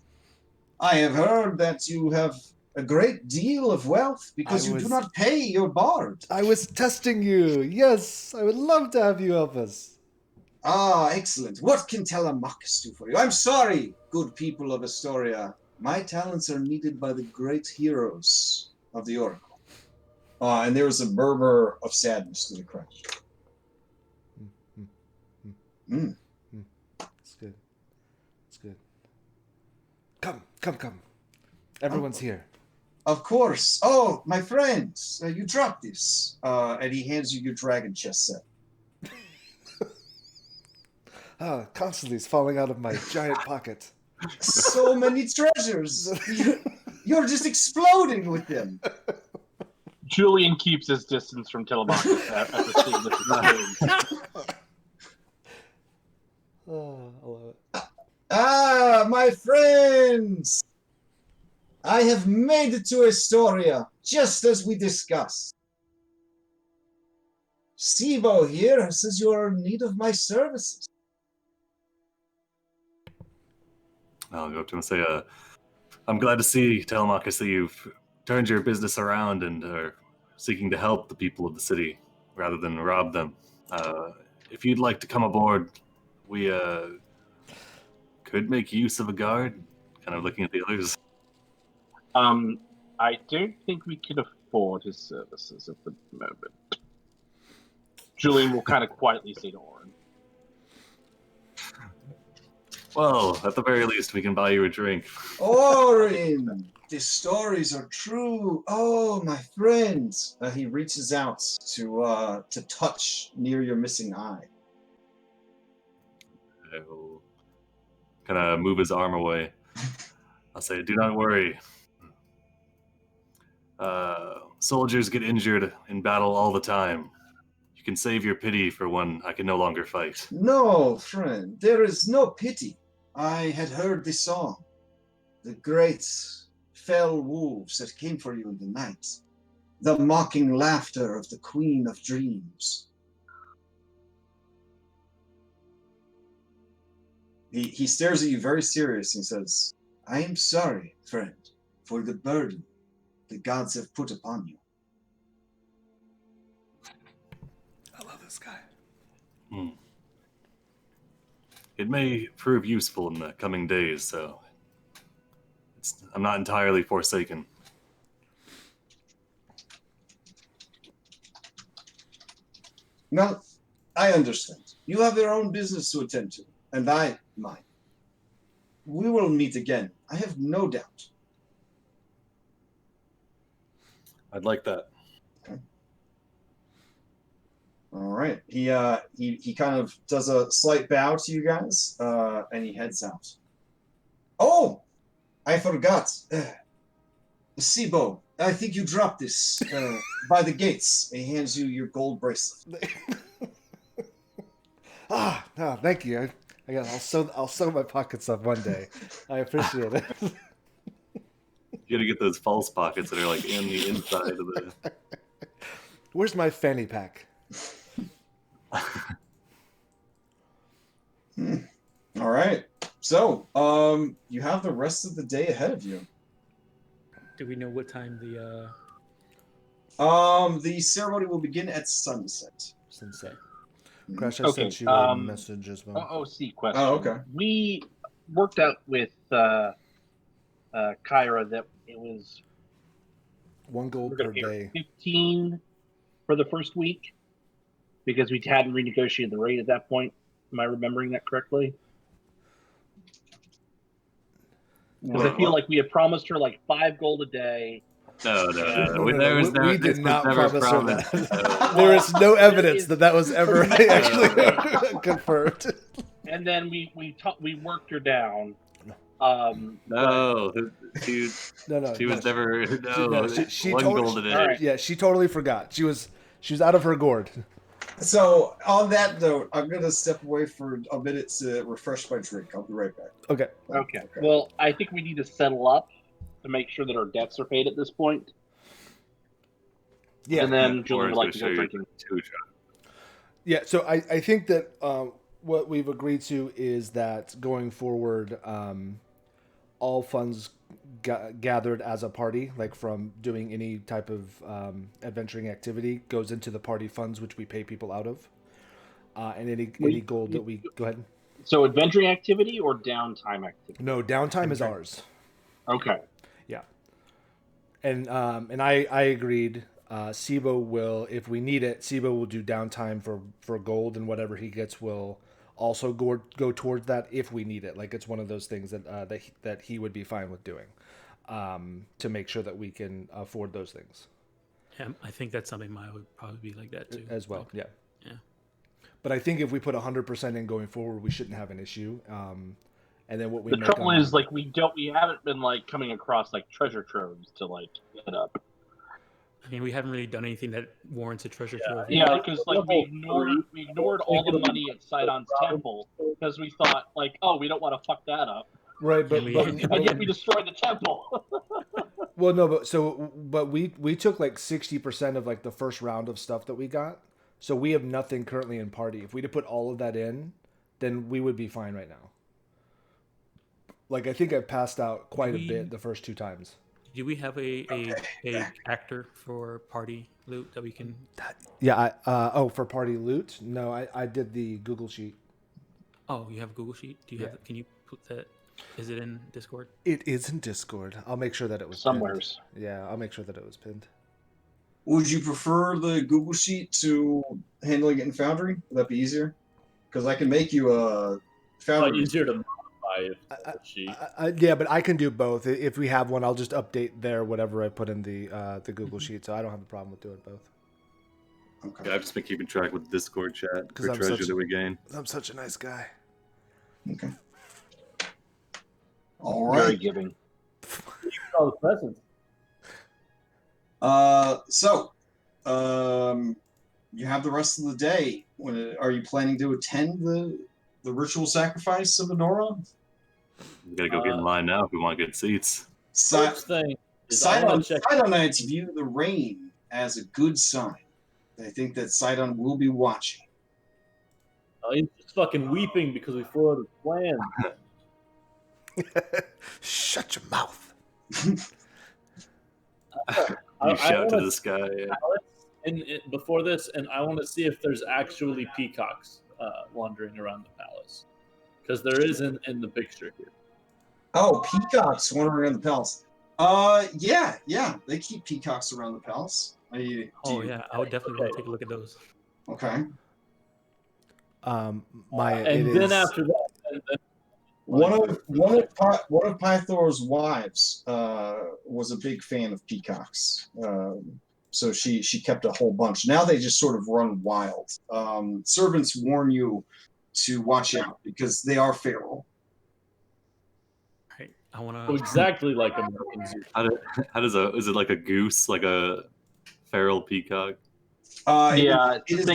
I have heard that you have a great deal of wealth because you do not pay your bard. I was testing you. Yes, I would love to have you help us. Ah, excellent. What can Telemachus do for you? I'm sorry, good people of Astoria. My talents are needed by the great heroes of the Oracle. And there was a murmur of sadness to the crowd. It's good. It's good. Come. Everyone's here. Of course. Oh, my friends, you dropped this. And he hands you your dragon chess set. Constantly it's falling out of my giant pocket. So many treasures. You're just exploding with them. Julian keeps his distance from Telemachus after seeing this. I love it. Ah, my friends! I have made it to Astoria, just as we discussed. Sibo here says you are in need of my services. I'll go up to him and say, I'm glad to see, Telemachus, that you've turned your business around and are seeking to help the people of the city rather than rob them. If you'd like to come aboard, we could make use of a guard. Kind of looking at the others. I don't think we can afford his services at the moment. Julian will kind of quietly say to Oren. Well, at the very least, we can buy you a drink. Orin, the stories are true. Oh, my friends. He reaches out to touch near your missing eye. I will kind of move his arm away. I'll say, do not worry. Soldiers get injured in battle all the time. You can save your pity for when I can no longer fight. No, friend, there is no pity. I had heard the song. The great fell wolves that came for you in the night. The mocking laughter of the Queen of Dreams. He stares at you very serious and says, I am sorry, friend, for the burden the gods have put upon you. I love this guy. It may prove useful in the coming days, so I'm not entirely forsaken. Now, I understand. You have your own business to attend to, and I mine. We will meet again, I have no doubt. I'd like that. Okay. All right. He kind of does a slight bow to you guys, and he heads out. Oh, I forgot. Sibo, I think you dropped this by the gates. He hands you your gold bracelet. No, thank you. I'll sew my pockets up one day. I appreciate it. You gotta get those false pockets that are like in the inside of the. Where's my fanny pack? All right. So, you have the rest of the day ahead of you. Do we know what time The ceremony will begin at sunset. Sunset. Crash, I Okay, sent you a message as well. OOC question. Oh, okay. We worked out with Kyra that it was 1 gold we're per going to pay day. 15 for the first week because we hadn't renegotiated the rate at that point. Am I remembering that correctly? Because I feel like we had promised her like 5 gold a day. No. We did not promise her promised. that. There is no evidence that was ever actually confirmed. And then we worked her down. No, dude. No. She was never. No, she 1 totally, gold a day. Right. Yeah, she totally forgot. She was out of her gourd. So, on that note, I'm going to step away for a minute to refresh my drink. I'll be right back. Okay. Okay. Well, I think we need to settle up to make sure that our debts are paid at this point. Yeah. And then Julie Oren's would like to gonna go show you drinking. 2 shots. Yeah, so I think that what we've agreed to is that going forward, all funds gathered as a party, like from doing any type of adventuring activity, goes into the party funds, which we pay people out of. And any gold that we... Go ahead. So adventuring activity or downtime activity? No, downtime is ours. Okay. Yeah. And I agreed. Sibo will, if we need it, Sibo will do downtime for gold, and whatever he gets will also go towards that if we need it. Like, it's one of those things that he would be fine with doing, to make sure that we can afford those things. Yeah, I think that's something Maya would probably be like that too. As well, Like, yeah. Yeah. But I think if we put 100% in going forward, we shouldn't have an issue. And then what we The make trouble on- is, like, we haven't been like coming across like treasure troves to like get up. I mean, we haven't really done anything that warrants a treasure trove. Yeah, because like we ignored all the money at Sidon's temple because we thought like, oh, we don't want to fuck that up, Right, but, and yet we destroyed the temple. well, no, but we took like 60% of like the first round of stuff that we got, so we have nothing currently in party. If we'd have put all of that in, then we would be fine right now. Like I think I passed out quite a bit the first 2 times. Do we have a actor for party loot that we can? Yeah. For party loot? No, I did the Google sheet. Oh, you have a Google sheet? Do you have? Can you put that? Is it in Discord? It is in Discord. I'll make sure that it was somewheres. Pinned. Yeah, I'll make sure that it was pinned. Would you prefer the Google sheet to handling it in Foundry? Would that be easier? Because I can make you a Foundry. Easier to modify sheet. Yeah, but I can do both. If we have one, I'll just update there whatever I put in the Google sheet. So I don't have a problem with doing both. Okay. Yeah, I've just been keeping track with the Discord chat for treasure that we gain. I'm such a nice guy. Okay. All right. Very giving. All the presents. You have the rest of the day. Are you planning to attend the ritual sacrifice of Honora? We gotta go get in line now if we want good seats. Sidonites view the rain as a good sign. They think that Sidon will be watching. He's just fucking weeping because we foiled his plan. Shut your mouth. You shout to the sky. And before this, and I want to see if there's actually peacocks wandering around the palace, because there is in the picture here. Oh, peacocks wandering around the palace. Yeah, they keep peacocks around the palace. I would definitely want to take a look at those. Okay. After that, one of Pythor's wives was a big fan of peacocks. So she kept a whole bunch. Now they just sort of run wild. Servants warn you to watch out because they are feral. Right. I want to exactly like American Zoo. Is it like a goose, like a feral peacock? It is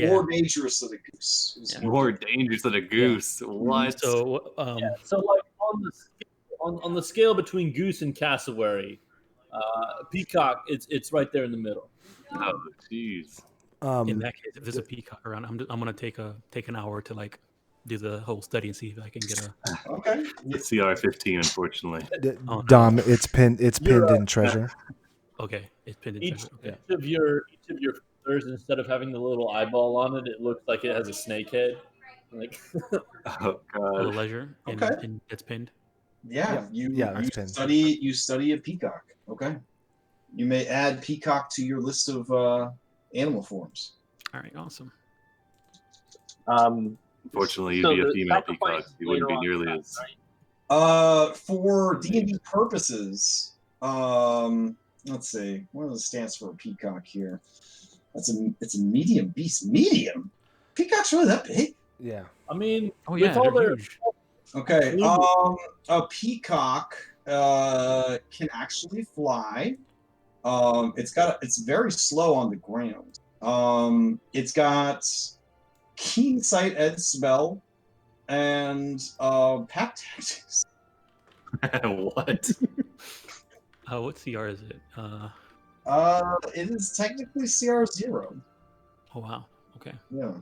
more dangerous than a goose. More dangerous than a goose. Yeah. What? So like on the scale between goose and cassowary, peacock, it's right there in the middle. Oh, jeez. In that case, if there's a peacock around, I'm gonna take an hour to like do the whole study and see if I can get a. Okay. It's CR15, unfortunately. Dom, it's pinned in treasure. Okay, it's pinned in treasure. Okay. Each of your feathers, instead of having the little eyeball on it, it looks like it has a snake head. Like. Oh God. A leisure. Okay. And it's pinned. Yeah, you study a peacock. Okay. You may add peacock to your list of animal forms. All right, awesome. Unfortunately, you'd be a female peacock. You wouldn't be nearly as. For D&D purposes, let's see. What does it stands for a peacock here? It's a medium beast. Medium? Peacock's really that big? Yeah. I mean, they're huge. Okay. A peacock can actually fly. It's very slow on the ground. It's got keen sight and smell, and pack tactics. What? What CR is it? It is technically CR0. Oh wow. Okay. Yeah.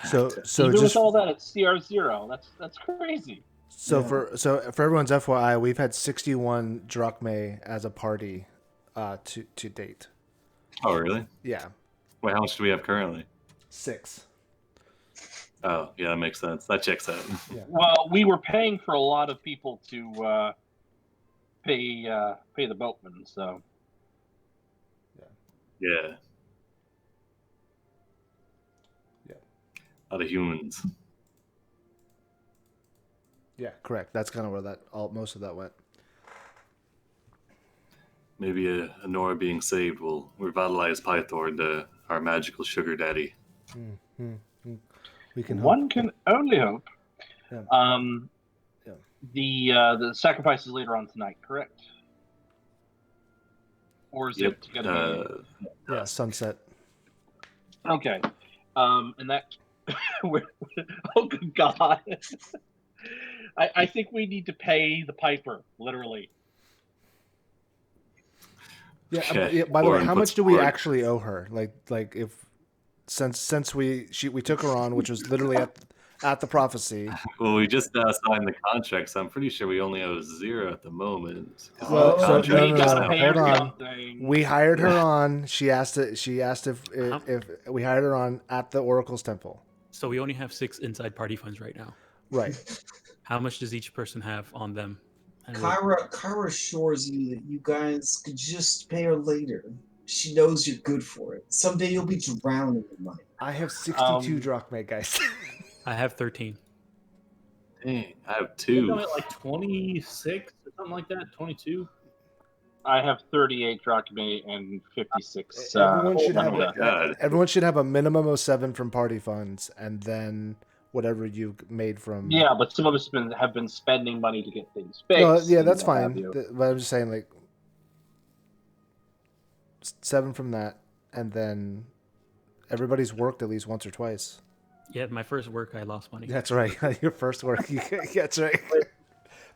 So even just with all that, it's CR0. That's crazy. So for everyone's FYI, we've had 61 drachmae as a party to date. Oh really? Yeah. Wait, how much do we have currently? 6. Oh yeah, that makes sense. That checks out. Yeah. Well, we were paying for a lot of people to pay the boatmen, so. Yeah. A lot of humans. Yeah, correct. That's kind of where most of that went. Maybe Honora being saved will revitalize Pythor into our magical sugar daddy. We can. One can only hope. Yeah. The sacrifice is later on tonight, correct? Or is it going to be? Yeah, sunset. Okay. And that. Oh, good God. I think we need to pay the piper, literally. Yeah. By the way, how much do we actually owe her? Like if since we took her on, which was literally at the prophecy. Well, we just signed the contract, so I'm pretty sure we only owe 0 at the moment. Well, so no. Hold on. Something. We hired her on. She asked if we hired her on at the Oracle's temple. So we only have 6 inside party funds right now. Right. How much does each person have on them? Kyra assures you that you guys could just pay her later. She knows you're good for it. Someday you'll be drowning in money. I have 62 drachmae, guys. I have 13. Dang, I have 2. I'm at like 26 or something like that. 22. I have 38 drachmae and 56. Everyone should have a minimum of 7 from party funds, and then whatever you made from. Yeah, but some of us have been spending money to get things fixed. No, yeah, that's fine. But I'm just saying, like, 7 from that, and then everybody's worked at least once or twice. Yeah, my first work, I lost money. That's right. Your first work. That's right.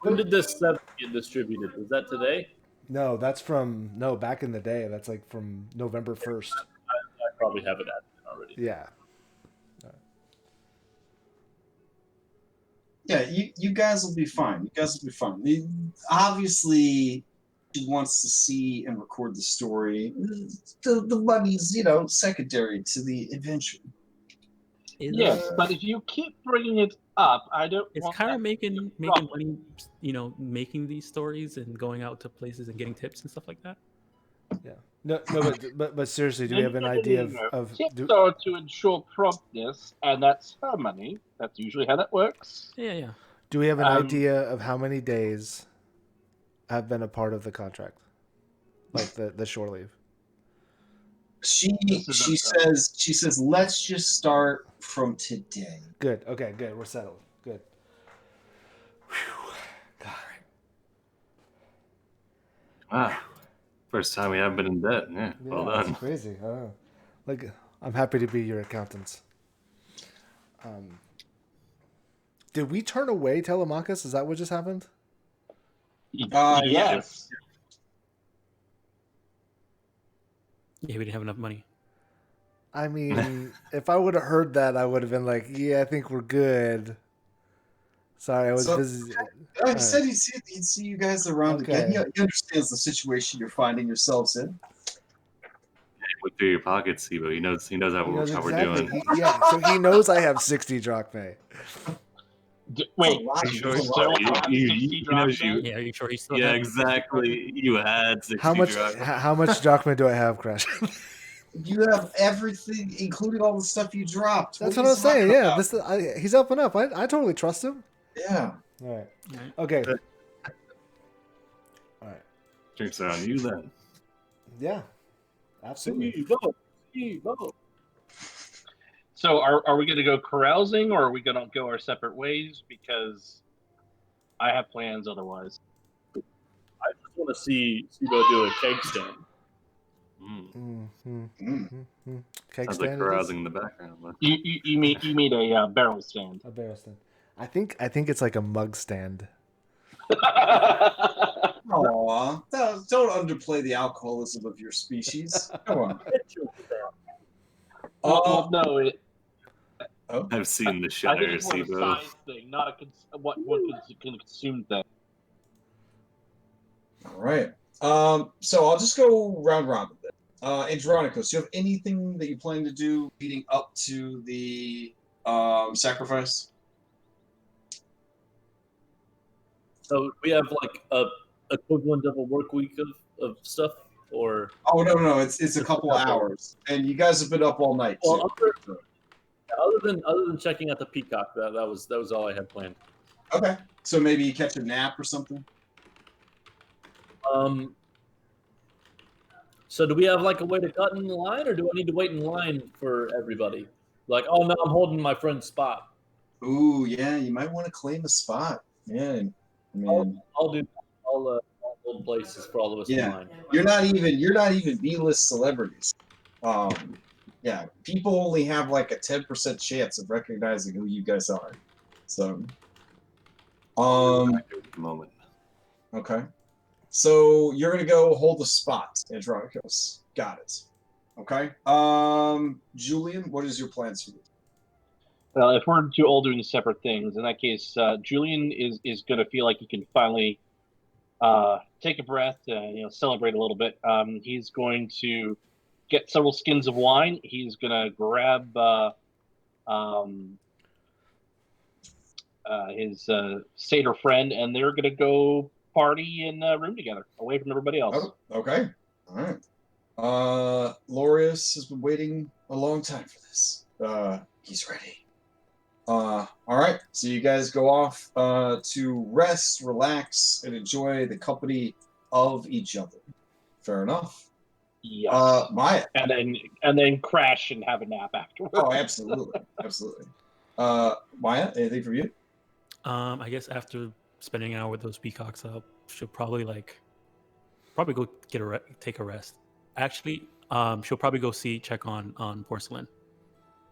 When did this 7 get distributed? Was that today? No, that's from back in the day. That's like from November 1st. I probably have it already. Yeah. Yeah, you guys will be fine. You guys will be fine. Obviously, she wants to see and record the story. The money's, secondary to the adventure. Yes, but if you keep bringing it up, I don't. It's kind of making money, making these stories and going out to places and getting tips and stuff like that. Yeah. No, but seriously, do we have an idea of tips are to ensure promptness, and that's her money. That's usually how that works. Yeah. Do we have an idea of how many days have been a part of the contract, like the shore leave? She says let's just start from today. Good. Okay. Good. We're settled. Good. Whew. God. Wow. First time we haven't been in debt. Yeah. Well done. That's crazy. I don't know. Like, I'm happy to be your accountants. Did we turn away Telemachus? Is that what just happened? Yes. Yeah, we didn't have enough money. I mean, if I would have heard that, I would have been like, yeah, I think we're good. Sorry, I was busy. I said he'd see you guys around again. He understands the situation you're finding yourselves in. Look through your pockets, Sibo. He knows how we're doing. So he knows I have 60 drachmae. Wait, are you sure? He knows you. Yeah, are you sure he's still? Yeah, exactly. You had 60 drachmae. How much drachmae do I have, Crash? You have everything, including all the stuff you dropped. That's what I was saying. Yeah, he's up and up. I totally trust him. Yeah. All right. Okay. All right. Drinks are on you then. Yeah. Absolutely. Sibo. So are we going to go carousing, or are we going to go our separate ways? Because I have plans otherwise. I just want to see Sibo do a keg stand. Keg Sounds stand like carousing in the background. You mean a barrel stand? A barrel stand. I think it's like a mug stand. Aw, don't underplay the alcoholism of your species. Come on. No. I've seen the shatter, I think it's more a Sibo. size thing, not what can consume thing. All right. So I'll just go round robin then. Andronicus, do you have anything that you plan to do leading up to the sacrifice? So we have like a equivalent of a work week of stuff, or No, it's a couple of hours, and you guys have been up all night. Well, other than checking out the peacock, that was all I had planned. Okay, so maybe you catch a nap or something. So do we have like a way to cut in the line, or do I need to wait in line for everybody? Like, oh no, I'm holding my friend's spot. Ooh, yeah, you might want to claim a spot. Yeah, man. I'll do. I'll old places for all of us to Yeah. find. You're not even B-list celebrities. Yeah, people only have like a 10% chance of recognizing who you guys are. So, Moment. okay. So you're gonna go hold the spot, Andronicus. Got it. Okay. Julian, what is your plans for this? Well, if we're too old doing separate things, in that case, Julian is going to feel like he can finally take a breath, celebrate a little bit. He's going to get several skins of wine. He's going to grab his satyr friend, and they're going to go party in a room together, away from everybody else. Oh, okay. All right. Laureus has been waiting a long time for this. He's ready. All right. So you guys go off to rest, relax, and enjoy the company of each other. Fair enough. Yes. Maya. And then crash and have a nap afterwards. Oh, absolutely, absolutely. Maya, anything from you? I guess after spending an hour with those peacocks, she'll probably go take a rest. Actually, she'll probably go check on Porcelain.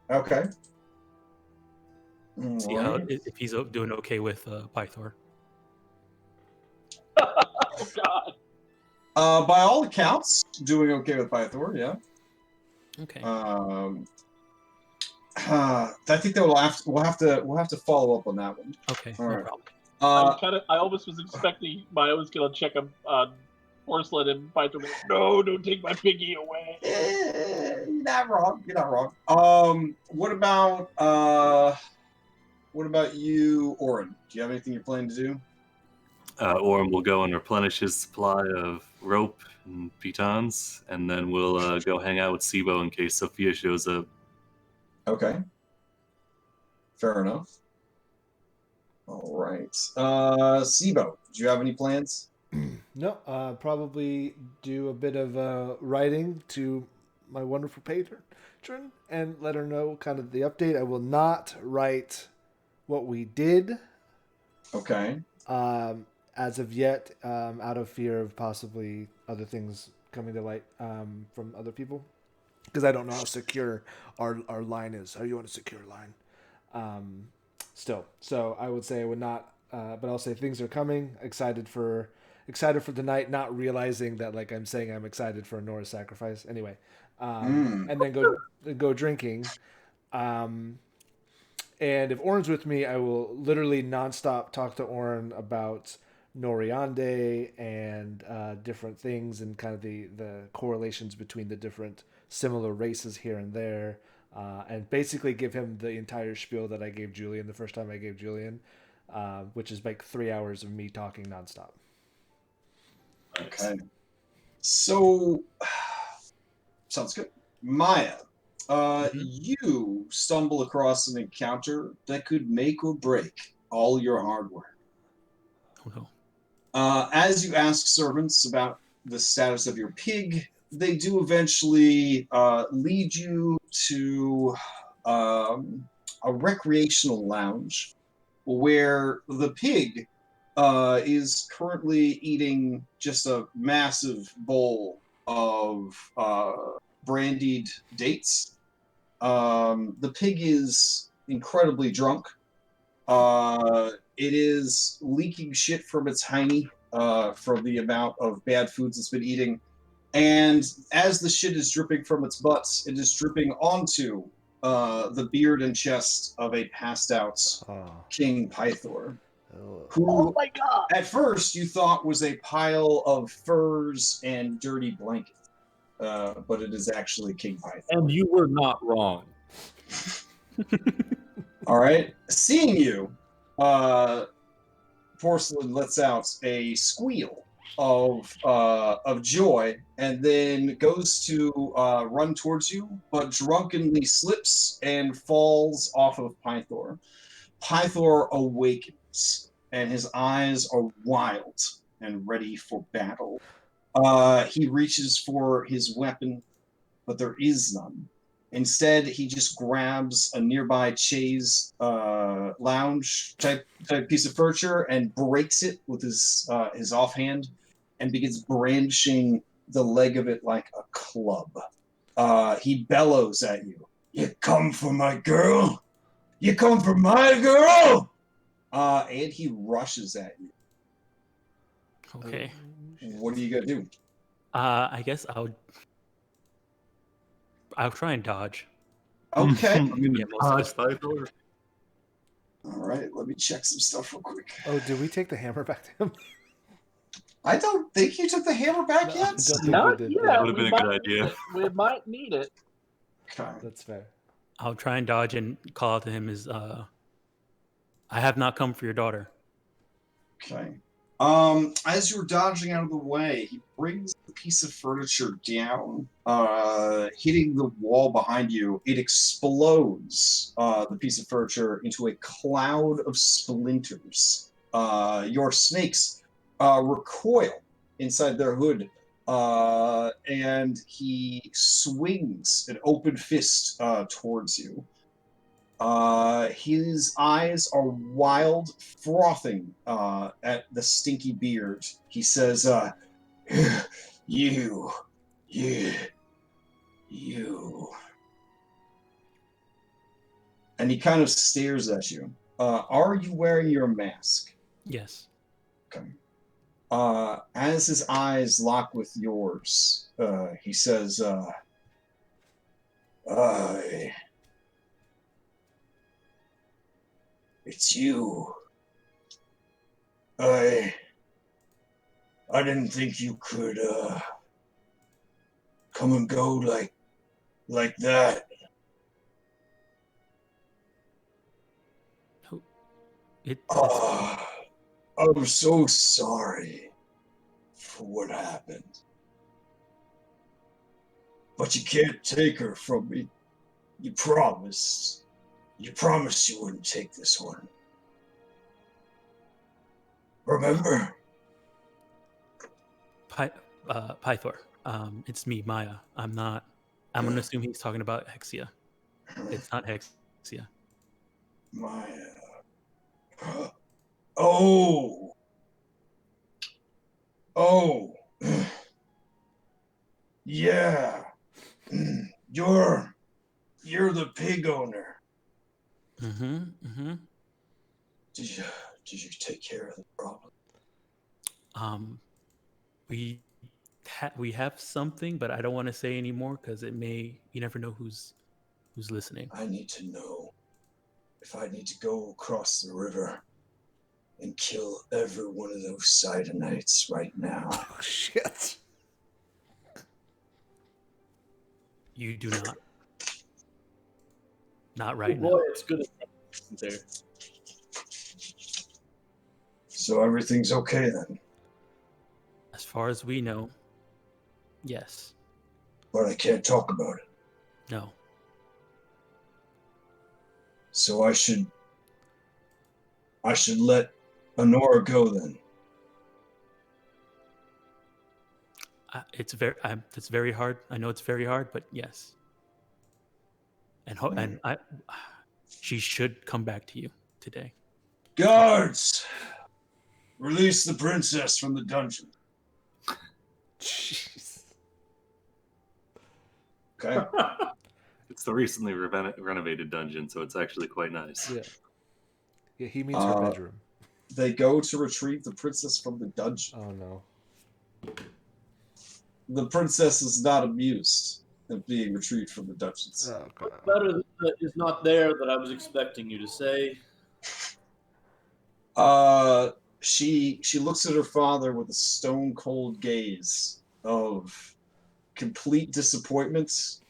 Okay. See how if he's doing okay with Pythor. Oh God. By all accounts, doing okay with Pythor. Yeah. Okay. I think that we'll have to follow up on that one. Okay. All No right. problem. I almost was expecting Maya was gonna check on Porcelain and Pythor. No, don't take my piggy away. You're not wrong. You're not wrong. What about you, Oren? Do you have anything you're planning to do? Oren will go and replenish his supply of rope and pitons, and then we'll go hang out with Sibo in case Sophia shows up. Okay. Fair enough. All right. Sibo, do you have any plans? No, probably do a bit of writing to my wonderful patron and let her know kind of the update. I will not write what we did. Okay. As of yet, out of fear of possibly other things coming to light from other people, because I don't know how secure our line is. How you want a secure line? Still, so I would say I would not. But I'll say things are coming. Excited for the night, not realizing that like I'm saying I'm excited for Nora's sacrifice. Anyway, and then go drinking. And if Oren's with me, I will literally nonstop talk to Oren about Noriande and different things and kind of the correlations between the different similar races here and there, and basically give him the entire spiel that I gave Julian the first time I gave Julian, which is like 3 hours of me talking nonstop. Okay. So, sounds good. Maya, you stumble across an encounter that could make or break all your hard work. Oh no. As you ask servants about the status of your pig, they do eventually lead you to a recreational lounge where the pig is currently eating just a massive bowl of brandied dates. The pig is incredibly drunk. It is leaking shit from its hiney from the amount of bad foods it's been eating. And as the shit is dripping from its butt, it is dripping onto the beard and chest of a passed out King Pythor, who my God! At first you thought was a pile of furs and dirty blankets, but it is actually King Pythor. And you were not wrong. All right. Seeing you, Porcelain lets out a squeal of joy and then goes to run towards you, but drunkenly slips and falls off of Pythor. Pythor awakens, and his eyes are wild and ready for battle. He reaches for his weapon, but there is none. Instead, he just grabs a nearby chaise lounge type piece of furniture and breaks it with his offhand, and begins brandishing the leg of it like a club. He bellows at you. You come for my girl? You come for my girl? And he rushes at you. Okay. What are you gonna do? I guess I'll try and dodge. Okay. Yeah, most of it. All right, let me check some stuff real quick. Oh, did we take the hammer back to him? I don't think you took the hammer back No, yet. I don't think Not we did. yet. That would have been a good idea. We might need it. Okay. That's fair. I'll try and dodge and call out to him as I have not come for your daughter. Okay. As you're dodging out of the way, he brings the piece of furniture down, hitting the wall behind you. It explodes the piece of furniture into a cloud of splinters. Your snakes recoil inside their hood, and he swings an open fist towards you. His eyes are wild, frothing at the stinky beard. He says, you. And he kind of stares at you. Are you wearing your mask? Yes. Okay. As his eyes lock with yours, he says, it's you. I didn't think you could come and go like that. I'm so sorry for what happened. But you can't take her from me. You promised. You promised you wouldn't take this one. Remember? Pythor. It's me, Maya. I'm gonna assume he's talking about Hexia. It's not Hexia. Maya. Oh. Yeah. You're the pig owner. Did you take care of the problem? We have something, but I don't want to say anymore because you never know who's listening. I need to know if I need to go across the river and kill every one of those Sidonites right now. Oh, shit. You do not. Not right Boy, now. it's good there. So everything's okay then? As far as we know, yes. But I can't talk about it. No. So I should let Honora go then. It's very hard. I know it's very hard, but yes. And she should come back to you today. Guards! Release the princess from the dungeon. Jeez. Okay. It's the recently renovated dungeon, so it's actually quite nice. Yeah, he means her bedroom. They go to retrieve the princess from the dungeon. Oh, no. The princess is not amused at being retrieved from the dungeons. Oh, God. Better that is not there that I was expecting you to say. She looks at her father with a stone cold gaze of complete disappointment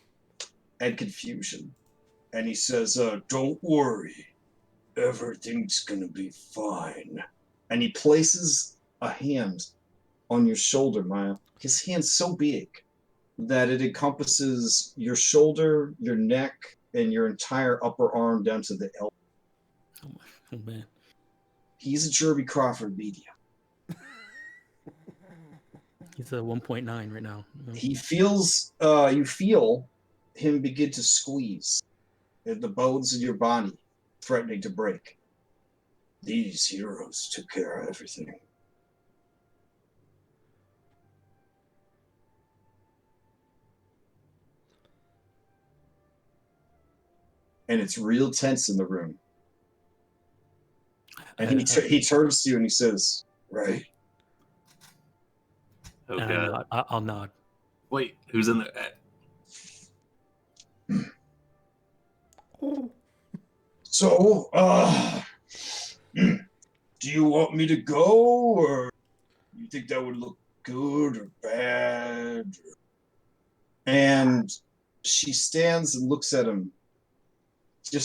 and confusion. And he says, don't worry. Everything's gonna be fine. And he places a hand on your shoulder, Maya. His hand's so big that it encompasses your shoulder, your neck, and your entire upper arm down to the elbow. Oh man. He's a Jeremy Crawford medium. He's a 1.9 right now. He feels, you feel him begin to squeeze the bones in your body, threatening to break. These heroes took care of everything. and it's real tense in the room. And he turns to you and he says, "Right." Okay. And I'll nod. Wait, who's in there? So, do you want me to go, or you think that would look good or bad? And she stands and looks at him. He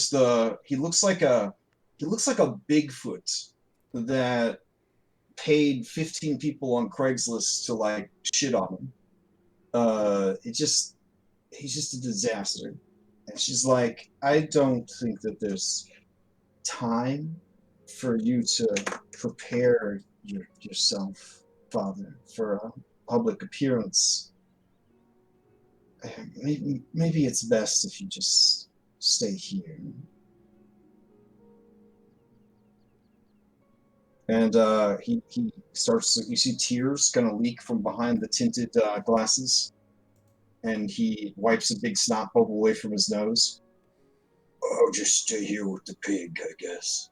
looks like a Bigfoot that paid 15 people on Craigslist to like shit on him. He's just a disaster. And she's like, I don't think that there's time for you to prepare yourself, Father, for a public appearance. Maybe it's best if you just stay here. And he starts. You see tears gonna leak from behind the tinted glasses, and he wipes a big snot bubble away from his nose. I'll just stay here with the pig, I guess.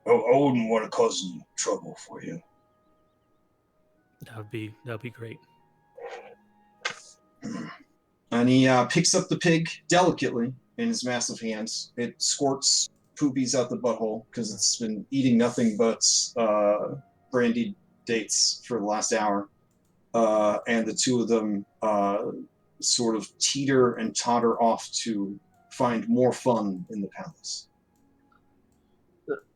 I wouldn't want to cause any trouble for you. That'd be great. And he picks up the pig delicately in his massive hands. It squirts poopies out the butthole because it's been eating nothing but brandied dates for the last hour. And the two of them sort of teeter and totter off to find more fun in the palace.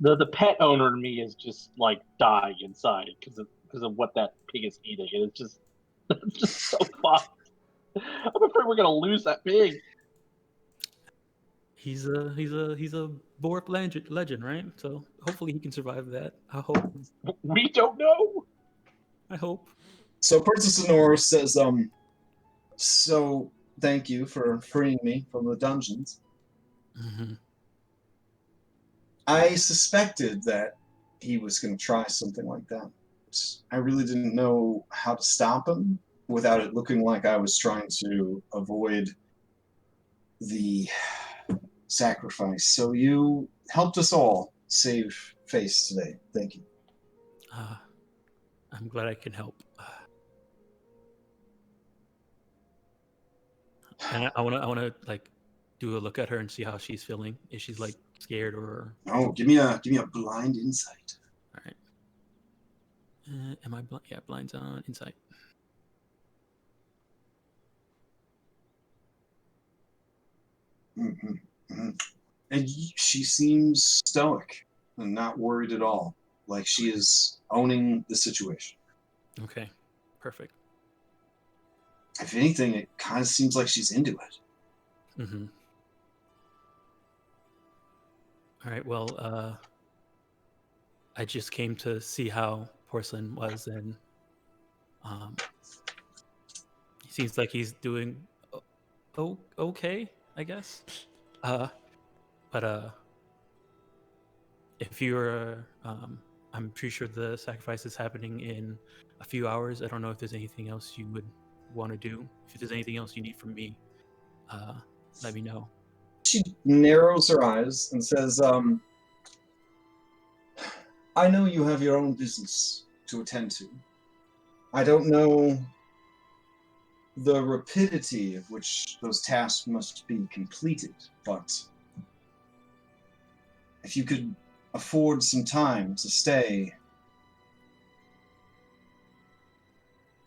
The pet owner in me is just like dying inside because of what that pig is eating, and it's just so fucked. I'm afraid we're gonna lose that pig. He's a Bork legend, right? So hopefully he can survive that. I hope. We don't know. I hope. So Princess Honora says, so thank you for freeing me from the dungeons. Mm-hmm. I suspected that he was going to try something like that. I really didn't know how to stop him without it looking like I was trying to avoid the sacrifice. So you helped us all save face today. Thank you. I'm glad I can help. And I wanna like do a look at her and see how she's feeling. Is she's like scared or? Oh, give me a blind insight. All right. Am I blind? Yeah, blind's on insight. Mm-hmm. Mm-hmm. And she seems stoic and not worried at all. Like she is owning the situation. Okay, perfect. If anything, it kind of seems like she's into it. Mm-hmm. All right. Well, I just came to see how Porcelain was, and he seems like he's doing okay, I guess. But if you're, I'm pretty sure the sacrifice is happening in a few hours. I don't know if there's anything else you would want to do. If there's anything else you need from me, let me know. She narrows her eyes and says, I know you have your own business to attend to. I don't know the rapidity of which those tasks must be completed, but if you could afford some time to stay,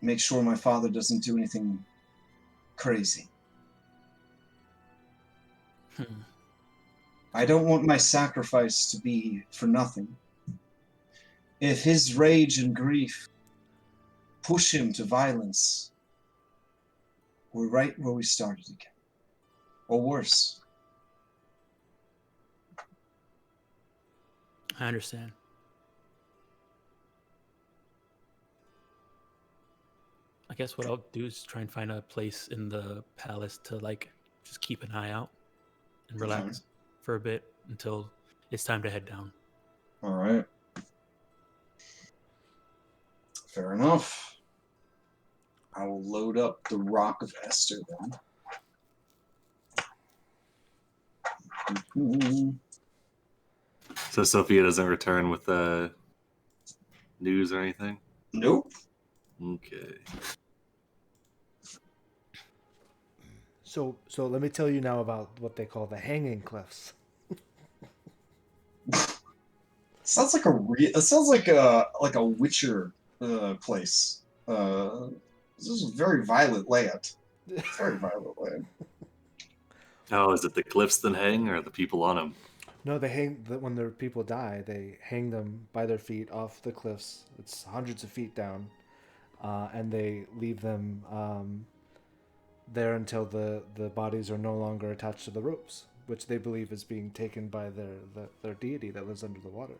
make sure my father doesn't do anything crazy. I don't want my sacrifice to be for nothing. If his rage and grief push him to violence, we're right where we started again. Or worse. I understand. I guess what I'll do is try and find a place in the palace to like just keep an eye out and relax for a bit until it's time to head down. All right. Fair enough. I will load up the Rock of Esther then. So Sophia doesn't return with news or anything? Nope. Okay. So let me tell you now about what they call the hanging cliffs. Sounds like a Witcher place. This is a very violent layout. Very violent layout. Oh, is it the cliffs that hang, or the people on them? No, they hang when their people die. They hang them by their feet off the cliffs. It's hundreds of feet down, and they leave them there until the bodies are no longer attached to the ropes, which they believe is being taken by their deity that lives under the water.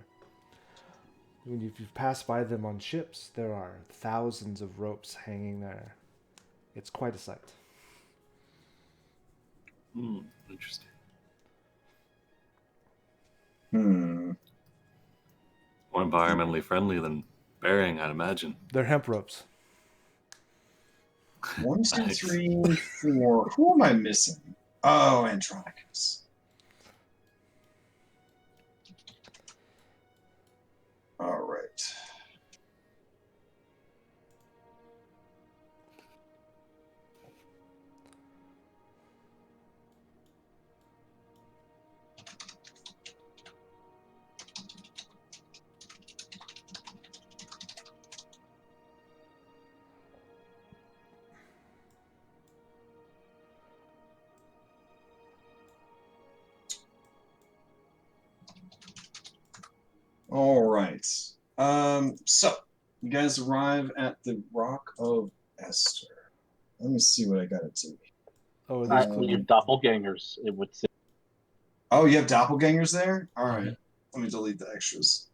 When you pass by them on ships, there are thousands of ropes hanging there. It's quite a sight. Interesting. Hmm. More environmentally friendly than burying, I'd imagine. They're hemp ropes. 1, 2, Nice. 3, 4. Who am I missing? Oh, Andronicus. All right. All right. So you guys arrive at the Rock of Esther. Let me see what I got to do. Oh, I these believe doppelgangers, it would seem. Oh, you have doppelgangers there? All right. Mhm. Let me delete the extras.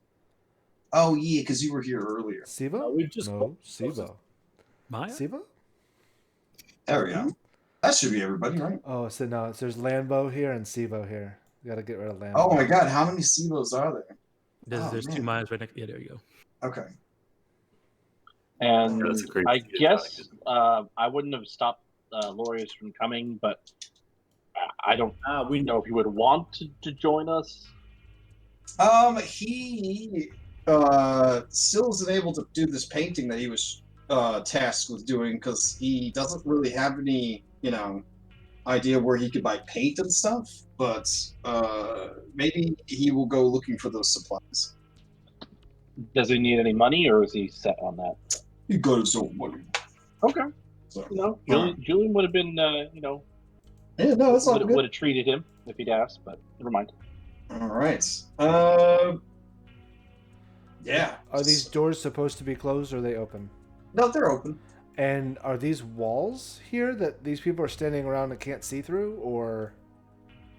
Oh, yeah, because you were here earlier. Sivo? we've just No, Sivo. Maya? Sivo? There we go. That should be everybody, right? Oh, so no, there's Lambo here and Sivo here. We gotta get rid of Lambo. Oh my God, how many SIBOs are there? There's two man. Mayas right next. Yeah, there you go. Okay. And Yeah, that's a great I skit, guess I wouldn't have stopped Laureus from coming, but I don't we know if he would want to join us. He still isn't able to do this painting that he was tasked with doing because he doesn't really have any, idea where he could buy paint and stuff. But maybe he will go looking for those supplies. Does he need any money, or is he set on that? He got his own money. Okay. So, Julian would have been, yeah, no, that's all would good. have treated him if he'd asked, but never mind. All right. Yeah. Are these doors supposed to be closed or are they open? No, they're open. And are these walls here that these people are standing around and can't see through, or?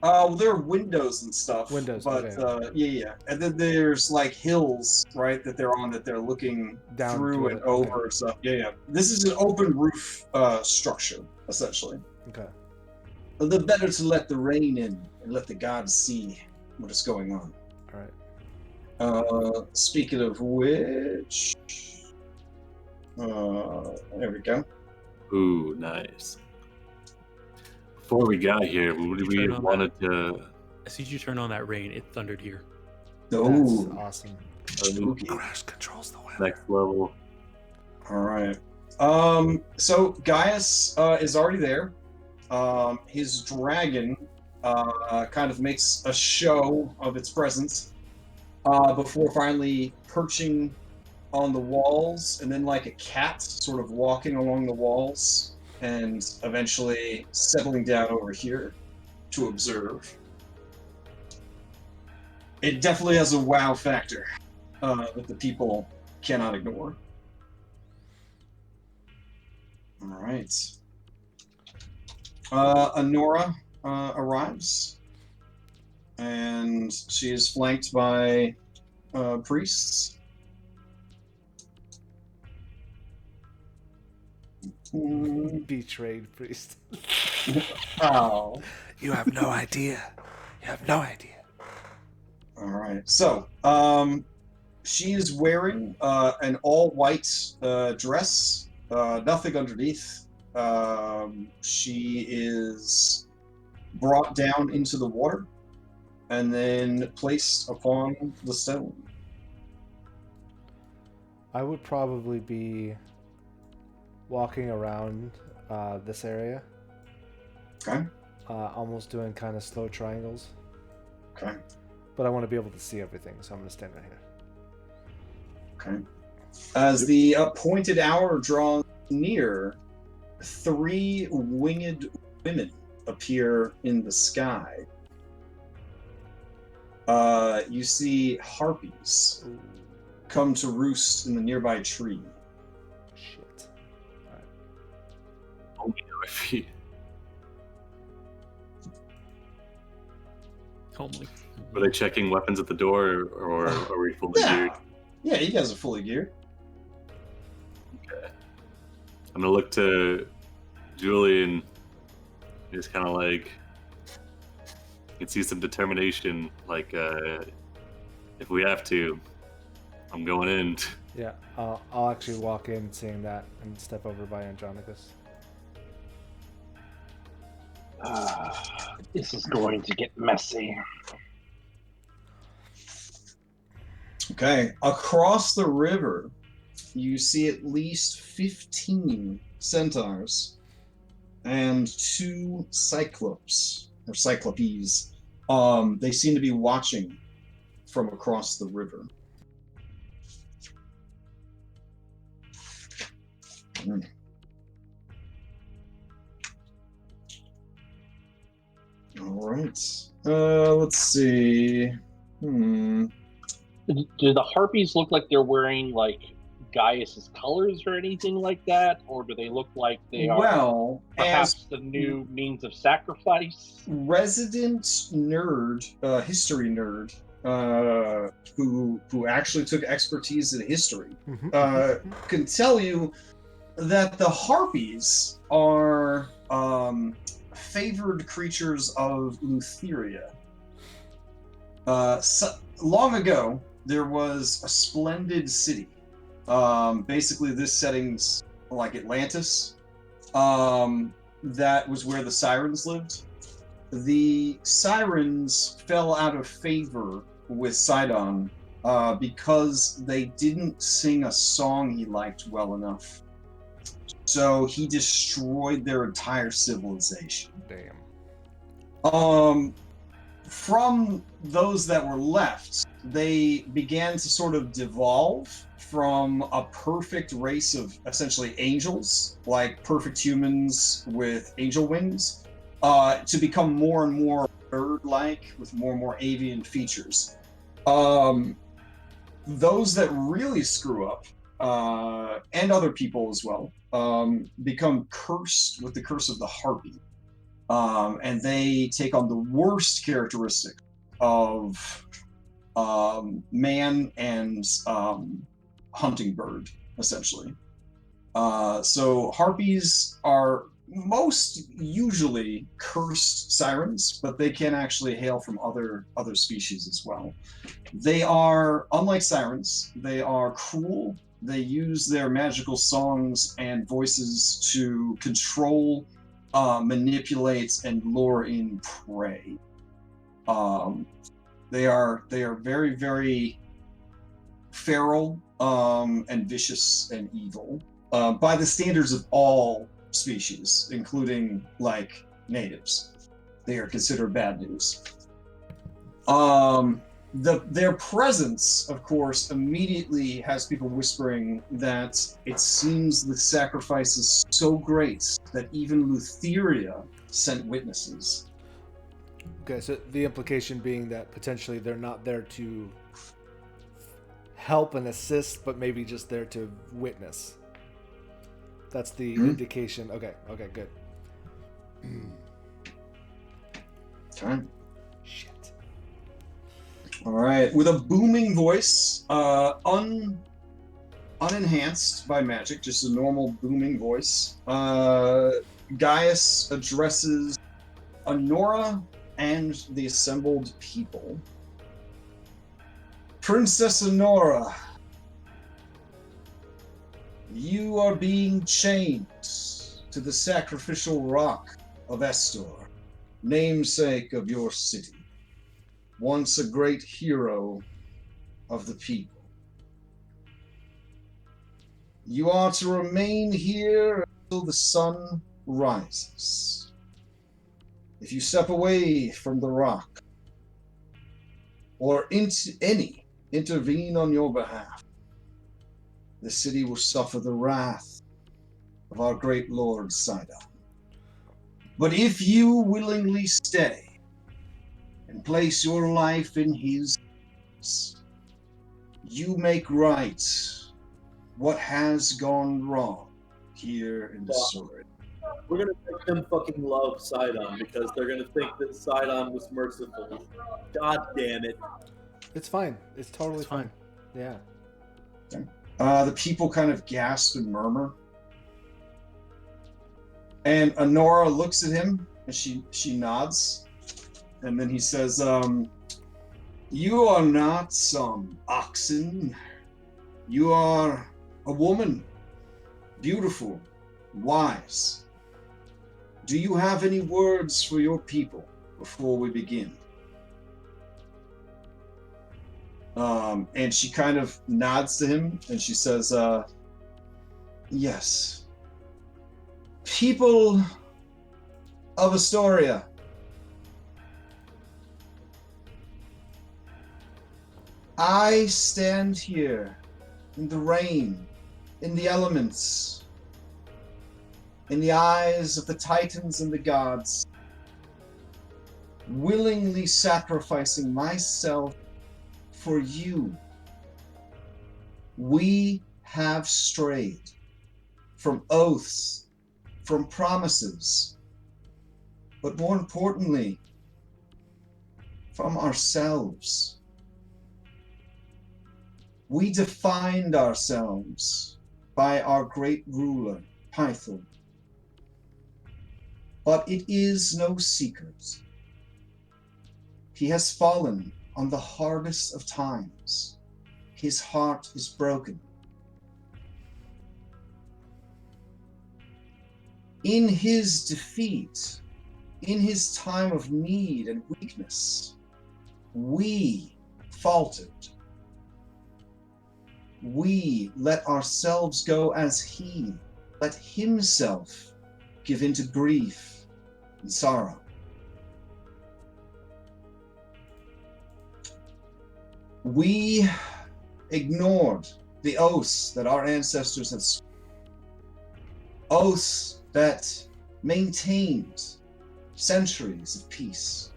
Well, there are windows and stuff. Windows, but okay. yeah. And then there's like hills, right, that they're on that they're looking Down through to and it, over okay. and stuff. Yeah. This is an open roof structure, essentially. Okay. The better to let the rain in and let the gods see what is going on. All right. Speaking of which, there we go. Ooh, nice. Before we got here, we wanted to. As soon as you turn on that rain, it thundered here. That's Oh, awesome. spooky. Crash controls the weather. Next level. All right. So Gaius is already there. His dragon kind of makes a show of its presence before finally perching on the walls, and then like a cat sort of walking along the walls and eventually settling down over here to observe. It definitely has a wow factor that the people cannot ignore. All right. Honora arrives, and she is flanked by priests. Betrayed priest. Oh. You have no idea. You have no idea. All right. So, she is wearing an all-white dress, nothing underneath. She is brought down into the water, and then placed upon the stone. I would probably be walking around this area. Okay. Almost doing kind of slow triangles. Okay. But I want to be able to see everything, so I'm going to stand right here. Okay. As the appointed hour draws near, 3 winged women appear in the sky. You see harpies come to roost in the nearby tree. Shit. Only know if he. Homely. Were they checking weapons at the door, or are we fully geared? Yeah, you guys are fully geared. Okay. I'm gonna look to Julian. Just kind of like, you can see some determination. Like, if we have to, I'm going in. Yeah, I'll actually walk in seeing that and step over by Andronicus. This is going to get messy. Okay, across the river, you see at least 15 centaurs and 2 cyclops, or cyclopes. They seem to be watching from across the river. All right. Let's see. Do the harpies look like they're wearing like Gaius's colors or anything like that, or do they look like they are perhaps the new means of sacrifice? Resident nerd, history nerd, who actually took expertise in history, can tell you that the harpies are favored creatures of Lutheria. Long ago, there was a splendid city. Basically, this setting's like Atlantis. That was where the sirens lived. The sirens fell out of favor with Sidon because they didn't sing a song he liked well enough. So he destroyed their entire civilization. Damn. From those that were left, they began to sort of devolve from a perfect race of essentially angels, like perfect humans with angel wings, to become more and more bird-like with more and more avian features. Those that really screw up, and other people as well, become cursed with the curse of the harpy. And they take on the worst characteristic of man and hunting bird, essentially. So harpies are most usually cursed sirens, but they can actually hail from other species as well. They are, unlike sirens, they are cruel. They use their magical songs and voices to control, manipulate, and lure in prey. They are very, very feral and vicious and evil by the standards of all species, including like natives. They are considered bad news. Their presence, of course, immediately has people whispering that it seems the sacrifice is so great that even Lutheria sent witnesses. Okay, so the implication being that potentially they're not there to help and assist, but maybe just there to witness. That's the indication. Okay, good. Okay. Shit. All right, with a booming voice, unenhanced by magic, just a normal booming voice, Gaius addresses Honora and the assembled people. Princess Honora, you are being chained to the sacrificial rock of Estor, namesake of your city. once a great hero of the people. You are to remain here until the sun rises. If you step away from the rock, or intervene on your behalf, the city will suffer the wrath of our great lord Sidon. But if you willingly stay and place your life in his hands, you make right what has gone wrong here in the story. We're gonna make them fucking love Sidon because they're gonna think that Sidon was merciful. God damn it. It's fine. It's totally fine. Yeah. The people kind of gasp and murmur. And Honora looks at him and she nods. And then he says, you are not some oxen. You are a woman. Beautiful. Wise. Do you have any words for your people before we begin? And she kind of nods to him and she says, yes. People of Astoria, I stand here in the rain, in the elements, in the eyes of the Titans and the gods, willingly sacrificing myself for you. We have strayed from oaths, from promises, but more importantly, from ourselves. We defined ourselves by our great ruler, Python. But it is no secret. He has fallen on the hardest of times. His heart is broken. In his defeat, in his time of need and weakness, we faltered. We let ourselves go as he let himself give into grief and sorrow. We ignored the oaths that our ancestors had sworn, oaths that maintained centuries of peace.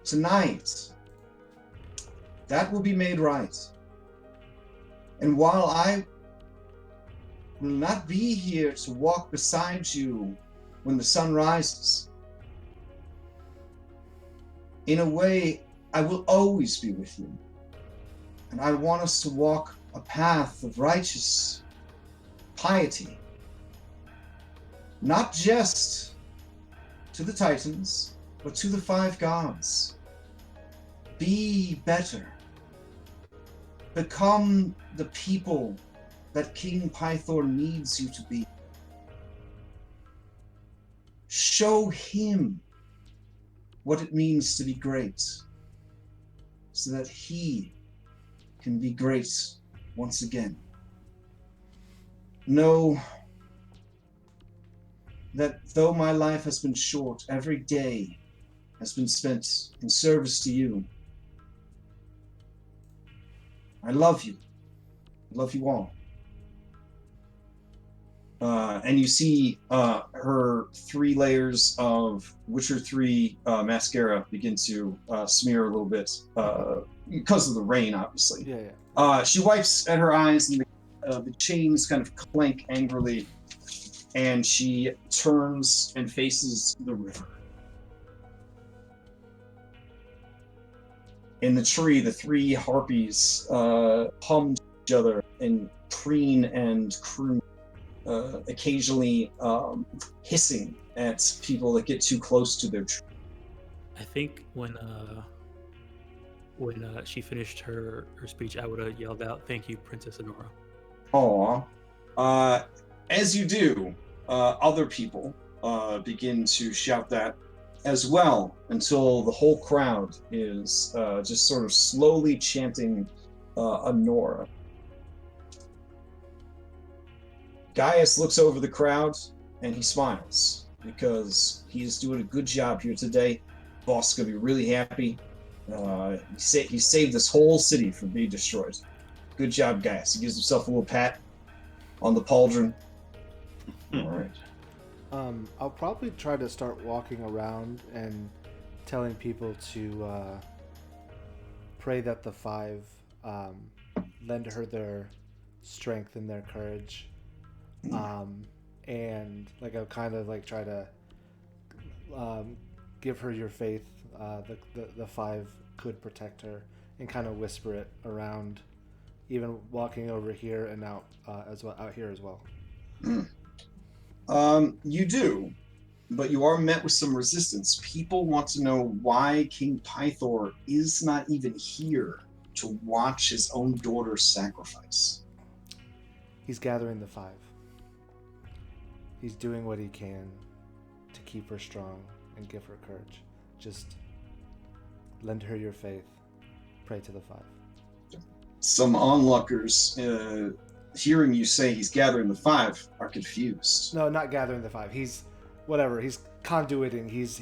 Tonight, that will be made right. And while I will not be here to walk beside you when the sun rises, in a way, I will always be with you. And I want us to walk a path of righteous piety, not just to the Titans, but to the five gods. Be better. Become the people that King Pythor needs you to be. Show him what it means to be great, so that he can be great once again. Know that though my life has been short, every day has been spent in service to you. I love you. I love you all. And you see her 3 layers of Witcher 3 mascara begin to smear a little bit because of the rain, obviously. Yeah. She wipes at her eyes and the chains kind of clank angrily, and she turns and faces the river. In the tree, the 3 harpies hum to each other and preen and croon, occasionally hissing at people that get too close to their tree. I think when she finished her speech, I would have yelled out, "Thank you, Princess Honora." As you do, other people begin to shout that as well until the whole crowd is just sort of slowly chanting Honora. Gaius looks over the crowd and he smiles because he's doing a good job here today. Boss is going to be really happy. He saved this whole city from being destroyed. Good job, Gaius. He gives himself a little pat on the pauldron. All right. I'll probably try to start walking around and telling people to pray that the five lend her their strength and their courage. And like I'll kind of like try to give her your faith. The five could protect her, and kind of whisper it around, even walking over here and out here as well. You do, but you are met with some resistance. People want to know why King Pythor is not even here to watch his own daughter's sacrifice. He's gathering the five. He's doing what he can to keep her strong and give her courage. Just lend her your faith. Pray to the five. Some onlookers, hearing you say he's gathering the five, are confused. No, not gathering the five. He's whatever. He's conduiting. He's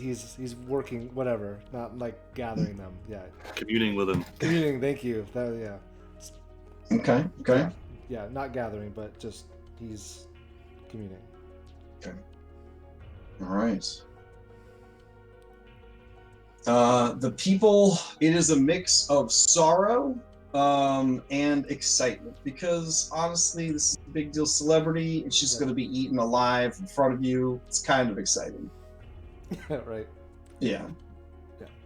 working. Whatever. Not like gathering them. Yeah. Communing with him. Communing. Thank you. Yeah. Okay. Yeah. Not gathering, but just he's communing. Okay. All right. The people, it is a mix of sorrow and excitement, because honestly, this is a big deal celebrity. It's just going to be eaten alive in front of you. It's kind of exciting. Right. Yeah.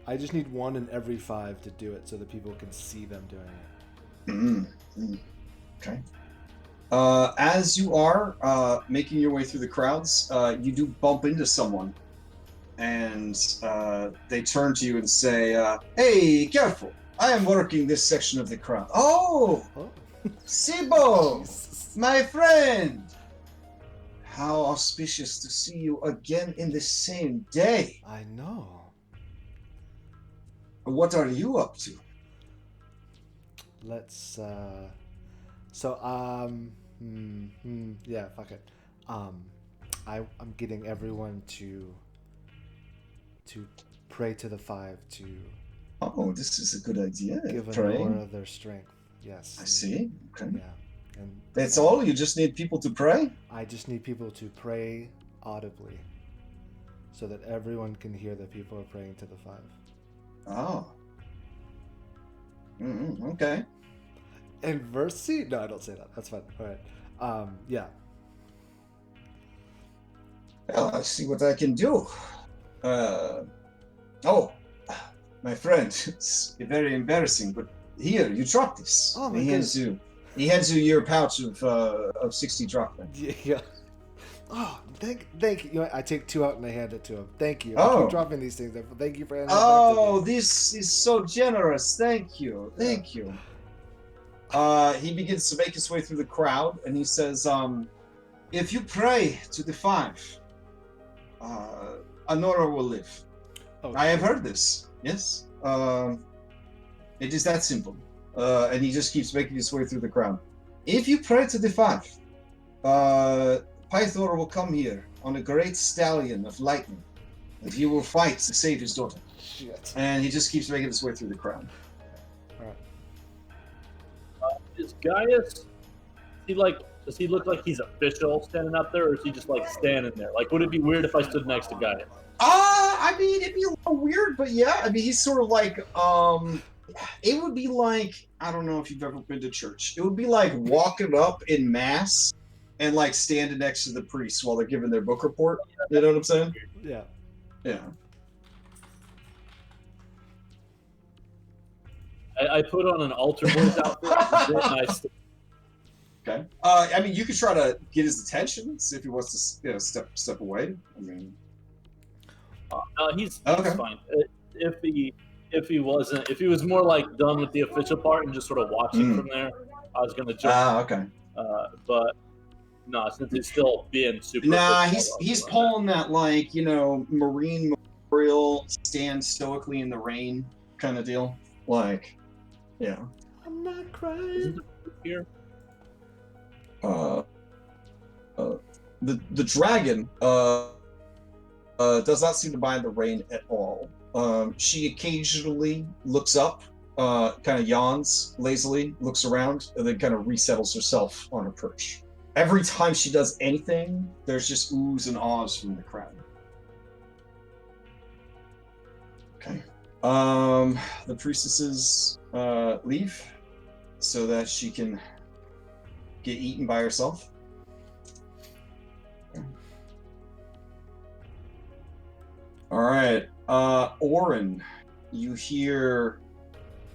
I just need one in every five to do it so that people can see them doing it. Okay. As you are making your way through the crowds, you do bump into someone, and they turn to you and say, "Hey, careful! I am working this section of the crowd." Oh. Sibo, my friend! How auspicious to see you again in the same day. I know. What are you up to? Let's yeah, fuck it. I'm getting everyone to pray to the five to Oh, this is a good idea. give Praying. Honora their strength. Yes. I see. Okay. Yeah. And That's all? You just need people to pray? I just need people to pray audibly so that everyone can hear that people are praying to the five. Oh. Okay. And verse C? No, I don't say that. That's fine. All right. Yeah. Well, I see what I can do. Oh, my friend, it's very embarrassing, but here, you dropped this. Oh, my he hands you your pouch of 60 drachma. Yeah. Oh, thank you. You know, I take 2 out and I hand it to him. Thank you. I Oh. keep dropping these things. Thank you for handing Oh, it back to me. this is so generous. Thank you. Thank you. He begins to make his way through the crowd, and he says, if you pray to the five, Honora will live. Oh, I have heard this. Yes. It is that simple. And he just keeps making his way through the crowd. If you pray to the five, Pythor will come here on a great stallion of lightning, and he will fight to save his daughter. shit. And he just keeps making his way through the crowd. All right. Is Gaius? Does he look like he's official standing up there, or is he just like standing there? Like, would it be weird if I stood next to Gaius? I mean, it'd be a little weird, but yeah. I mean, he's sort of like, it would be like, I don't know if you've ever been to church. It would be like walking up in mass and like standing next to the priest while they're giving their book report. You know what I'm saying? Yeah. Yeah. I put on an altar boy's outfit. And then I Okay. I mean, you could try to get his attention, see if he wants to, step away. I mean, no, he's Okay. fine. If he was more like done with the official part and just sort of watching from there, I was gonna jump. okay. But no, since he's still being super. Nah, official, he's pulling that, like, Marine real stand stoically in the rain kind of deal. Like, yeah. I'm not crying. Here. The dragon does not seem to mind the rain at all. She occasionally looks up, kind of yawns lazily, looks around, and then kind of resettles herself on her perch. Every time she does anything, there's just oohs and ahs from the crowd. Okay. The priestesses leave so that she can get eaten by herself. Okay. All right. Orin, you hear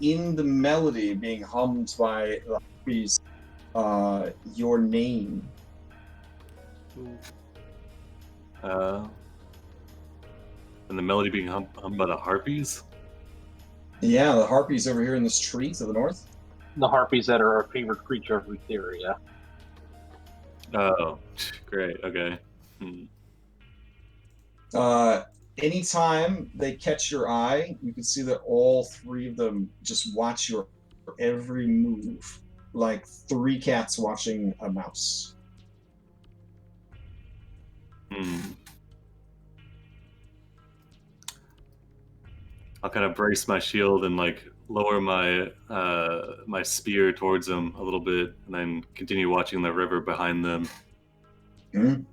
in the melody being hummed by the harpies, your name. And the melody being hummed by the harpies? Yeah, the harpies over here in this tree to the north. The harpies that are our favorite creature of Theria. Oh, great. Okay. Anytime they catch your eye, you can see that all three of them just watch your every move, like three cats watching a mouse. I'll kind of brace my shield and like lower my my spear towards them a little bit, and then continue watching the river behind them. Mm-hmm.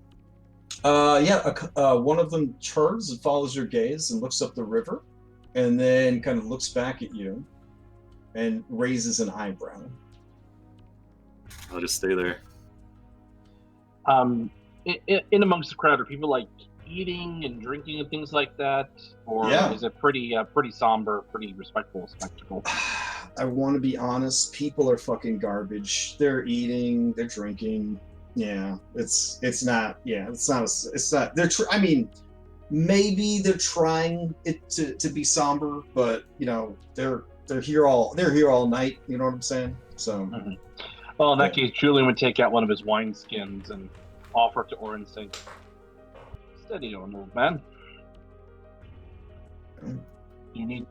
One of them turns and follows your gaze and looks up the river, and then kind of looks back at you and raises an eyebrow. I'll just stay there. In amongst the crowd, are people like eating and drinking and things like that, or is it pretty somber, pretty respectful spectacle? I want to be honest. People are fucking garbage. They're eating. They're drinking. Yeah, it's not. Yeah, it's not. I mean, maybe they're trying it to be somber, but you know, they're here all night. You know what I'm saying? So. Mm-hmm. Well, in that case, Julian would take out one of his wine skins and offer it to Orin, saying, "Steady on, old man. You need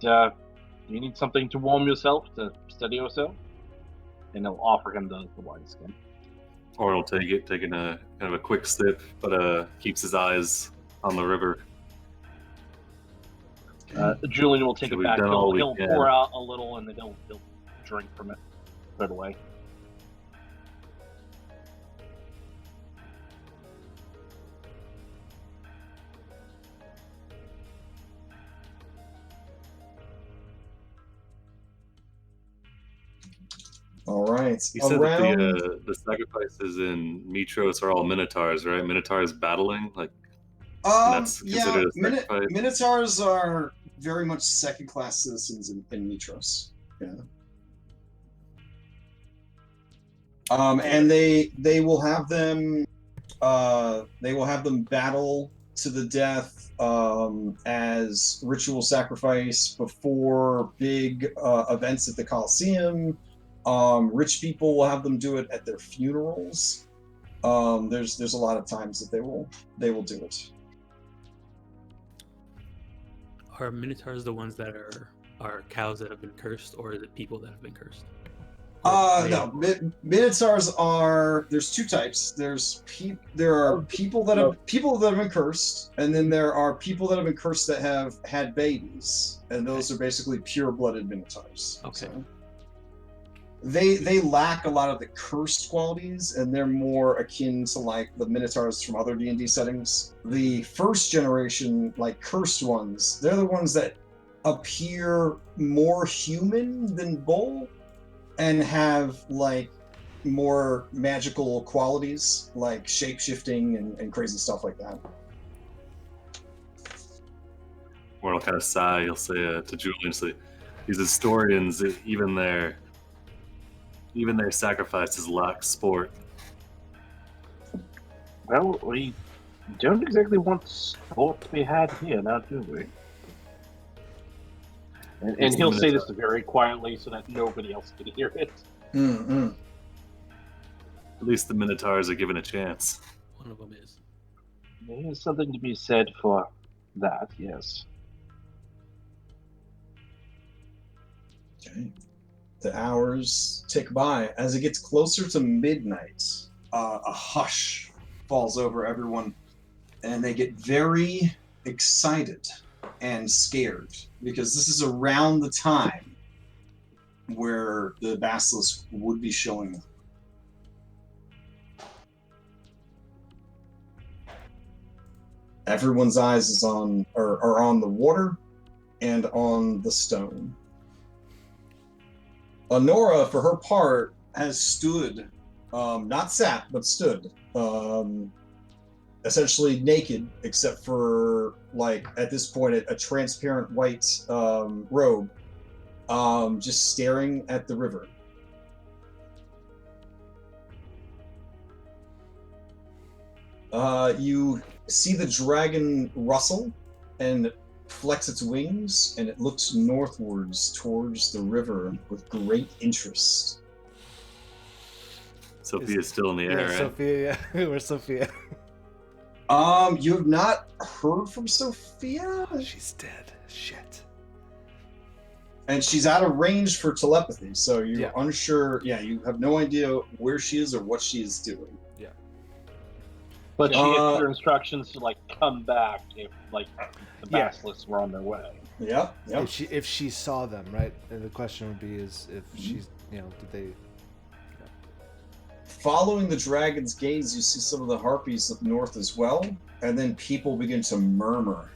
something to warm yourself, to steady yourself." And he'll offer him the wine skin. Orin will take it, taking a kind of a quick sip, but keeps his eyes on the river. Julian will take So it back. He'll can. pour out a little, and then he'll drink from it right away. All right. You said that the sacrifices in Mitros are all minotaurs, right? Minotaurs battling, like that's considered a sacrifice. Minotaurs are very much second-class citizens in Mitros. Yeah. And they will have them battle to the death as ritual sacrifice before big events at the Colosseum. Rich people will have them do it at their funerals. There's a lot of times that they will do it. Are minotaurs the ones that are cows that have been cursed, or is it people that have been cursed? No. Minotaurs are. There's two types. There are people that have been cursed, and then there are people that have been cursed that have had babies, and those are basically pure-blooded minotaurs. Okay. So they lack a lot of the cursed qualities, and they're more akin to like the minotaurs from other D&D settings. The first generation, like cursed ones, they're the ones that appear more human than bull, and have like more magical qualities, like shape-shifting and crazy stuff like that. Or he'll kind of sigh. He'll say to Julian, "These historians, even their sacrifices lack sport." Well, we don't exactly want sport to be had here, now do we? And he'll say this very quietly so that nobody else can hear it. Mm-hmm. At least the minotaurs are given a chance. One of them is. There is something to be said for that, yes. Okay. The hours tick by. As it gets closer to midnight, a hush falls over everyone, and they get very excited and scared because this is around the time where the basilisk would be showing up. Everyone's eyes are on the water and on the stone. Honora, for her part, has stood, not sat, but stood, essentially naked, except for, like, at this point, a transparent white robe, just staring at the river. You see the dragon rustle and flex its wings, and it looks northwards towards the river with great interest. Sophia's still in the air, right? Sophia, yeah. Where's Sophia? You have not heard from Sophia? She's dead. Shit. And she's out of range for telepathy, so you're Yeah. unsure. Yeah, you have no idea where she is or what she is doing. Yeah. But she gets her instructions to like come back if like the basilisks were on their way. Yep. If she saw them, right? And the question would be is if she's, did they... Following the dragon's gaze, you see some of the harpies up north as well, and then people begin to murmur.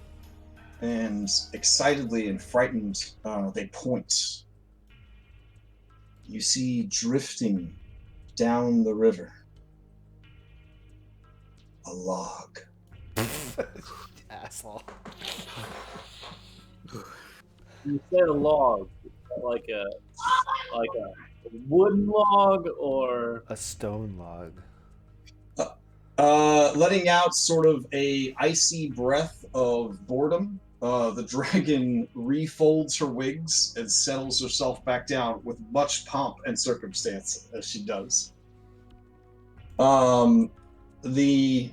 And excitedly and frightened, they point. You see drifting down the river a log. Asshole. You said a log, like a wooden log or A stone log. Letting out sort of a icy breath of boredom, the dragon refolds her wings and settles herself back down with much pomp and circumstance as she does. The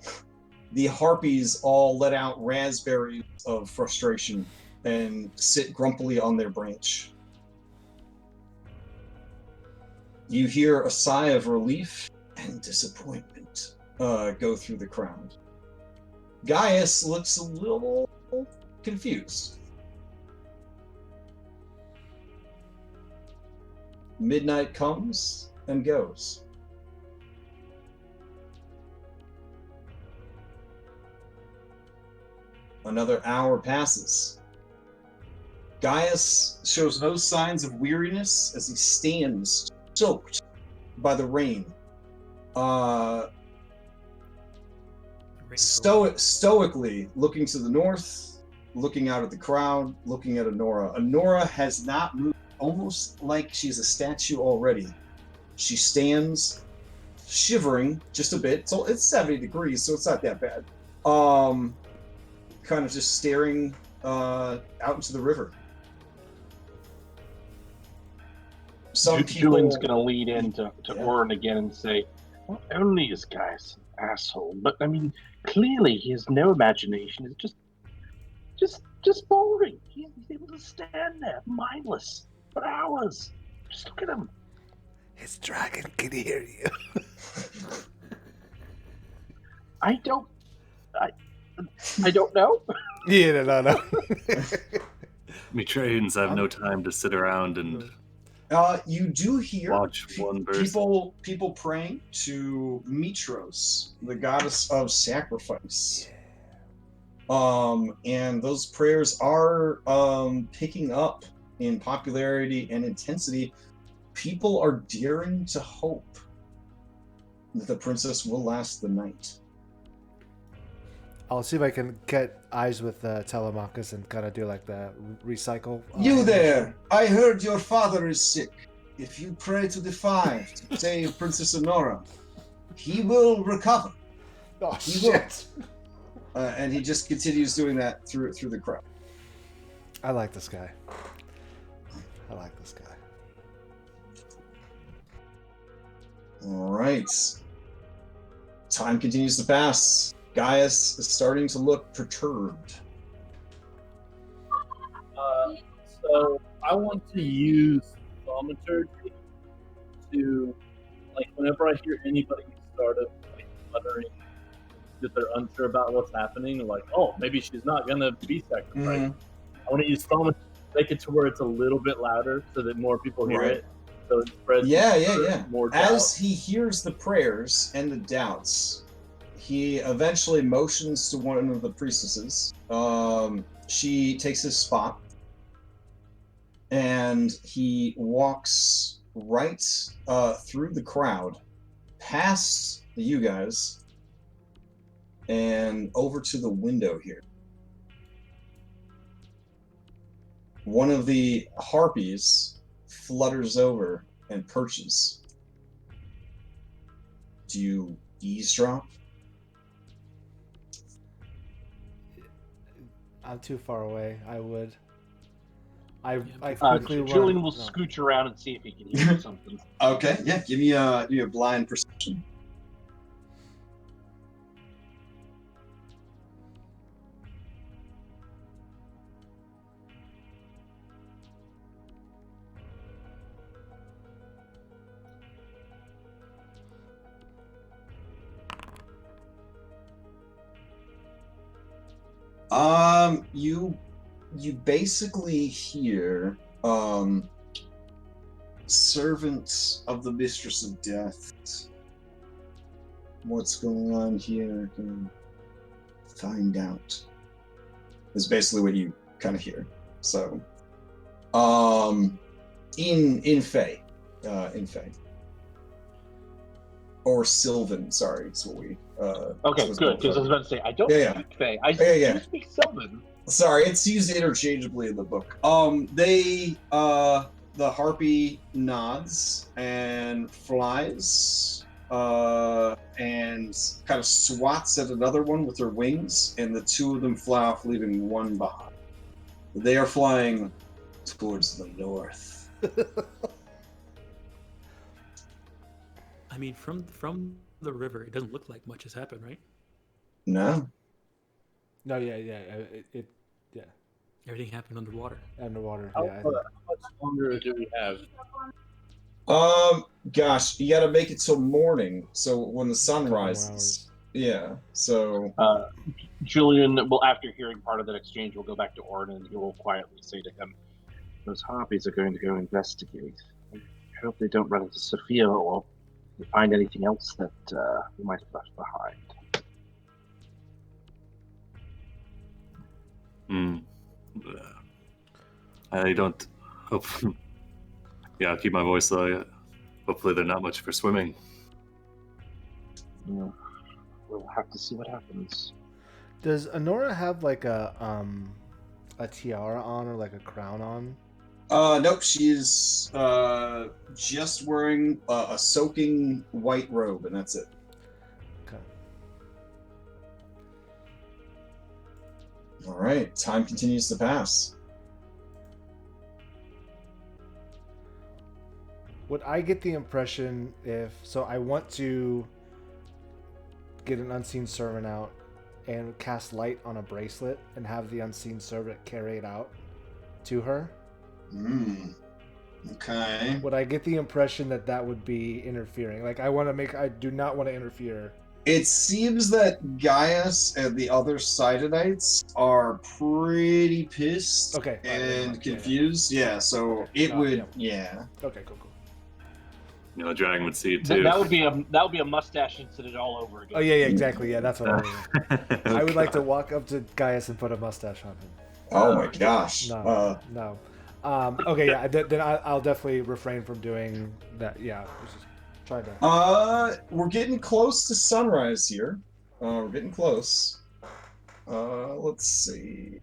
harpies all let out raspberries of frustration and sit grumpily on their branch. You hear a sigh of relief and disappointment go through the crowd. Gaius looks a little confused. Midnight comes and goes. Another hour passes. Gaius shows no signs of weariness as he stands soaked by the rain. Stoically looking to the north, looking out at the crowd, looking at Honora. Honora has not moved, almost like she's a statue already. She stands shivering just a bit. So it's 70 degrees, so it's not that bad. Kind of just staring out into the river. Julian's going to lead into Oren again and say, not only is Gaius an asshole, but I mean, clearly he has no imagination. It's just boring. He's able to stand there, mindless, for hours. Just look at him. His dragon can hear you. I don't know. Yeah, no. Metrarians have no time to sit around and you do hear watch one person. people praying to Mitros, the goddess of sacrifice. And those prayers are picking up in popularity and intensity. People are daring to hope that the princess will last the night. I'll see if I can get eyes with Telemachus and kind of do like the recycle. You there! I heard your father is sick. If you pray to the five to save Princess Honora, he will recover. Oh, he shit. Will. And he just continues doing that through the crowd. I like this guy. All right. Time continues to pass. Gaius is starting to look perturbed. So I want to use thaumaturgy to, like, whenever I hear anybody start of like muttering that they're unsure about what's happening, like, oh, maybe she's not gonna be sacrificed. I want to use thaumaturgy to make it to where it's a little bit louder so that more people hear it. So it spreads more doubt. As he hears the prayers and the doubts, he eventually motions to one of the priestesses. She takes his spot, and he walks right through the crowd, past you guys, and over to the window here. One of the harpies flutters over and perches. Do you eavesdrop? I'm too far away. I would. I quickly Julian will scooch around and see if he can hear something. Okay, yeah. Give me a blind perception. You basically hear servants of the Mistress of Death. What's going on here? Can find out. Is basically what you kind of hear. So, in Fae, or Sylvan. Sorry, it's what we. Okay, good. Because I was about to say I don't speak Fae. I do speak Sylvan. Sorry, it's used interchangeably in the book. The harpy nods and flies, and kind of swats at another one with her wings, and the two of them fly off, leaving one behind. They are flying towards the north. I mean, from the river, it doesn't look like much has happened, right? No. No, yeah. Everything happened underwater. How much longer do we have? Gosh, you gotta make it till morning, so when the sun rises. Yeah, so... Julian will, after hearing part of that exchange, will go back to Ohlen and he will quietly say to him, those harpies are going to go investigate. I hope they don't run into Sophia or find anything else that we might have left behind. I don't hope. Yeah, I'll keep my voice low. Hopefully, they're not much for swimming. Yeah. We'll have to see what happens. Does Honora have like a tiara on or like a crown on? Nope. She's just wearing a soaking white robe, and that's it. Okay. All right. Time continues to pass. Would I get the impression I want to get an unseen servant out and cast light on a bracelet and have the unseen servant carry it out to her? Okay. Would I get the impression that would be interfering? Like, I do not want to interfere. It seems that Gaius and the other Sidonites are pretty pissed and confused. Yeah, so it would, yeah. Okay, cool. You know, the dragon would see it too. That would be a mustache incident all over again. Oh yeah, exactly. Yeah, that's what I mean. I would like to walk up to Gaius and put a mustache on him. Oh my gosh. No. Okay, yeah. Then I'll definitely refrain from doing that. Yeah, just try to. We're getting close to sunrise here. We're getting close. Let's see.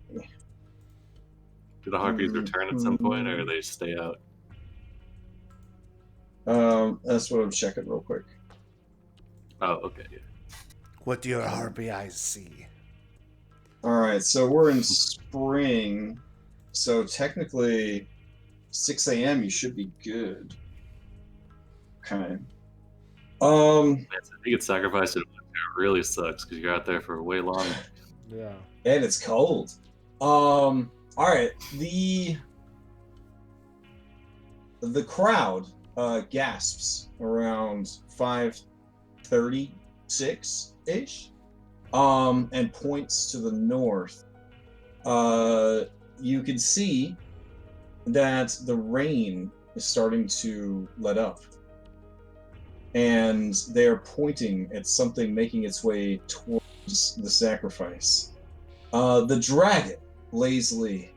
Do the harpies return at some point, or they stay out? That's what I'm checking real quick. Oh, okay. Yeah. What do your harpy eyes see? All right, so we're in spring, so technically 6 a.m. you should be good. Okay. I think it's sacrificed. It really sucks because you're out there for way longer. Yeah. And it's cold. All right. The crowd gasps around 5:36-ish, and points to the north. You can see that the rain is starting to let up, and they're pointing at something making its way towards the sacrifice. The dragon lazily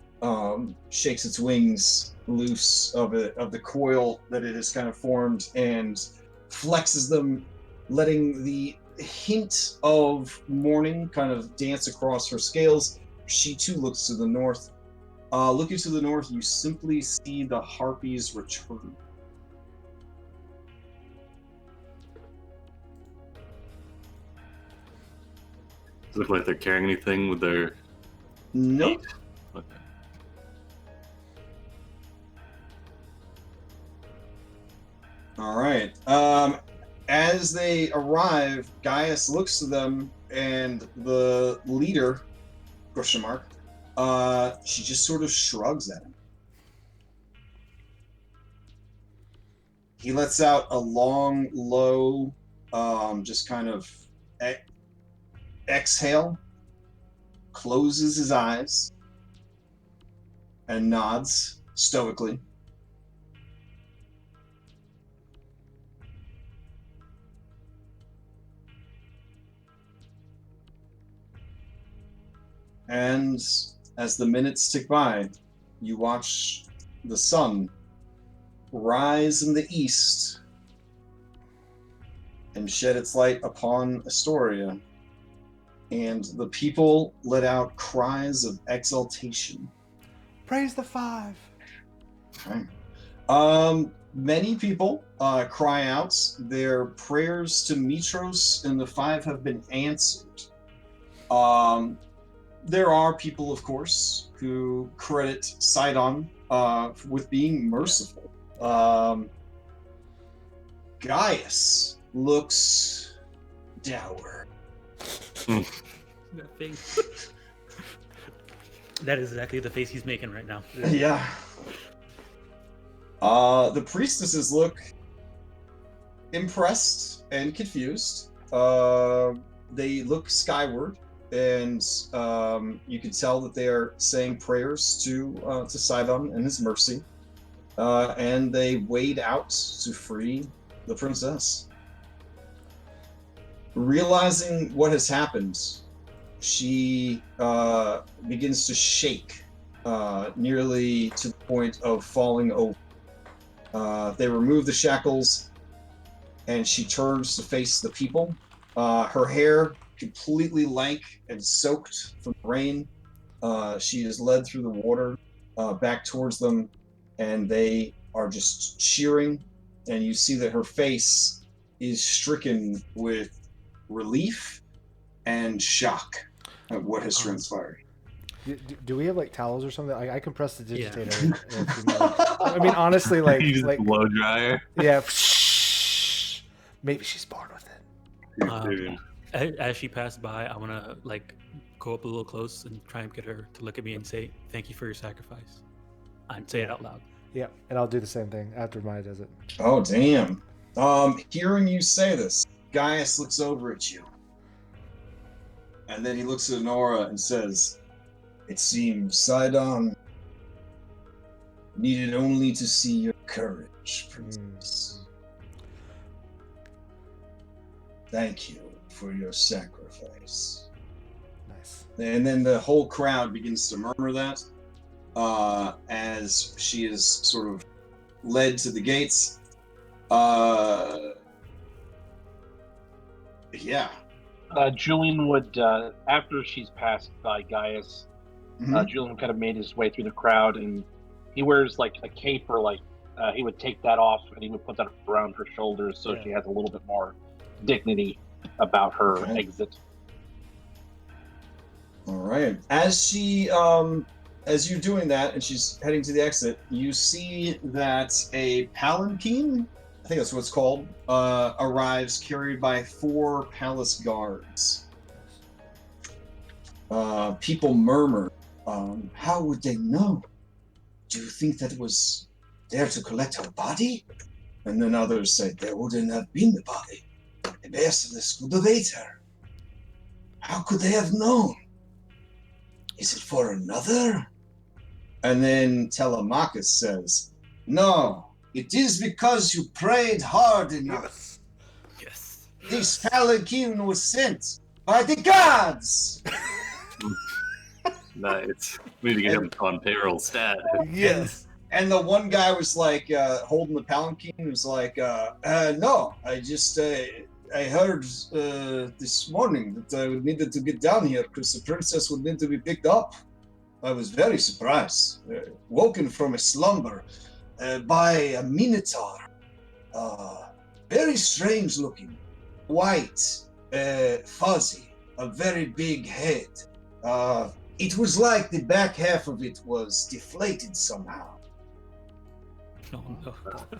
shakes its wings loose of the coil that it has kind of formed and flexes them, letting the hint of morning kind of dance across her scales. She too looks to the north. Looking to the north, you simply see the harpies return. Does it look like they're carrying anything with their... Nope. Okay. All right. As they arrive, Gaius looks to them, and the leader, ? She just sort of shrugs at him. He lets out a long, low, just kind of exhale, closes his eyes, and nods stoically. And as the minutes tick by, you watch the sun rise in the east and shed its light upon Astoria, and the people let out cries of exultation. Praise the five. Right. Many people cry out. Their prayers to Mitros and the five have been answered. There are people, of course, who credit Sidon with being merciful. Gaius looks dour. That face. That is exactly the face he's making right now. Yeah. The priestesses look impressed and confused. They look skyward, and you can tell that they are saying prayers to Sidon and his mercy. And they wade out to free the princess. Realizing what has happened, she begins to shake, nearly to the point of falling over. They remove the shackles, and she turns to face the people. Her hair completely lank and soaked from the rain. She is led through the water back towards them, and they are just cheering. And you see that her face is stricken with relief and shock at what has transpired. Do we have like towels or something? I can press the digitator. Yeah. I mean, honestly, like blow dryer. Yeah. Maybe she's born with it. As she passed by, I want to like go up a little close and try and get her to look at me and say, "Thank you for your sacrifice," and say it out loud. Yeah, and I'll do the same thing after Maya does it. Oh damn! Hearing you say this, Gaius looks over at you, and then he looks at Nora and says, "It seems Sidon needed only to see your courage, princess. Thank you for your sacrifice." Nice. And then the whole crowd begins to murmur that as she is sort of led to the gates. Yeah. Julian would, after she's passed by Gaius, Julian kind of made his way through the crowd, and he wears like a cape, or like he would take that off and he would put that around her shoulders so she has a little bit more dignity about her exit. All right. As she, as you're doing that and she's heading to the exit, you see that a palanquin, I think that's what it's called, arrives carried by 4 palace guards. People murmur, how would they know? Do you think that it was there to collect her body? And then others say, there wouldn't have been the body. The basilisk would have ate her. How could they have known? Is it for another? And then Telemachus says, no, it is because you prayed hard enough. Yes. This palanquin was sent by the gods. Nice. We need to get him on payroll stat. Yes. And the one guy was like holding the palanquin. Was like, no, I just I heard this morning that I needed to get down here because the princess would need to be picked up. I was very surprised, woken from a slumber by a minotaur, very strange looking, white, fuzzy, a very big head. It was like the back half of it was deflated somehow. No.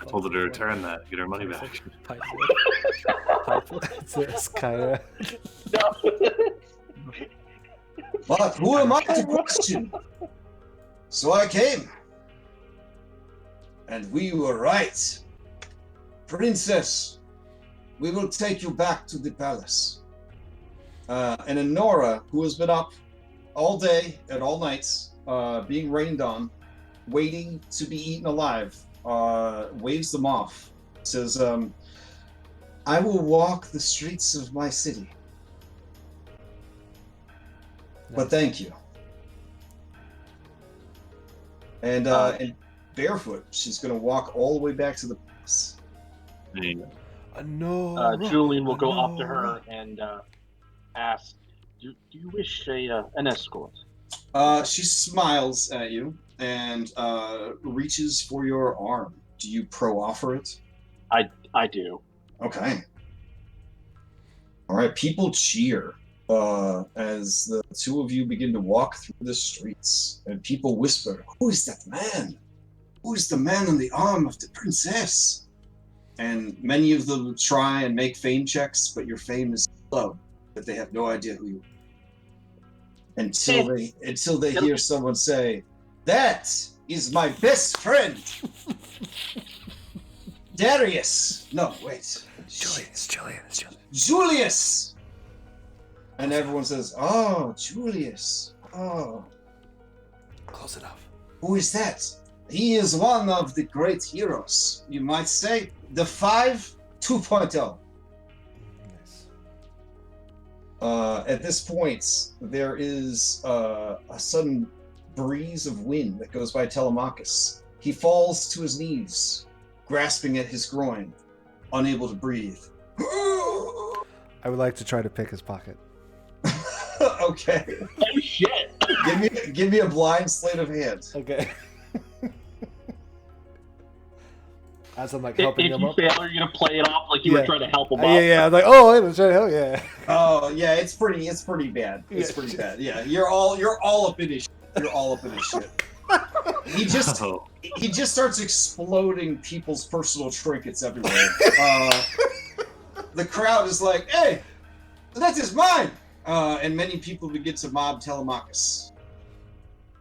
I told her to return that, get her money back. It's Kyra. But who am I to question? So I came. And we were right. Princess, we will take you back to the palace. And Enora, who has been up all day and all nights, being rained on, waiting to be eaten alive, waves them off. Says, I will walk the streets of my city. But thank you. And barefoot, she's going to walk all the way back to the palace. No. Julian will go up to her and ask, do you wish an escort? She smiles at you and reaches for your arm. Do you pro-offer it? I do. Okay. All right, people cheer as the two of you begin to walk through the streets, and people whisper, who is that man? Who is the man on the arm of the princess? And many of them try and make fame checks, but your fame is low, that they have no idea who you are. Until they hear someone say, that is my best friend, Darius. No, wait. Julius. And everyone says, oh, Julius. Oh. Close enough. Who is that? He is one of the great heroes, you might say. The 2.0. Nice. At this point, there is a sudden breeze of wind that goes by Telemachus. He falls to his knees, grasping at his groin, unable to breathe. I would like to try to pick his pocket. Okay. Oh shit! Give me a blind sleight of hand. Okay. As I'm like helping him up. If you fail, you're gonna play it off like you were trying to help him up. Yeah. I was like, oh, I was trying to help. Yeah. Oh yeah, it's pretty bad. It's pretty bad. Yeah, you're all up in his. You're all up in his shit. He just starts exploding people's personal trinkets everywhere. The crowd is like, hey, that is mine! And many people begin to mob Telemachus.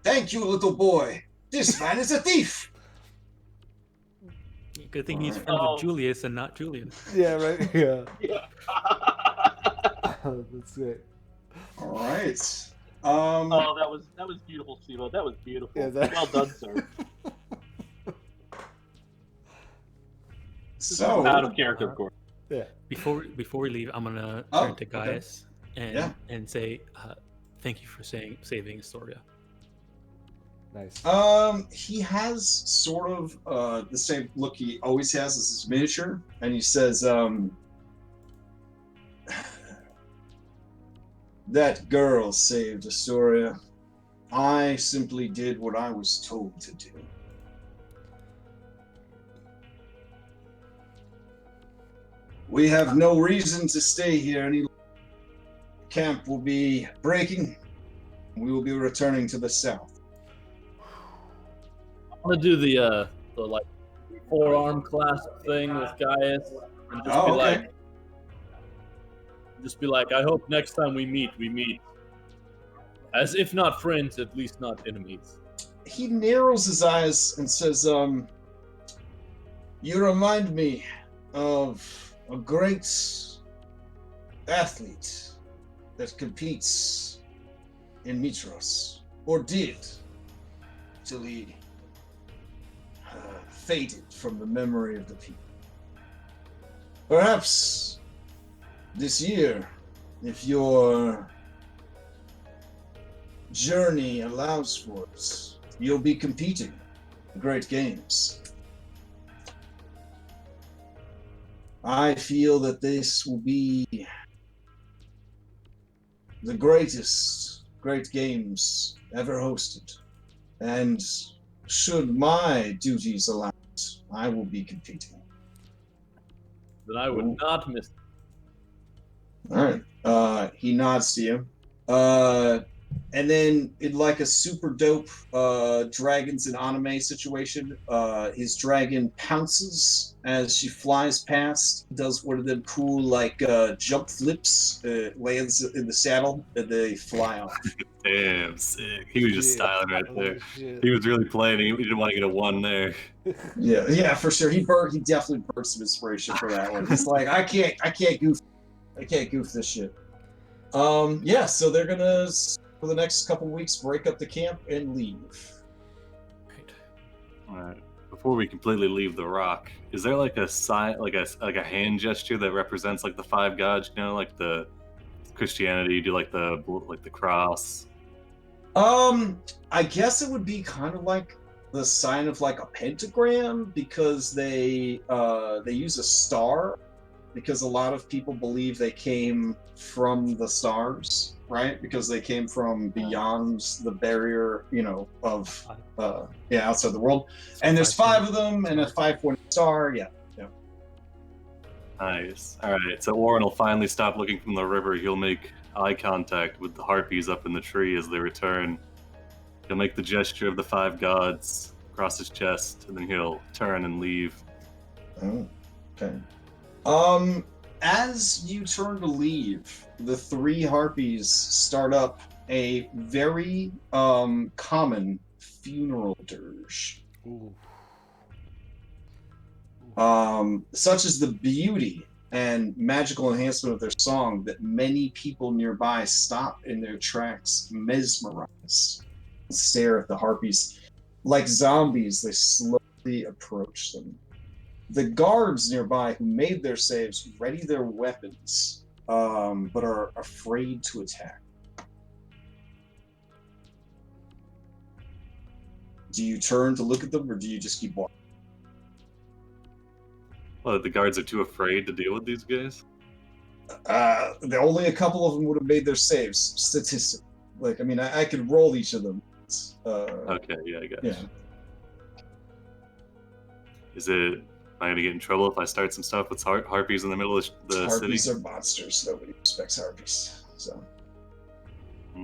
Thank you, little boy. This man is a thief! Good thing he's friends with Julius and not Julian. Yeah, right? Yeah. That's great. All right. That was beautiful, Steve. That was beautiful. Yeah, well done, sir. So out of character, of course. Yeah. Before we leave, I'm gonna turn to Gaius and say thank you for saving Astoria. Nice. He has sort of the same look he always has as his miniature, and he says, that girl saved Astoria. I simply did what I was told to do. We have no reason to stay here any longer. Camp will be breaking. We will be returning to the south. I'm gonna do the like forearm clasp thing with Gaius, and just be like, I hope next time we meet as if not friends, at least not enemies. He narrows his eyes and says, You remind me of a great athlete that competes in Mitros, or did, till he faded from the memory of the people. Perhaps this year, if your journey allows for it, you'll be competing in great games. I feel that this will be the greatest great games ever hosted, and should my duties allow it, I will be competing. Then I would not miss it. All right. He nods to you. And then in like a super dope dragons in anime situation, his dragon pounces as she flies past, does one of them cool like jump flips, lands in the saddle, and they fly off. Damn, sick. He was just styling right there. Shit. He was really playing. He didn't want to get a 1 there. Yeah, for sure. He definitely burned some inspiration for that one. He's like, I can't goof this shit. Yeah, so they're gonna, for the next couple weeks, break up the camp and leave. Right. All right. Before we completely leave the rock, is there like a sign, like a hand gesture that represents like the 5 gods? You know, like the Christianity, do like the cross. I guess it would be kind of like the sign of like a pentagram, because they use a star, because a lot of people believe they came from the stars, right? Because they came from beyond the barrier, of outside the world. And there's 5 of them, and a 5-pointed star. Yeah. Nice. All right. So Warren will finally stop looking from the river. He'll make eye contact with the harpies up in the tree as they return. He'll make the gesture of the 5 gods across his chest, and then he'll turn and leave. Oh, okay. As you turn to leave, the 3 harpies start up a very common funeral dirge. Ooh. Such as the beauty and magical enhancement of their song that many people nearby stop in their tracks, mesmerized, and stare at the harpies. Like zombies, they slowly approach them. The guards nearby who made their saves ready their weapons, but are afraid to attack. Do you turn to look at them, or do you just keep walking? Well, the guards are too afraid to deal with these guys? Only a couple of them would have made their saves, statistically. Like, I mean, I could roll each of them. Okay, yeah, I got Yeah. you. Am I going to get in trouble if I start some stuff with harpies in the middle of the city? Harpies are monsters. Nobody respects harpies. So. I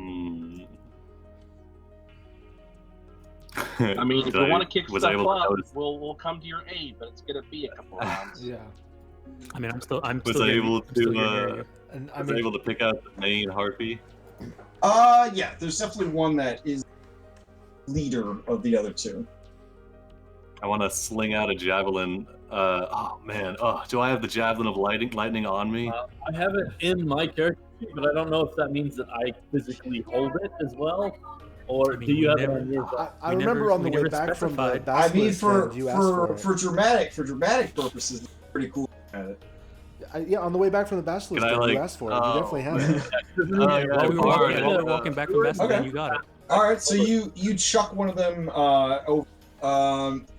mean, if you want to kick stuff up, notice? we'll come to your aid, but it's gonna be a couple rounds. Yeah. I mean, I'm still able getting- And was able to pick out the main harpy? Yeah, there's definitely one that is leader of the other 2. I want to sling out a javelin. Do I have the javelin of lightning on me? I have it in my character sheet, but I don't know if that means that I physically hold it as well, or do you have it on yours? I remember on the way back from the I mean, Basilisk, you asked for it. for dramatic purposes, it's pretty cool. At it. Yeah, on the way back from the Basilisk, you asked for it. You definitely have it. While we were walking back from Basilisk, Okay. you got it. All right, so you chuck one of them over.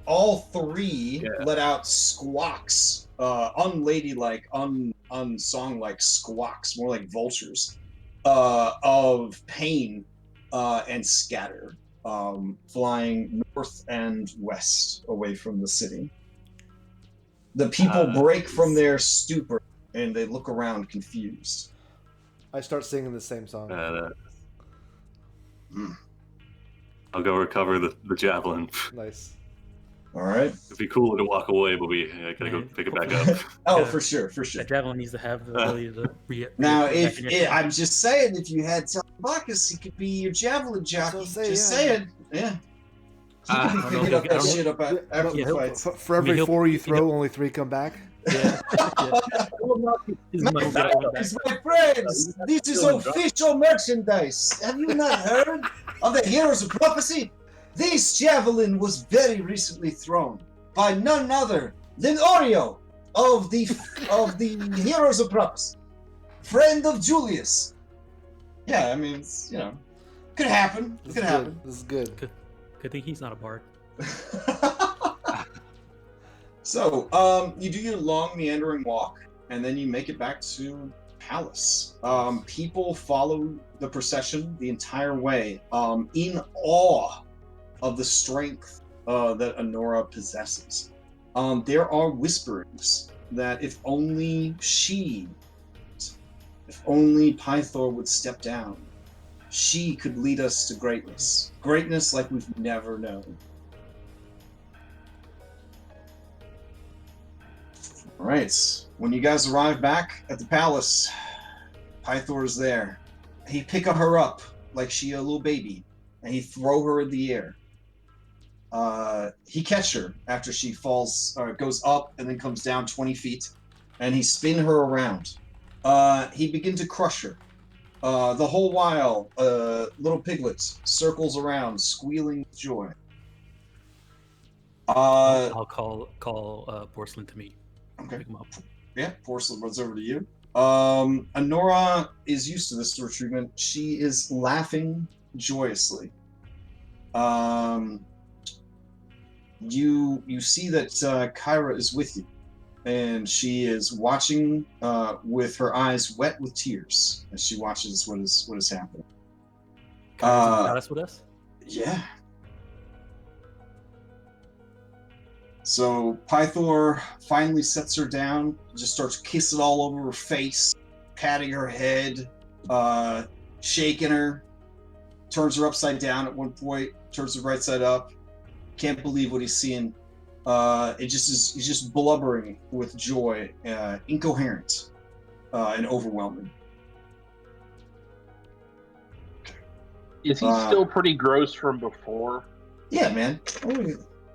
All 3 let out squawks, unladylike, unsong-like squawks, more like vultures, of pain, and scatter, flying north and west away from the city. The people break from their stupor and they look around confused. I start singing the same song. I'll go recover the javelin. Nice. All right. It'd be cooler to walk away, but I gotta go pick it back up. Oh, for sure. That javelin needs to have the ability to Now, I'm just saying, if you had Telemachus, he could be your javelin jockey. Saying. Yeah. He could be I don't know picking if up he'll- I that don't shit up after yeah, the he'll- fights. For every he'll- 4 you throw, only 3 come back. Yeah. His My money got coming back. friends, this is official merchandise. Have you not heard of the Heroes of Prophecy? This javelin was very recently thrown by none other than Oreo of the Heroes of Prophecy, friend of Julius. Yeah, I mean, it's, could happen. This Could is happen. good. This is good. Good thing he's not a bard. So, you do your long meandering walk, and then you make it back to Palace. People follow the procession the entire way, in awe of the strength that Honora possesses. There are whisperings that if only Pythor would step down, she could lead us to greatness. Greatness like we've never known. Alright, when you guys arrive back at the palace, Pythor's there. He pick her up like she a little baby, and he throw her in the air. He catch her after she falls, or goes up and then comes down 20 feet, and he spin her around. He begin to crush her. The whole while, little Piglet circles around, squealing with joy. I'll call Porcelain to me. Okay. Pick him up. Yeah, Porcelain runs over to you. Honora is used to this sort of treatment. She is laughing joyously. You see that Kyra is with you, and she is watching with her eyes wet with tears as she watches what is happening. Kyra's with us? Yeah. So Pythor finally sets her down, just starts kissing all over her face, patting her head, shaking her, turns her upside down at one point, turns her right side up. Can't believe what he's seeing. He's just blubbering with joy, incoherent, and overwhelming. Is he still pretty gross from before? Yeah, man.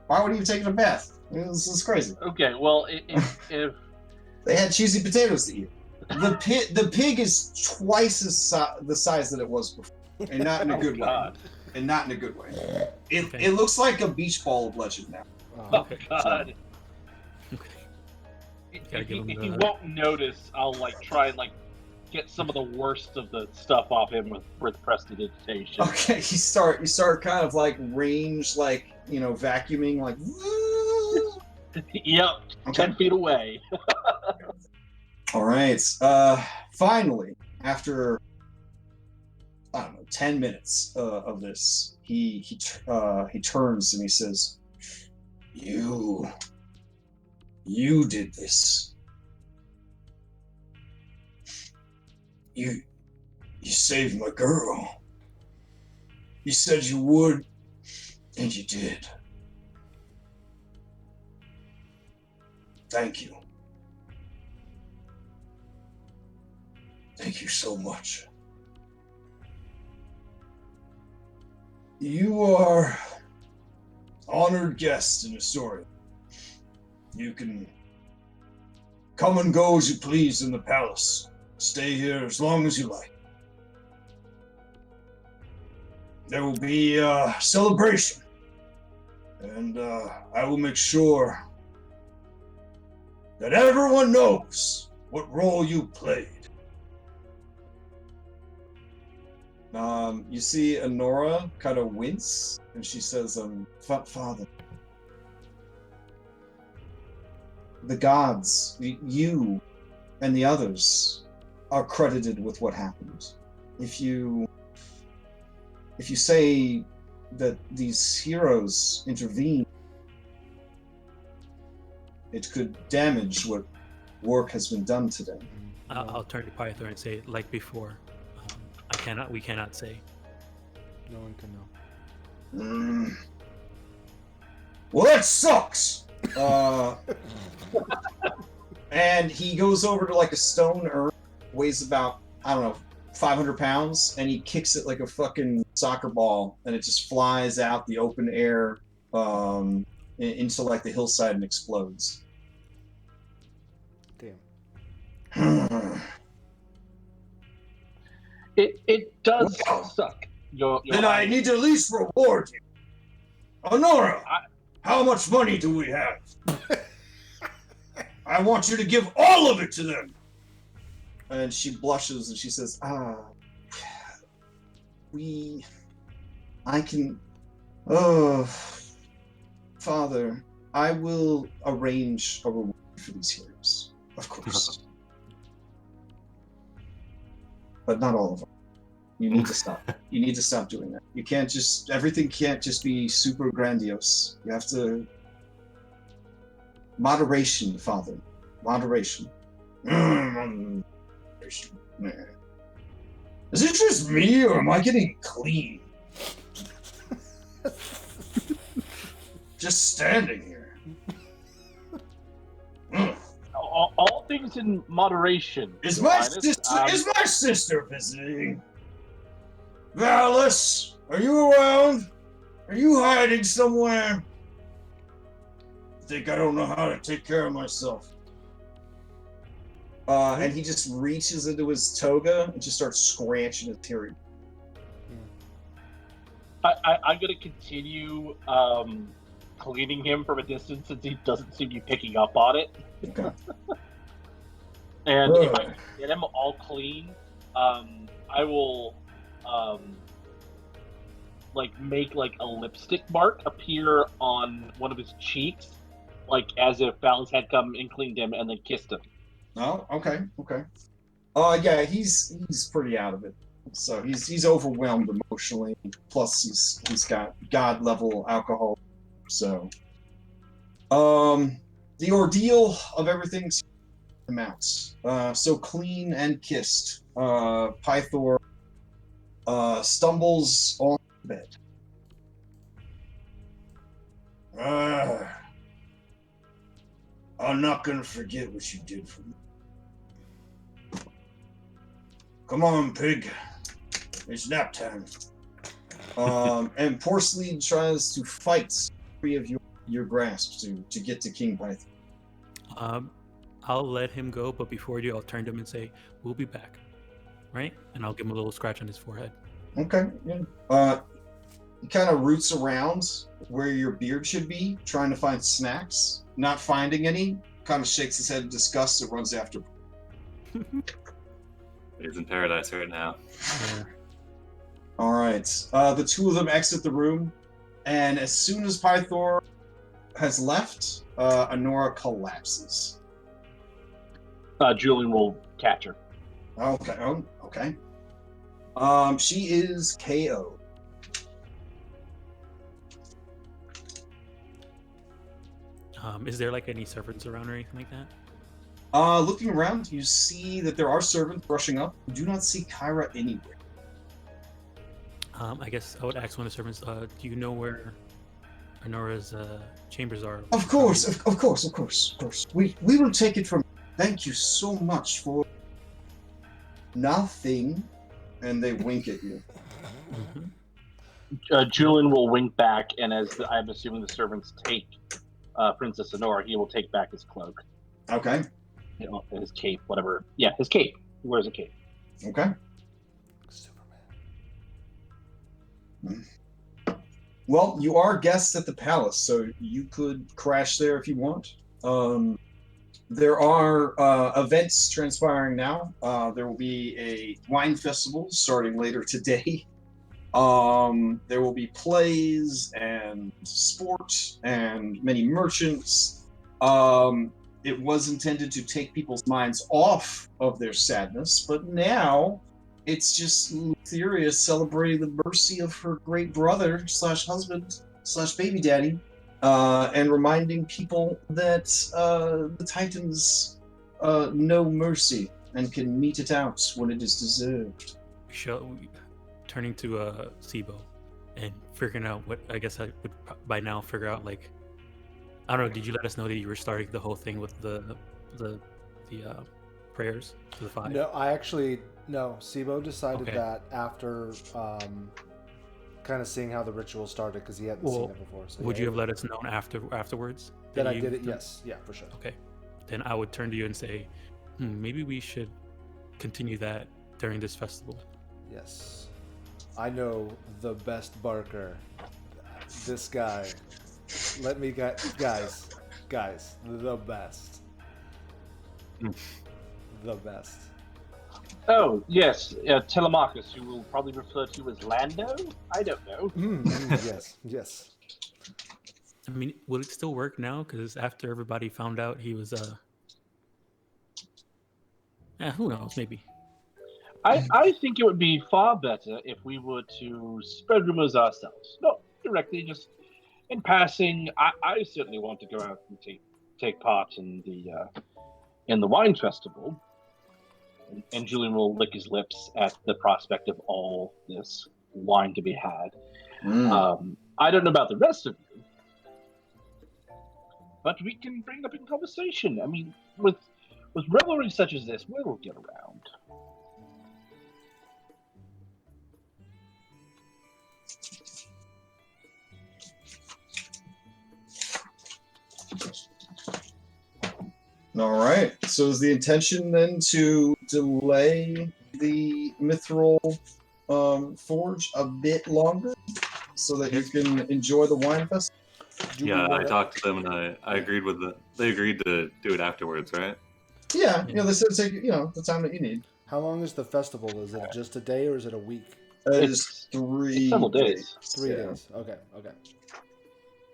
Why would he have taken a bath? This is crazy. Okay, well, if They had cheesy potatoes to eat. The pig is twice the size that it was before, and not in a good way. And not in a good way. It looks like a beach ball of legend now. Oh God! Gotta give him If you the- won't notice, I'll try and get some of the worst of the stuff off him with prestidigitation. Okay, you start kind of range, vacuuming, Yep, Okay. 10 feet away. All right. Finally, after 10 minutes of this, he turns and he says, "You did this. You saved my girl. You said you would, and you did. Thank you. Thank you so much. You are honored guest in Astoria. You can come and go as you please in the palace. Stay here as long as you like. There will be a celebration, and I will make sure that everyone knows what role you played." You see Honora kind of wince, and she says, "Father, the gods, you and the others are credited with what happened. If you say that these heroes intervened, it could damage what work has been done today." I'll turn to Pythor and say, like before, we cannot say. No one can know. Well, that sucks. And he goes over to a stone urn, weighs about 500 pounds, and he kicks it like a fucking soccer ball, and it just flies out the open air into like the hillside and explodes. Damn. It does Well, suck. Then I need to at least reward you. Honora, how much money do we have? I want you to give all of it to them. And she blushes and she says, Father, I will arrange a reward for these heroes, of course. But not all of them. You need to stop. You need to stop doing that. You can't just, everything can't just be super grandiose. You have to, moderation, Father. Moderation. Is it just me, or am I getting clean? Just standing here. All things in moderation. Is my sister visiting? Valis, are you around? Are you hiding somewhere? I think I don't know how to take care of myself. And he just reaches into his toga and just starts scratching his period. I'm going to continue cleaning him from a distance since he doesn't seem to be picking up on it. Okay. And if I get him all clean, I will make a lipstick mark appear on one of his cheeks, like as if Valis had come and cleaned him and then kissed him. Oh, okay. Yeah, he's pretty out of it. So he's overwhelmed emotionally. Plus he's got god level alcohol. So the ordeal of everything's amounts. So clean and kissed. Pythor stumbles on the bed. I'm not gonna forget what you did for me. Come on, pig. It's nap time. And Porcelain tries to fight free of your grasp to get to King Python. I'll let him go, but before you, I'll turn to him and say, "We'll be back," right? And I'll give him a little scratch on his forehead. Okay. Yeah. He kind of roots around where your beard should be, trying to find snacks. Not finding any, kind of shakes his head in disgust and runs after. He's in paradise right now. Yeah. All right. The two of them exit the room, and as soon as Pythor has left, Honora collapses. Julian will catch her. Okay. Oh, okay. She is KO. Is there like any servants around or anything like that? Looking around, you see that there are servants rushing up. You do not see Kyra anywhere. I guess I would ask one of the servants, do you know where Honora's chambers are? Of course. We will take it from. Thank you so much for nothing. And they wink at you. Mm-hmm. Julian will wink back, and as I'm assuming the servants take Princess Honora, he will take back his cloak. Okay. His cape, whatever. Yeah, his cape. He wears a cape. Okay. Superman. Well, you are guests at the palace, so you could crash there if you want. There are events transpiring now. There will be a wine festival starting later today. There will be plays and sport and many merchants. It was intended to take people's minds off of their sadness, but now it's just Lutheria celebrating the mercy of her great brother / husband / baby daddy, and reminding people that the Titans know mercy and can mete it out when it is deserved. Turning to Sibo and figuring out what I guess I would by now figure out, like, I don't know, did you let us know that you were starting the whole thing with the prayers to the five? No, Sibo decided that after kind of seeing how the ritual started because he hadn't seen it before. So would you have let us know afterwards? That I did it? Yes. Yeah, for sure. Okay. Then I would turn to you and say, maybe we should continue that during this festival. Yes. I know the best barker. This guy. Let me guys, the best. The best. Oh, yes, Telemachus, who will probably refer to as Lando? I don't know. Yes. I mean, will it still work now? Because after everybody found out he was, who knows, maybe. I think it would be far better if we were to spread rumors ourselves. Not directly, just in passing. I certainly want to go out and take part in the wine festival. And Julian will lick his lips at the prospect of all this wine to be had. I don't know about the rest of you, but we can bring up in conversation. I mean, with revelry such as this, we'll get around. All right. So is the intention then to delay the mithril forge a bit longer so that you can enjoy the wine festival? I talked to them and I agreed with they agreed to do it afterwards, right? Yeah. They said take the time that you need. How long is the festival? Is it just a day or is it a week? It's 3 several days. 3 days. Okay.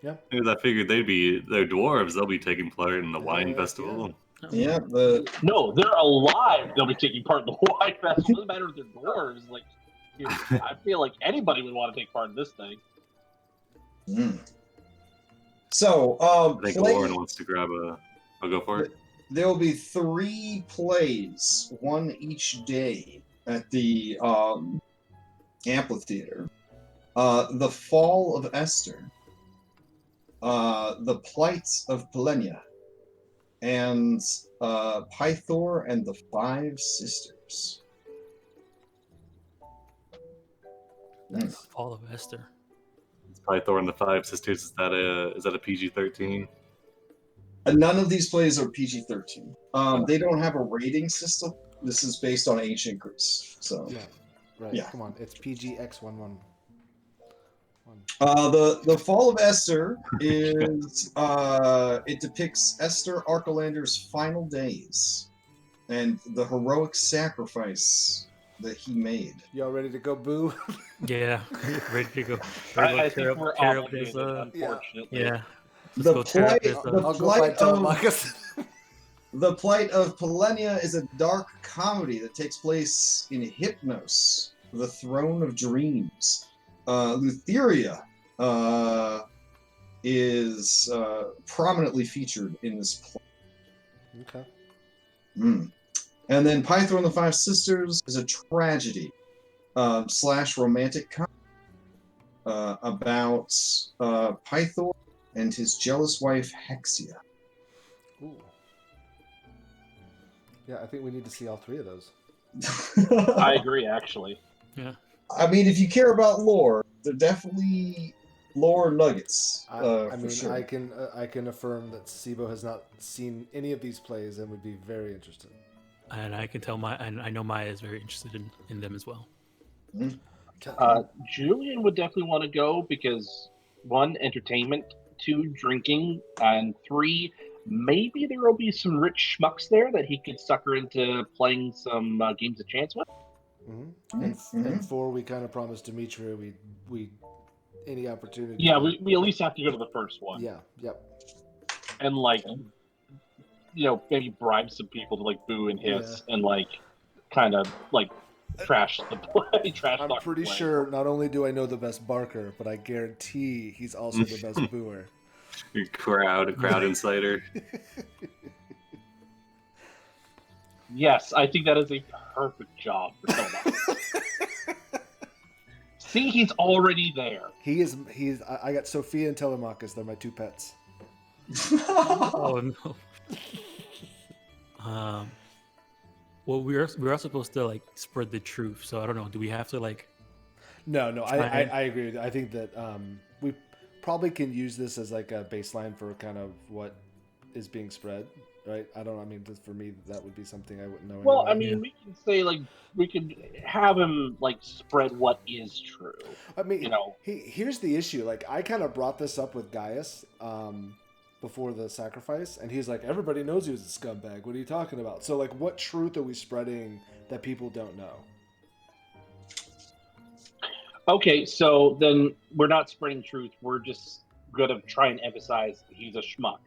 Yeah. I figured they're dwarves. They'll be taking part in the wine festival. Yeah. No, they're alive. They'll be taking part in the wine festival. It doesn't matter if they're dwarves. Like, I feel like anybody would want to take part in this thing. So, I think Lauren wants to grab I'll go for it. There will be 3 plays, one each day at the amphitheater. The Fall of Esther, The Plight of Polenia, and Pythor and the 5 Sisters. Nice. Fall of Esther. Pythor and the 5 Sisters. Is that a PG-13? None of these plays are PG-13. They don't have a rating system. This is based on ancient Greece. So yeah, right. Yeah. Come on, it's PGX11. The Fall of Esther is it depicts Esther Archelander's final days and the heroic sacrifice that he made. Y'all ready to go boo? Yeah, ready to go. I think we're obligated, unfortunately. Yeah. The Plight of Polenia is a dark comedy that takes place in Hypnos, the Throne of Dreams. Lutheria is prominently featured in this play. Okay. And then Pythor and the 5 Sisters is a tragedy / romantic comedy about Pythor and his jealous wife Hexia. Ooh. Yeah, I think we need to see all 3 of those. I agree, actually. Yeah. I mean, if you care about lore, they're definitely lore nuggets. I mean, sure. I can affirm that Sibo has not seen any of these plays and would be very interested. And I can tell I know Maya is very interested in them as well. Julian would definitely want to go because 1, entertainment, 2, drinking, and 3, maybe there will be some rich schmucks there that he could sucker into playing some games of chance with. And 4, we kind of promised Demetria we any opportunity. Yeah, we at least have to go to the first one. Yeah, yep. And maybe bribe some people to boo and hiss and kind of trash the play. I'm pretty sure not only do I know the best barker, but I guarantee he's also the best booer. Crowd insider. Yes, I think that is a perfect job for Telemachus. See, he's already there. He's. I got Sophia and Telemachus. They're my 2 pets. Oh no. Well, we are supposed to spread the truth. So I don't know. Do we have to No, I agree with you. I think that we probably can use this as like a baseline for kind of what is being spread, right? I mean, for me, that would be something I wouldn't know. Well, anyway. I mean, we can say like we could have him like spread what is true. I mean, here's the issue. Like, I kind of brought this up with Gaius before the sacrifice, and he's like, "Everybody knows he was a scumbag. What are you talking about?" So, like, what truth are we spreading that people don't know? Okay, so then we're not spreading truth. We're just gonna try and emphasize he's a schmuck.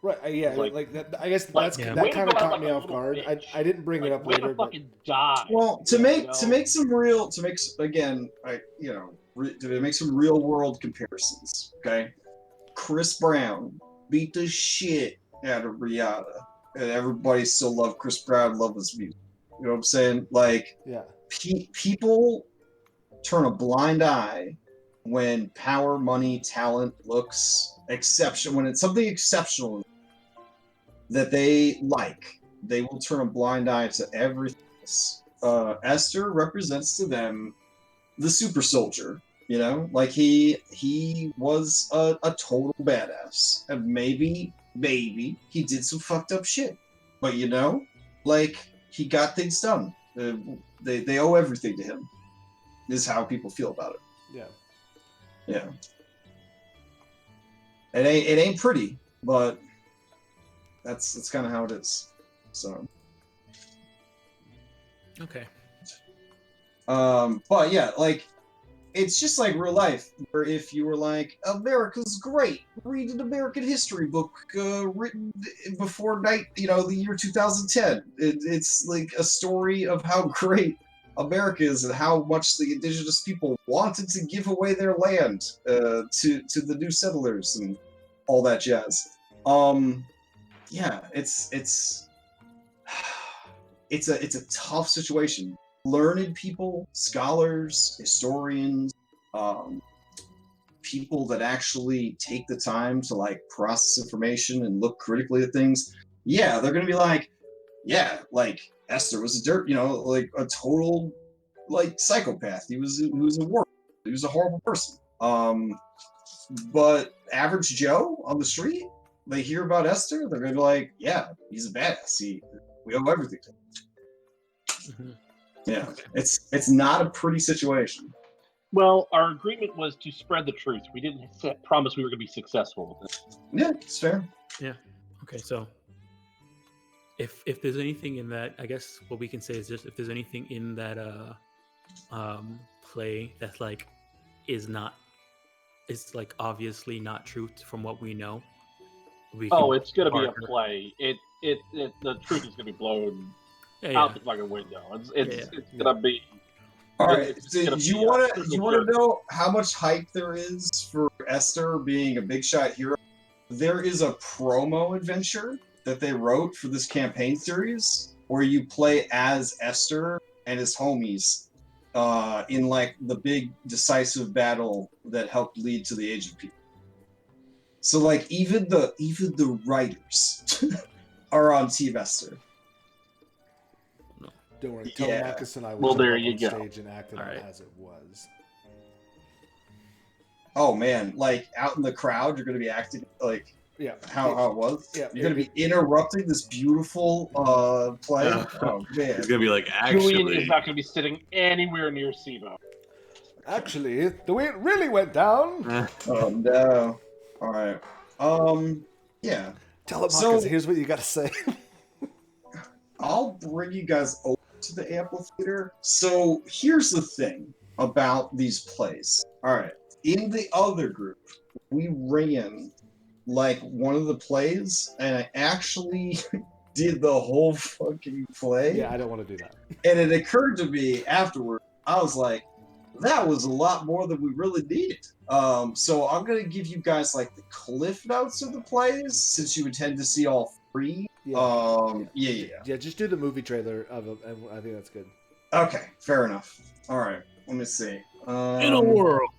Right? Yeah. Like that. I guess that kind of caught me off guard. I didn't bring it up later, but die. Well, to make some real world comparisons. Okay, Chris Brown beat the shit out of Rihanna, and everybody still loved Chris Brown, love his music. You know what I'm saying? Like, yeah, people turn a blind eye when power, money, talent, looks, exception. When it's something exceptional that they like, they will turn a blind eye to everything else. Esther represents to them the super soldier. You know, like he was a total badass, and maybe he did some fucked up shit, but like, he got things done. They owe everything to him. Is how people feel about it. Yeah. It ain't pretty, but that's kind of how it is. So. Okay. But yeah, like, it's just like real life, where if you were like, America's great, read an American history book written before the year 2010. It's like a story of how great America is and how much the indigenous people wanted to give away their land to the new settlers and all that jazz. Yeah, it's a tough situation. Learned people, scholars, historians, people that actually take the time to like process information and look critically at things. Yeah, they're gonna be like, yeah, like, Esther was like a total like psychopath. He was a war. He was a horrible person. But average Joe on the street, they hear about Esther, they're gonna be like, yeah, he's a badass. We owe everything to him. Mm-hmm. Yeah, it's not a pretty situation. Well, our agreement was to spread the truth. We didn't promise we were going to be successful with it. Yeah, it's fair. Yeah. Okay, so if there's anything in that, I guess what we can say is just if there's anything in that play that like is like obviously not truth from what we know. It's going to be a play. The truth is going to be blown out the fucking window. It's going to be. All right. So you want to know how much hype there is for Esther being a big shot hero? There is a promo adventure that they wrote for this campaign series where you play as Esther and his homies in like the big decisive battle that helped lead to the Age of People. So like even the writers are on Team Esther. Don't worry, Telemachus and I will there you go. Stage and acted on as it was. Oh man, like out in the crowd, you're going to be acting like how it was. Yeah, you're going to be interrupting this beautiful play. Oh man, it's going to be like Julian is not going to be sitting anywhere near Sibo. Actually, the way it really went down. Oh no! All right. Yeah. Telemachus, here's what you got to say. I'll bring you guys over to the amphitheater. So here's the thing about these plays. All right. In the other group, we ran like one of the plays, and I actually did the whole fucking play. Yeah, I don't want to do that. And it occurred to me afterward, I was like, that was a lot more than we really needed. So I'm going to give you guys like the cliff notes of the plays, since you intend to see all three. Yeah, just do the movie trailer of it, and I think that's good. Okay, fair enough. All right, let me see. In a world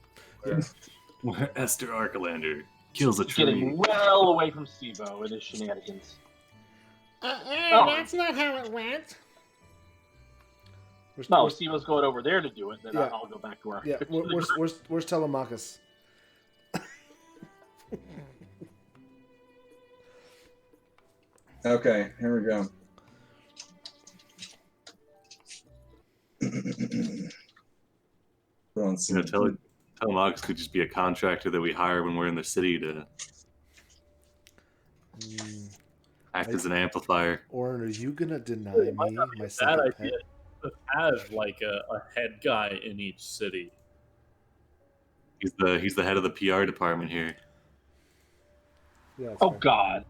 where Esther Arkelander kills a tree. Getting well away from Sibo and his shenanigans. That's not how it went. No, Stevo's going over there to do it. Then Yeah. I'll go back to our. Yeah, where's Telemachus? Okay, here we go. Telemachus could just be a contractor that we hire when we're in the city to act as an amplifier. Or are you gonna deny me my That second pet? idea to have like a head guy in each city. He's the head of the PR department here. Yeah, that's Oh fair. God.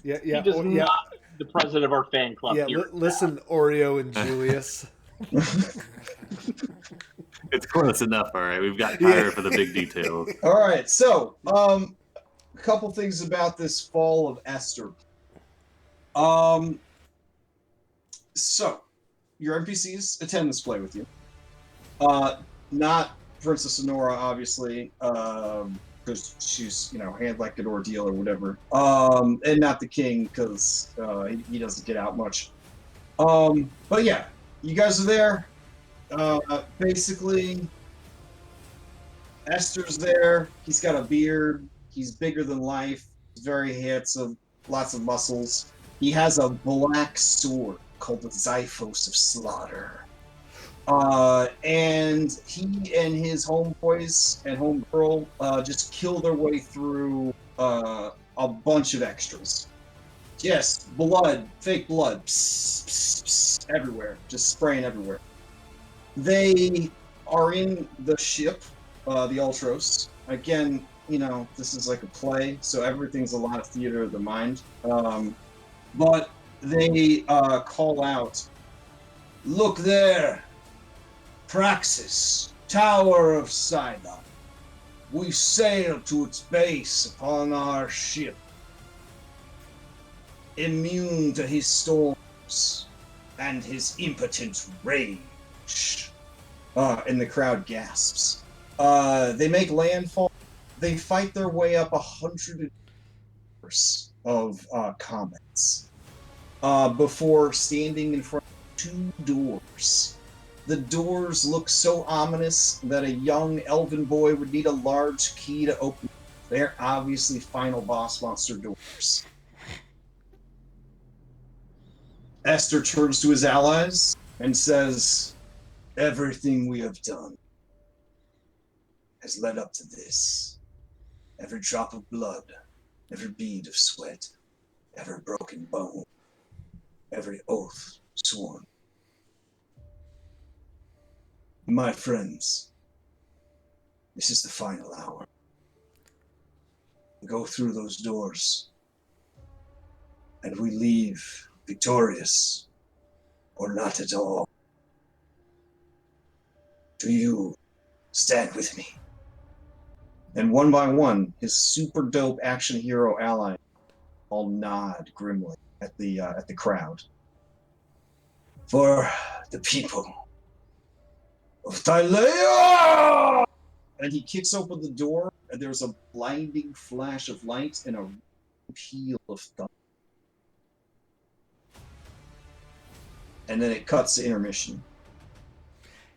Yeah, He does not be the president of our fan club. Yeah, here. listen, Oreo and Julius. It's close enough, all right. We've got Kyra for the big details. All right, so a couple things about this Fall of Esther. So your NPCs attend this play with you. Not Princess Sonora, obviously, because she's hand-like an ordeal or whatever. And not the king, because he doesn't get out much. But yeah, you guys are there. Basically, Esther's there. He's got a beard. He's bigger than life. He's very handsome. Lots of muscles. He has a black sword called the Xiphos of Slaughter. And he and his homeboys and homegirl just kill their way through a bunch of extras. Yes, blood, fake blood, pss, pss, pss, everywhere, just spraying everywhere. They are in the ship, the Ultros. Again, this is like a play, so everything's a lot of theater of the mind. But they call out, "Look there! Praxis, Tower of Sidon. We sail to its base upon our ship, immune to his storms and his impotent rage." And the crowd gasps. They make landfall. They fight their way up 100 of comets before standing in front of 2 doors. The doors look so ominous that a young elven boy would need a large key to open. They're obviously final boss monster doors. Esther turns to his allies and says, "Everything we have done has led up to this. Every drop of blood, every bead of sweat, every broken bone, every oath sworn. My friends, this is the final hour. Go through those doors, and we leave victorious or not at all. Do you stand with me?" And one by one, his super dope action hero ally all nod grimly at the crowd. "For the people of Thylea!" And he kicks open the door, and there's a blinding flash of light and a peal of thunder. And then it cuts to intermission.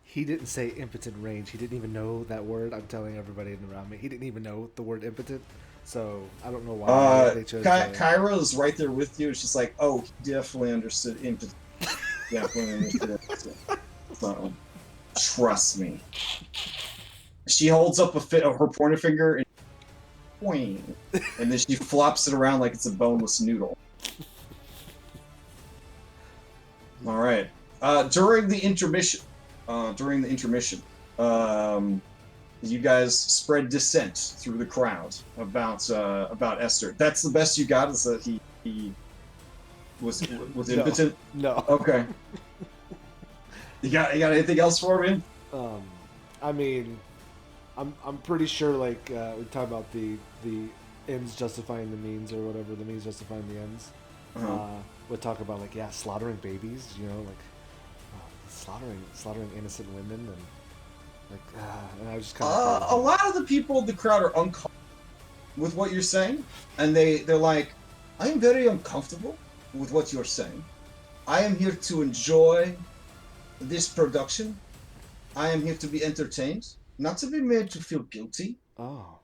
He didn't say impotent range. He didn't even know that word. I'm telling everybody around me. He didn't even know the word impotent. So I don't know why they chose Kyra is right there with you. She's like, "Oh, he definitely understood impotent." Definitely understood impotent. So, trust me. She holds up her pointer finger and poing, and then she flops it around like it's a boneless noodle. All right. During the intermission, you guys spread dissent through the crowd about Esther. That's the best you got, is that he was impotent? No. Okay. You got anything else for me? I mean, I'm pretty sure like we talk about the ends justifying the means, or whatever, the means justifying the ends. Would talk about like slaughtering babies, slaughtering innocent women, and like and I was just kind of a lot of the people in the crowd are uncomfortable with what you're saying, and they're like, "I am very uncomfortable with what you're saying. I am here to enjoy this production, I am here to be entertained, not to be made to feel guilty. Oh.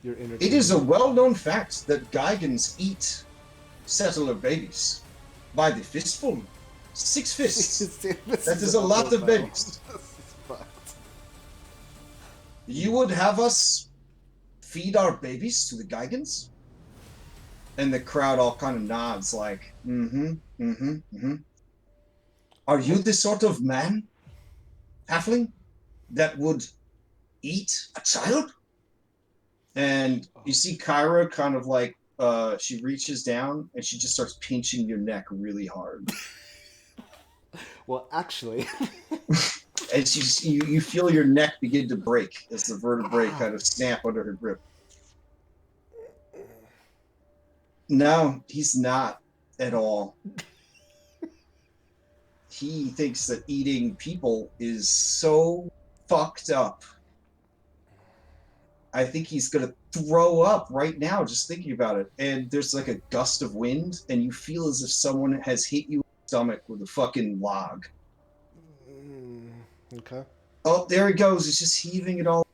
You're It is a well-known fact that Gigans eat settler babies by the fistful. 6 fists. That is a lot of babies. You would have us feed our babies to the Gigans? And the crowd all kind of nods like, Are you the sort of man, halfling, that would eat a child? And you see Kyra kind of like, she reaches down and she just starts pinching your neck really hard. Well, actually... And you feel your neck begin to break as the vertebrae kind of snap under her grip. No, he's not at all. He thinks that eating people is so fucked up. I think he's gonna throw up right now just thinking about it. And there's like a gust of wind, and you feel as if someone has hit you in the stomach with a fucking log. Okay. Oh, there he goes. He's just heaving it all.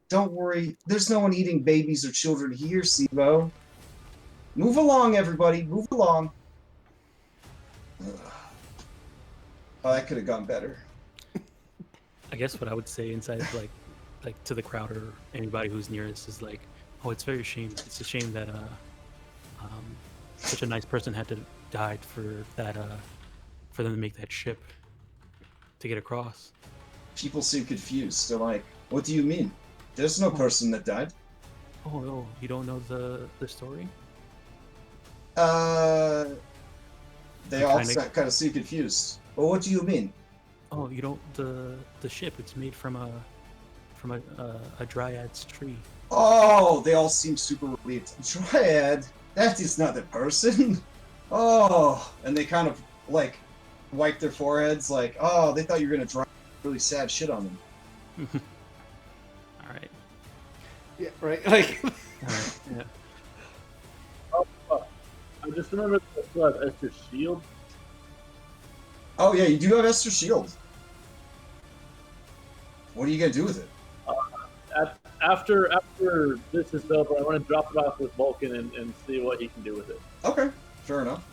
Don't worry. There's no one eating babies or children here, Sibo. Move along, everybody. Move along. Ugh. Oh, that could have gone better. I guess what I would say inside, like to the crowd or anybody who's near us is like, oh, it's very shame. It's a shame that such a nice person had to die for that for them to make that ship to get across. People seem confused. They're like, what do you mean? There's no person that died. Oh, no, you don't know the story? They all kind of seem confused. Well, what do you mean? Oh, you don't, the ship, it's made from a dryad's tree. Oh, they all seem super relieved. Dryad? That is not a person. Oh, and they kind of like wipe their foreheads like, oh, they thought you were gonna drop really sad shit on them. All right. Yeah, right. Like. All right. Yeah. I just remember I still have Esther's shield. Oh yeah, you do have Esther's shield. What are you gonna do with it? After this is over, I want to drop it off with Vulcan and see what he can do with it. Okay, fair enough.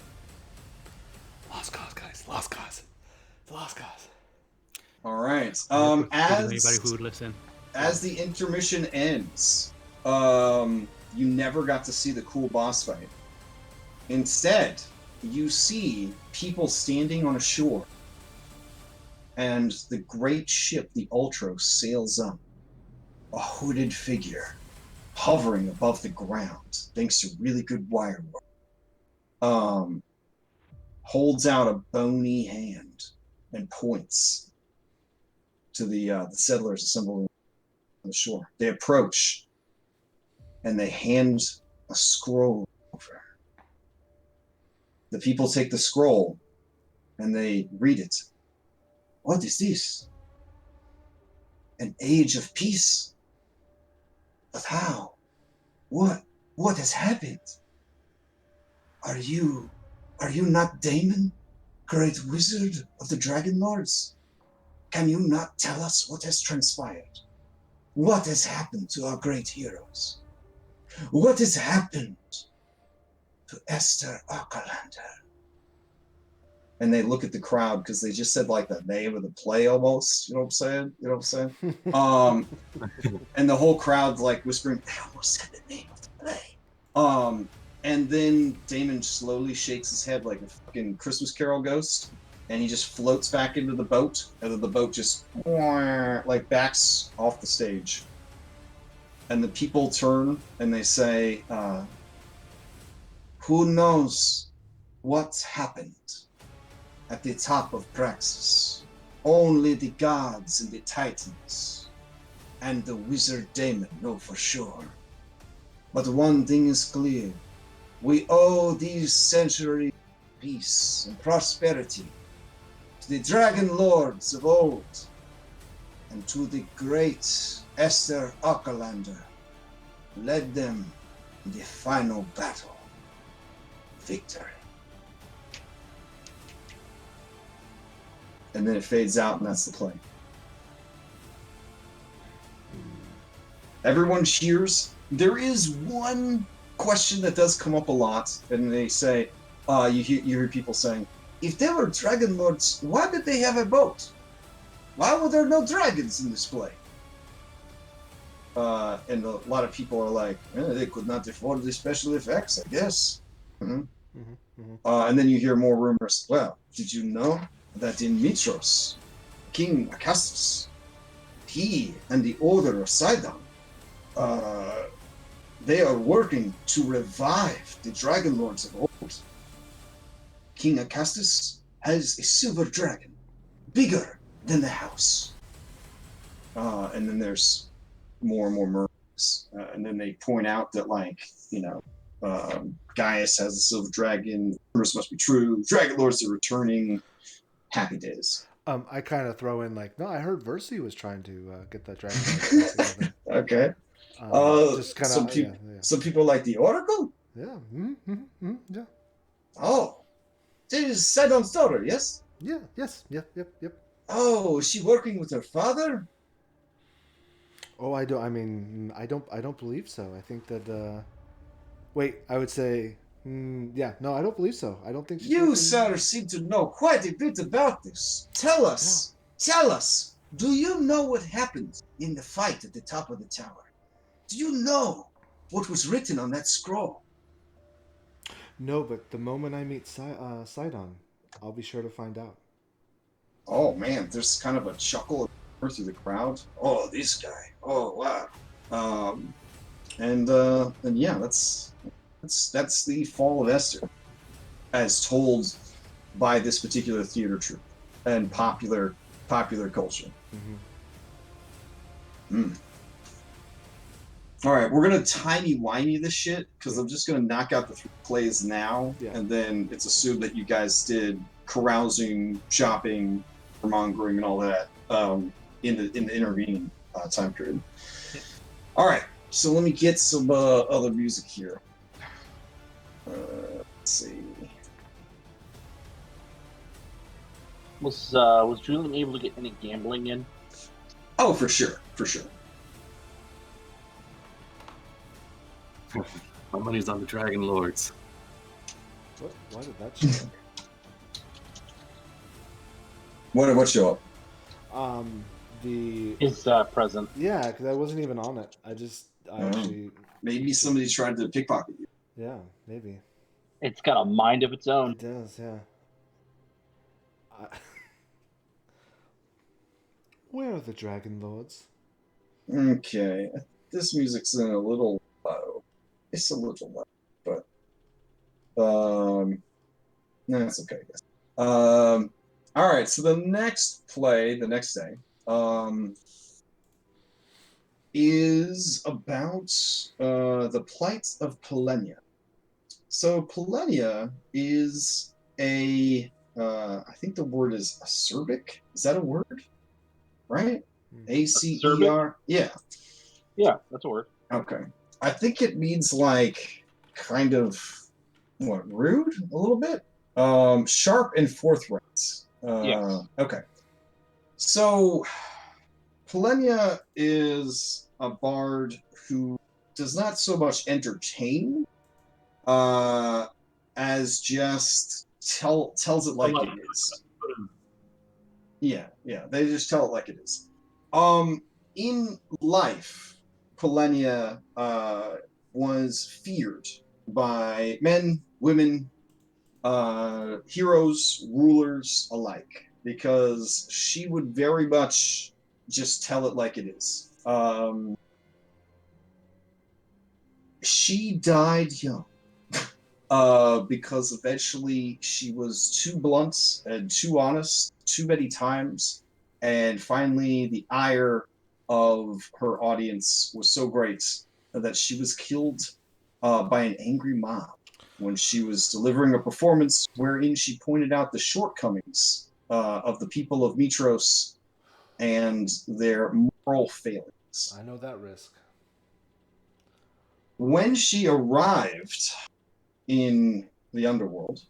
Lost cause, guys. Lost cause. The lost cause. All right. As anybody who would listen, as the intermission ends, you never got to see the cool boss fight. Instead, you see people standing on a shore, and the great ship, the Ultros, sails up. A hooded figure, hovering above the ground, thanks to really good wire work. Holds out a bony hand and points to the settlers assembled on the shore. They approach, and they hand a scroll over. The people take the scroll, and they read it. What is this? An age of peace? But how? What has happened? Are you not Damon, great wizard of the Dragonlords? Can you not tell us what has transpired? What has happened to our great heroes? What has happened to Esther Ockerlander? And they look at the crowd because they just said like the name of the play almost. You know what I'm saying? And the whole crowd's like whispering, they almost said the name of the play. And then Damon slowly shakes his head like a fucking Christmas Carol ghost, and he just floats back into the boat, and then the boat just like backs off the stage. And the people turn and they say, who knows what's happened at the top of Praxis? Only the gods and the titans and the wizard Damon know for sure. But one thing is clear. We owe these centuries of peace and prosperity to the Dragonlords of old and to the great Esther Ockerlander, who led them in the final battle. Victory. and then it fades out, and that's the play. Everyone cheers. There is one question that does come up a lot, and they say, you hear people saying, if there were Dragonlords, why did they have a boat? Why were there no dragons in this play? And a lot of people are like, they could not afford the special effects, I guess. And then you hear more rumors. Well, did you know that in Mitros, King Acastus, he and the Order of Sidon, they are working to revive the Dragonlords of old. King Acastus has a silver dragon, bigger than the house. And then there's more and more murders. And then they point out that, like, Gaius has a silver dragon. Rumors must be true. Dragonlords are returning. Happy days. I kind of throw in, like, no, I heard Versi was trying to get that dragon. Okay. Just kind some, some people like the Oracle? Yeah. Yeah. Oh. This is Sidon's daughter, yes? Yeah. Yes. Yep. Oh, is she working with her father? Oh, I don't believe so. I think that, wait, I would say, yeah, no, I don't believe so. I don't think she's You, sir, seem to know quite a bit about this. Tell us, do you know what happened in the fight at the top of the tower? Do you know what was written on that scroll? No, but the moment I meet Sidon, I'll be sure to find out. Oh, man, there's kind of a chuckle through the crowd. Oh, this guy. Oh, wow. And yeah, that's the fall of Esther, as told by this particular theater troupe and popular culture. All right, we're gonna timey-wimey this shit because I'm just gonna knock out the 3 plays now, and then it's assumed that you guys did carousing, shopping, mongering, and all that in the intervening time period. All right, so let me get some other music here. Let's see. Was Julian able to get any gambling in? Oh, for sure. My money's on the Dragonlords. What? Why did that show up? What show up? His present. Yeah, because I wasn't even on it. I actually. Maybe somebody tried to pickpocket you. Yeah, maybe. It's got a mind of its own. It does, yeah. Where are the Dragonlords? Okay, this music's in a little low. It's a little low, but no, it's okay, I guess. All right, so the next play, the next day, is about the plight of Polenia. So Polenia is I think the word is acerbic. Is that a word? Right? ACER? Yeah. Yeah, that's a word. Okay. I think it means like kind of rude a little bit? Sharp and forthright. Yes. Okay. So Polenia is a bard who does not so much entertain as just tells it like it is. Yeah, they just tell it like it is. In life, Polenia was feared by men, women, heroes, rulers alike, because she would very much just tell it like it is. She died young. Because eventually she was too blunt and too honest too many times, and finally the ire of her audience was so great that she was killed by an angry mob when she was delivering a performance wherein she pointed out the shortcomings of the people of Mitros and their moral failings. I know that risk. When she arrived in the underworld,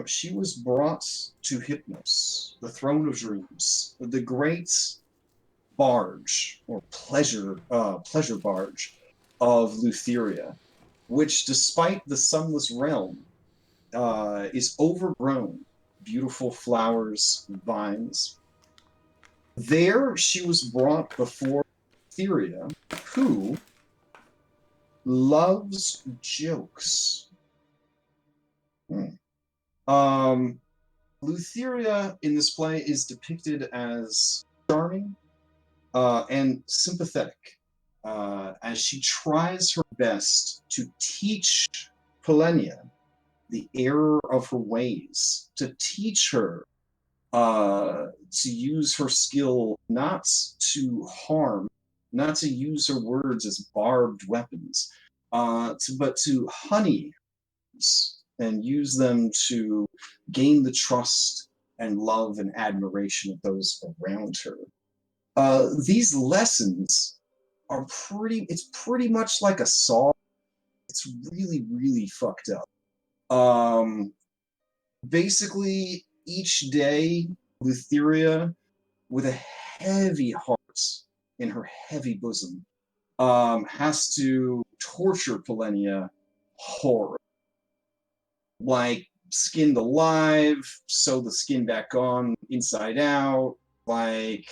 She was brought to Hypnos, the throne of dreams, the great barge or pleasure barge of Lutheria, which, despite the sunless realm, is overgrown, beautiful flowers, vines. There, she was brought before Lutheria, who loves jokes. Lutheria in this play is depicted as charming and sympathetic, as she tries her best to teach Polenia the error of her ways, to teach her to use her skill not to harm, not to use her words as barbed weapons, but to honey and use them to gain the trust and love and admiration of those around her. These lessons are it's pretty much like a saw. It's really, really fucked up. Basically, each day, Lutheria, with a heavy heart in her heavy bosom, has to torture Polenia horribly. Like, skinned alive, sew the skin back on inside out, like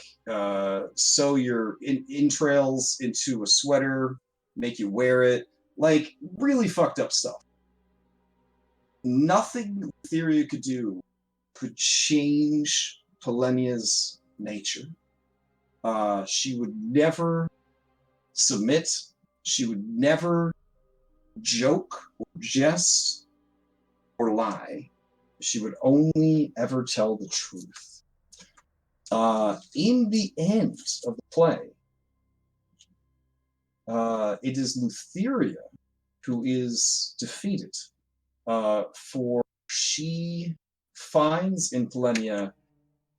sew your entrails into a sweater, make you wear it, like really fucked up stuff. Nothing Lutheria could do could change Polenia's nature. She would never submit. She would never joke or jest or lie. She would only ever tell the truth. In the end of the play, it is Lutheria who is defeated, for she finds in Polenia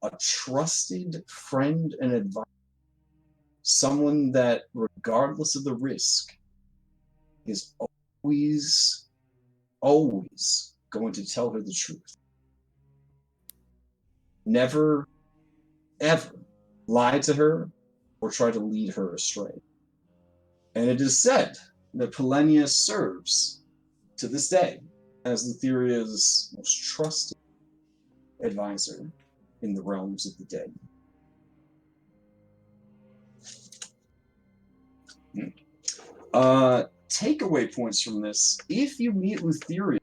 a trusted friend and advisor, someone that, regardless of the risk, is always going to tell her the truth. Never, ever lie to her or try to lead her astray. And it is said that Polenia serves, to this day, as Lutheria's most trusted advisor in the realms of the dead. Takeaway points from this: if you meet Lutheria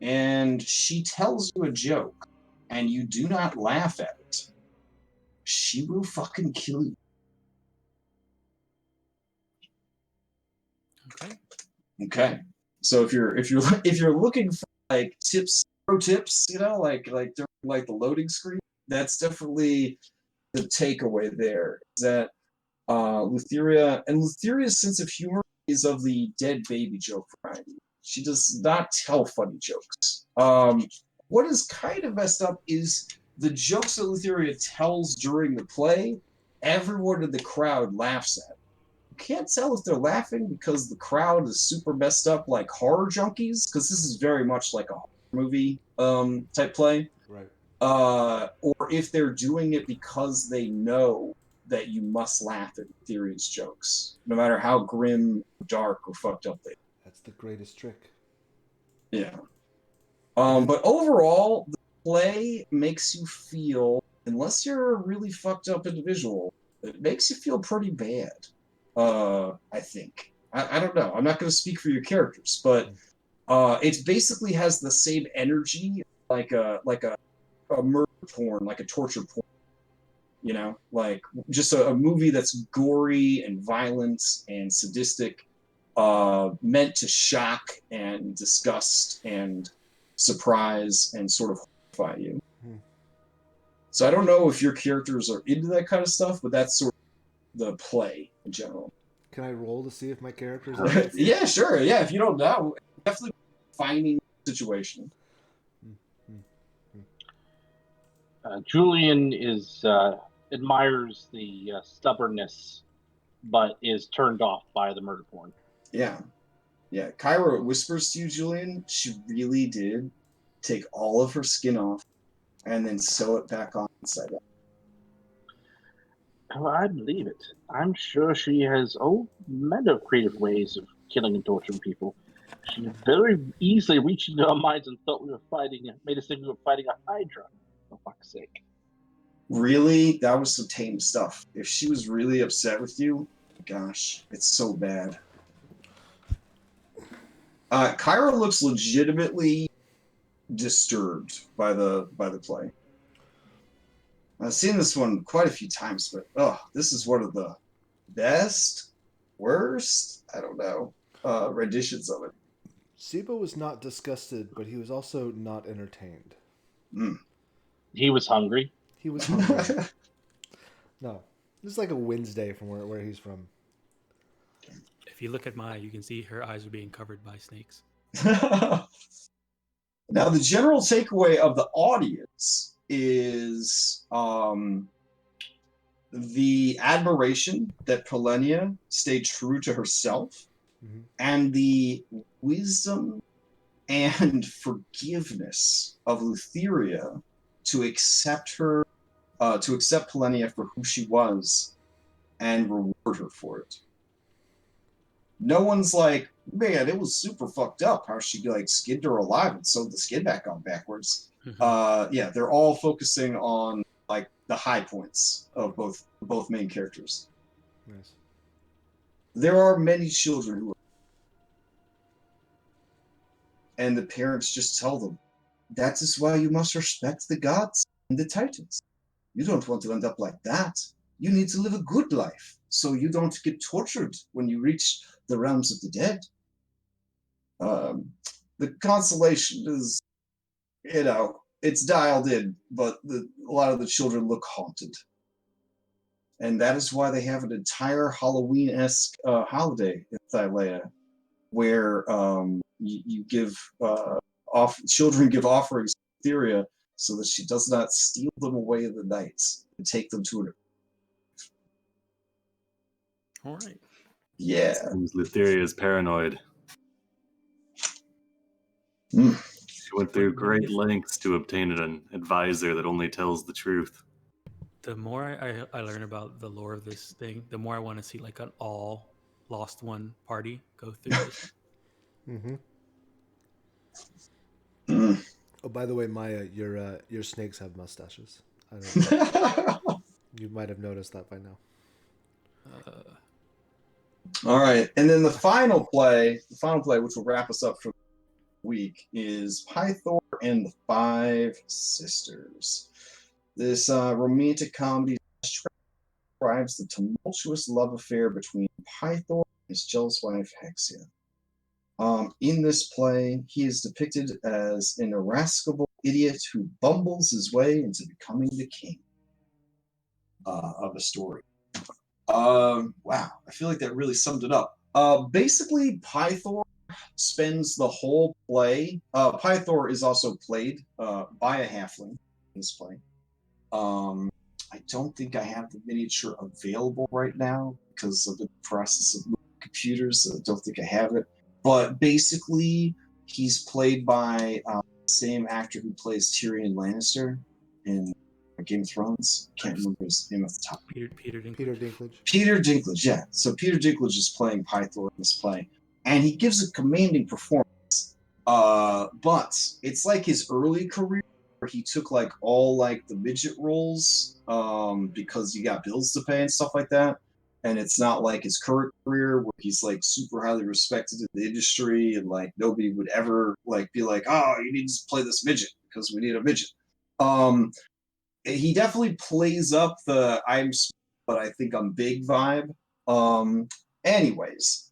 and she tells you a joke and you do not laugh at it, she will fucking kill you. Okay. So if you're looking for like pro tips, you know, like the loading screen, that's definitely the takeaway there. Is that Lutheria's sense of humor is of the dead baby joke variety. She does not tell funny jokes. What is kind of messed up is the jokes that Lutheria tells during the play, everyone in the crowd laughs at. You can't tell if they're laughing because the crowd is super messed up like horror junkies, because this is very much like a horror movie type play. Right. Or if they're doing it because they know that you must laugh at Lutheria's jokes, no matter how grim, dark, or fucked up they are. That's the greatest trick. Yeah. But overall, the play makes you feel, unless you're a really fucked up individual, it makes you feel pretty bad. I think. I don't know. I'm not going to speak for your characters, but it basically has the same energy like a murder porn, like a torture porn. You know, like just a movie that's gory and violent and sadistic, meant to shock and disgust and surprise and sort of horrify you. So I don't know if your characters are into that kind of stuff, but that's sort of the play in general. Can I roll to see if my character's Yeah, sure. Yeah, if you don't know, definitely finding situation. Julian admires the stubbornness, but is turned off by the murder porn. Yeah. Kyra whispers to you, Julian, she really did take all of her skin off, and then sew it back on inside out. Oh, I believe it. I'm sure she has many creative ways of killing and torturing people. She very easily reached into our minds and thought we were made us think we were fighting a Hydra. For fuck's sake. Really? That was some tame stuff. If she was really upset with you, gosh, it's so bad. Kyra looks legitimately disturbed by the play. I've seen this one quite a few times, but this is one of the best, worst, I don't know, renditions of it. Siba was not disgusted, but he was also not entertained. He was hungry. He was hungry. No, this is like a Wednesday from where he's from. If you look at Maya, you can see her eyes are being covered by snakes. Now, the general takeaway of the audience is the admiration that Polenia stayed true to herself, and the wisdom and forgiveness of Lutheria to accept her, to accept Polenia for who she was, and reward her for it. No one's like, man, it was super fucked up how she like skinned her alive and sewed the skin back on backwards. Yeah, they're all focusing on like the high points of both main characters. Nice. There are many children who are, and the parents just tell them, that is why you must respect the gods and the titans. You don't want to end up like that. You need to live a good life so you don't get tortured when you reach the realms of the dead. The consolation is, it's dialed in, but a lot of the children look haunted. And that is why they have an entire Halloween-esque holiday in Thylea, where you give children give offerings to Thylea so that she does not steal them away in the night and take them to an. All right. Yeah. Lutheria is paranoid. Mm. She went through great lengths to obtain an advisor that only tells the truth. The more I learn about the lore of this thing, the more I want to see like an all Lost One party go through this. Oh, by the way, Maya, your snakes have mustaches. I don't know. You might have noticed that by now. All right, and then the final play, which will wrap us up for the week, is Pythor and the Five Sisters. This romantic comedy describes the tumultuous love affair between Pythor and his jealous wife Hexia. In this play, he is depicted as an irascible idiot who bumbles his way into becoming the king of the story. Wow, I feel like that really summed it up. Basically, Pythor spends the whole play. Pythor is also played by a halfling in this play. I don't think I have the miniature available right now because of the process of computers, so I don't think I have it. But basically, he's played by the same actor who plays Tyrion Lannister in Game of Thrones. Can't remember his name off the top. Peter Dinklage. Peter Dinklage, yeah. So Peter Dinklage is playing Pythor in this play, and he gives a commanding performance. But it's like his early career where he took like all like the midget roles because he got bills to pay and stuff like that. And it's not like his current career where he's like super highly respected in the industry and like nobody would ever like be like, oh, you need to play this midget because we need a midget. He definitely plays up the I'm small, but I think I'm big vibe. Anyways,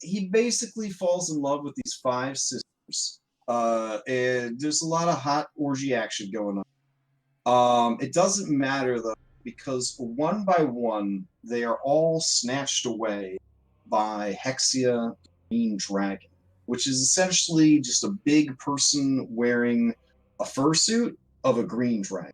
he basically falls in love with these five sisters. And there's a lot of hot orgy action going on. It doesn't matter though, because one by one, they are all snatched away by Hexia, the Green Dragon, which is essentially just a big person wearing a fursuit of a green dragon.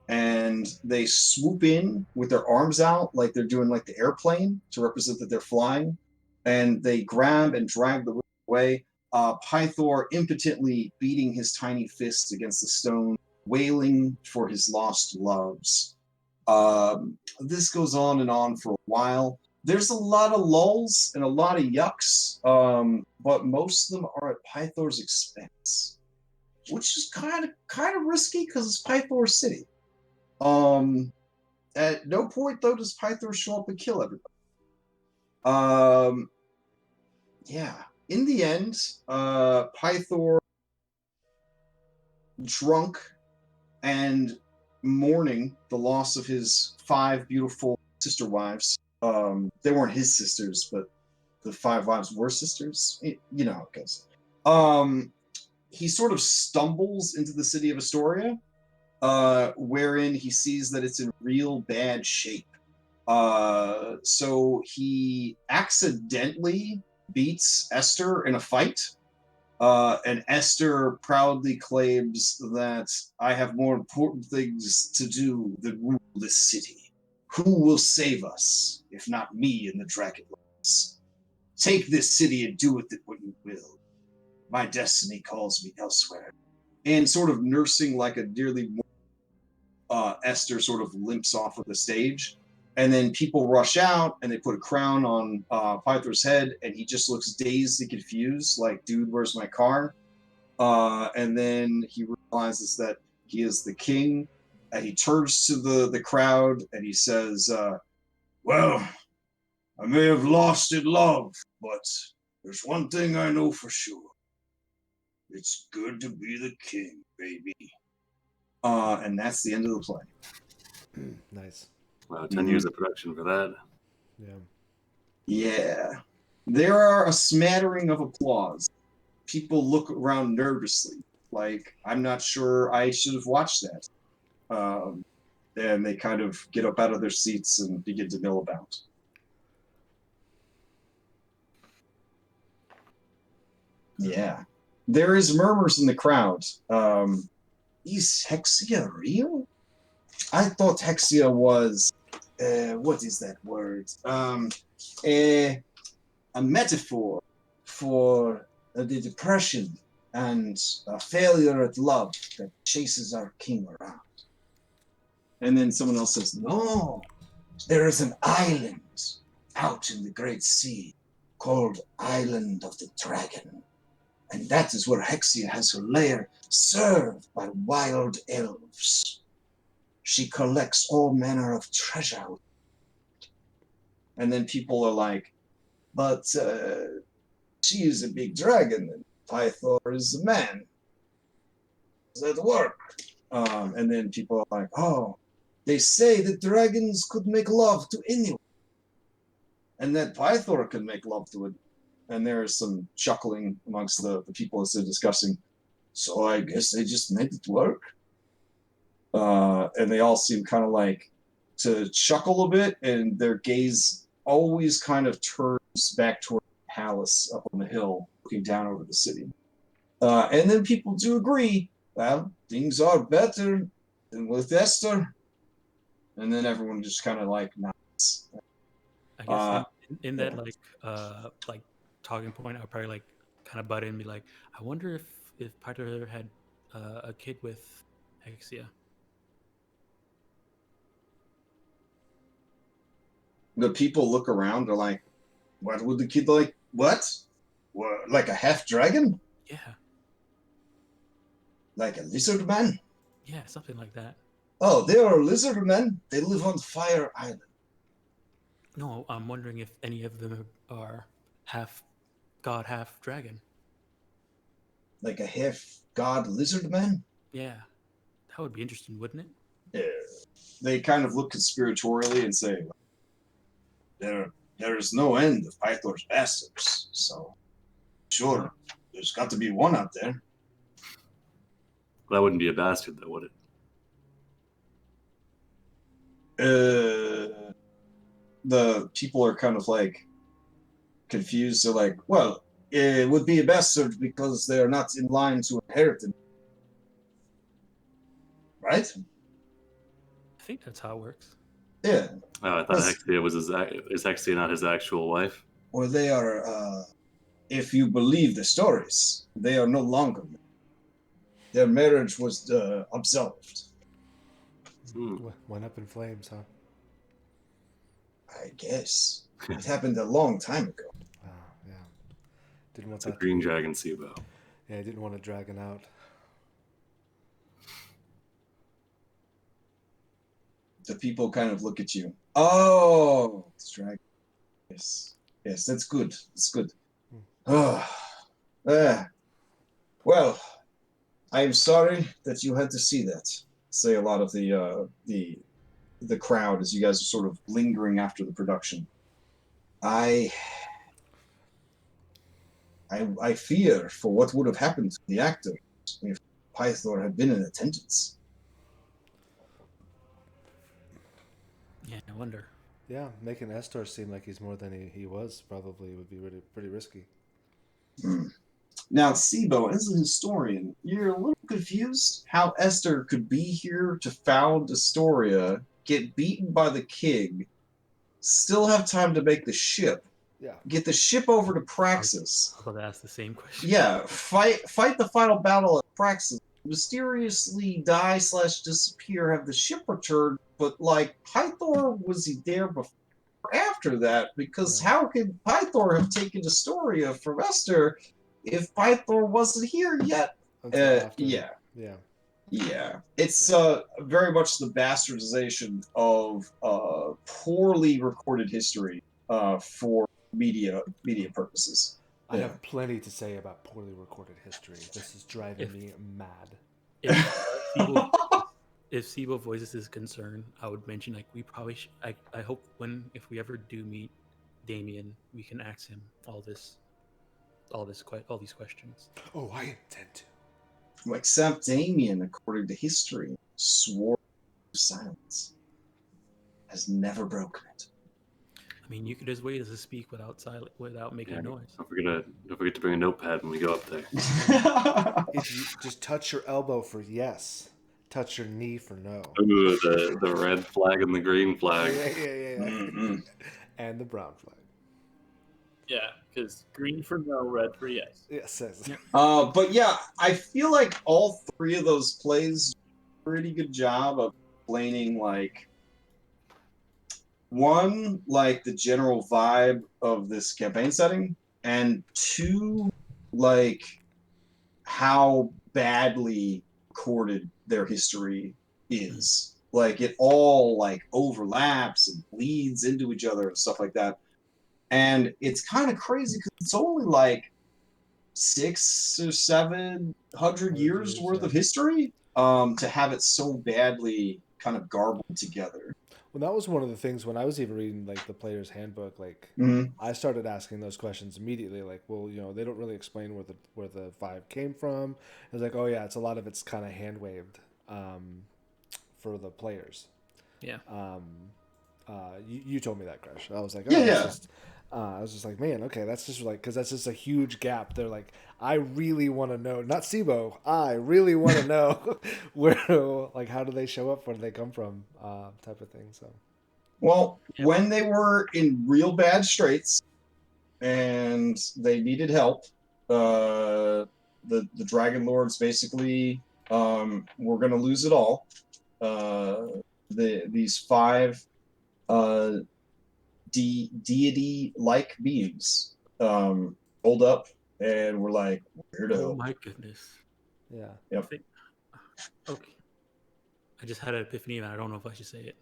And they swoop in with their arms out like they're doing like the airplane to represent that they're flying. And they grab and drag the women away. Pythor impotently beating his tiny fist against the stone, wailing for his lost loves. This goes on and on for a while. There's a lot of lulls and a lot of yucks, but most of them are at Pythor's expense, which is kind of risky because it's Pythor City. At no point though does Pythor show up and kill everybody. Yeah. In the end, Pythor, drunk and mourning the loss of his 5 beautiful sister wives. They weren't his sisters, but the 5 wives were sisters. You know how it goes. He sort of stumbles into the city of Astoria, wherein he sees that it's in real bad shape. So he accidentally beats Esther in a fight, and Esther proudly claims that I have more important things to do than rule this city. Who will save us, if not me and the Dragonlords? Take this city and do with it what you will. My destiny calls me elsewhere. And sort of nursing like a dearly Esther sort of limps off of the stage. And then people rush out and they put a crown on Pythor's head, and he just looks dazed and confused, like, dude, where's my car? And then he realizes that he is the king, and he turns to the crowd and he says, well, I may have lost in love, but there's one thing I know for sure. It's good to be the king, baby. And that's the end of the play. Nice. Wow, 10 years of production for that. Yeah. Yeah. There are a smattering of applause. People look around nervously, like, I'm not sure I should have watched that. And they kind of get up out of their seats and begin to mill about. Yeah. There is murmurs in the crowd. Is Hexia real? I thought Hexia was, what is that word? A metaphor for the depression and a failure at love that chases our king around. And then someone else says, no, there is an island out in the great sea called Island of the Dragon. And that is where Hexia has her lair, served by wild elves. She collects all manner of treasure. And then people are like, but she is a big dragon, and Pythor is a man. Does that work? And then people are like, oh, they say that dragons could make love to anyone. And that Pythor could make love to it. And there's some chuckling amongst the people as they're discussing. So I guess they just made it work. And they all seem kind of like to chuckle a bit, and their gaze always kind of turns back toward the palace up on the hill, looking down over the city. And then people do agree, well, things are better than with Esther. And then everyone just kind of like nods. I guess in that like talking point, I'll probably like kind of butt in and be like, I wonder if Pythor had a kid with Hexia. The people look around, they're like, what would the kid like? What? Like a half dragon? Yeah. Like a lizard man? Yeah, something like that. Oh, they are lizard men. They live on Fire Island. No, I'm wondering if any of them are half god, half dragon. Like a half god lizard man? Yeah. That would be interesting, wouldn't it? Yeah. They kind of look conspiratorially and say, there is no end of Pythor's bastards, so sure, there's got to be one out there. That wouldn't be a bastard, though, would it? The people are kind of like confused. They're like, well, it would be a bastard because they are not in line to inherit it. Right? I think that's how it works. Yeah. Oh, I thought Hexia was is Hexia not his actual wife? Or they are if you believe the stories, they are no longer married. Their marriage was absolved. Went up in flames, huh? I guess. It happened a long time ago. Wow, yeah. Didn't want It's a that. green dragon SIBO. Yeah, I didn't want a dragon out. The people kind of look at you. Oh, it's dragon. Yes, yes, that's good. That's good. Well, I am sorry that you had to see that. Say a lot of the crowd as you guys are sort of lingering after the production. I fear for what would have happened to the actor if Pythor had been in attendance. Yeah, I wonder. Yeah, making Estor seem like he's more than he was probably would be pretty risky. Now, SIBO, as a historian, you're a little confused how Esther could be here to found Astoria, get beaten by the king, still have time to make the ship, get the ship over to Praxis. I was about to ask the same question. Yeah, fight the final battle at Praxis, mysteriously die/disappear, have the ship returned, but like, Pythor, was he there before or after that? Because how could Pythor have taken Astoria from Esther if Pythor wasn't here yet? Yeah. It's very much the bastardization of poorly recorded history for media purposes. I have plenty to say about poorly recorded history. This is driving me mad. If SIBO voices his concern, I would mention like we probably I hope if we ever do meet Damien, we can ask him all these questions. Oh, I intend to. Except Damien, according to history, swore silence, has never broken it. I mean, you could just wait to speak without making a noise. Don't forget to bring a notepad when we go up there. If you just touch your elbow for yes, touch your knee for no. Ooh, the red flag and the green flag. Yeah. Mm-hmm. And the brown flag. Yeah, because green for no, red for yes. Yes. But yeah, I feel like all three of those plays do a pretty good job of explaining, like, one, like the general vibe of this campaign setting, and two, like how badly recorded their history is. Like, it all like overlaps and bleeds into each other and stuff like that. And it's kind of crazy because it's only like 600 or 700 years worth of history to have it so badly kind of garbled together. Well, that was one of the things when I was even reading like the player's handbook. Like, I started asking those questions immediately. Like, well, they don't really explain where the vibe came from. It was like, oh yeah, a lot of it's kind of hand waved for the players. Yeah. You told me that, Crash. I was like, I was just like, man, okay, that's just like, because that's just a huge gap. They're like, I really want to know, not SIBO, I really want to know where, like, how do they show up, where do they come from, type of thing. So, well, when they were in real bad straits and they needed help, the Dragonlords basically were going to lose it all. These 5 deity-like beings pulled up and were like, where to help? Oh my goodness. Yeah. Yep. Okay. I just had an epiphany and I don't know if I should say it.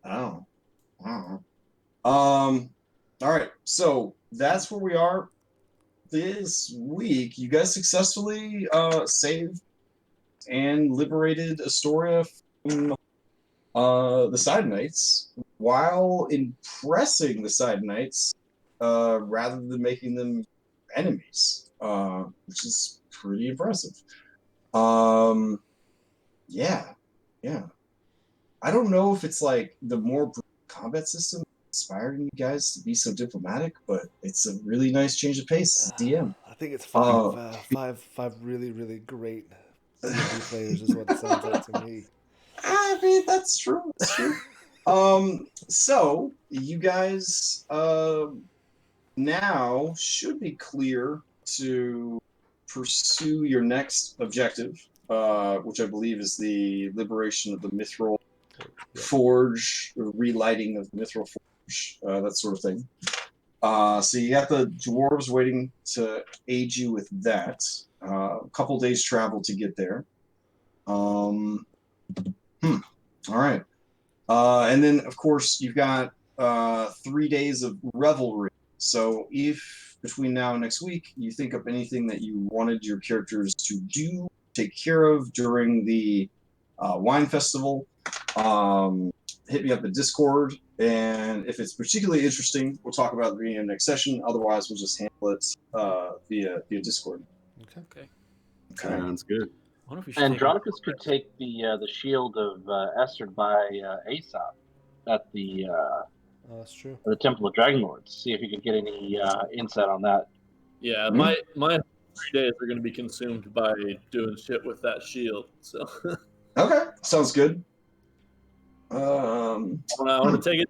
Oh. All right. So that's where we are this week. You guys successfully saved and liberated Astoria from the Side Knights, while impressing the Side Knights rather than making them enemies, which is pretty impressive. Yeah. I don't know if it's like the more combat system inspiring you guys to be so diplomatic, but it's a really nice change of pace. DM. I think it's five really, really great D&D players is what it sounds like to me. I mean, that's true. That's true. So you guys now should be clear to pursue your next objective, which I believe is the liberation of the Mithril Forge, relighting of the Mithril Forge, that sort of thing. So you got the dwarves waiting to aid you with that. A couple days travel to get there. All right. And then, of course, you've got 3 days of revelry. So if between now and next week you think of anything that you wanted your characters to do, take care of during the wine festival, hit me up at Discord. And if it's particularly interesting, we'll talk about it in next session. Otherwise, we'll just handle it via Discord. Okay. Sounds good. Andronicus could take the shield of Esther by Aesop at the that's true. the Temple of Dragonlords. See if you could get any insight on that. Yeah, my 3 days are going to be consumed by doing shit with that shield. So Okay, sounds good. I want to take it,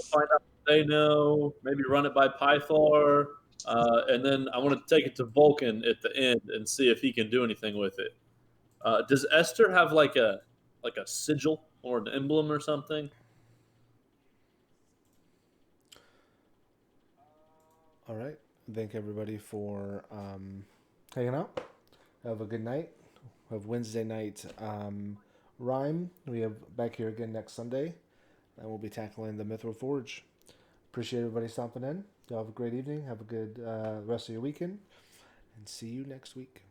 find out what they know, maybe run it by Pythor, and then I want to take it to Vulcan at the end and see if he can do anything with it. Does Esther have like a sigil or an emblem or something? All right. Thank everybody for hanging out. Have a good night. Have Wednesday night rhyme. We have back here again next Sunday, and we'll be tackling the Mithril Forge. Appreciate everybody stopping in. Y'all have a great evening. Have a good rest of your weekend, and see you next week.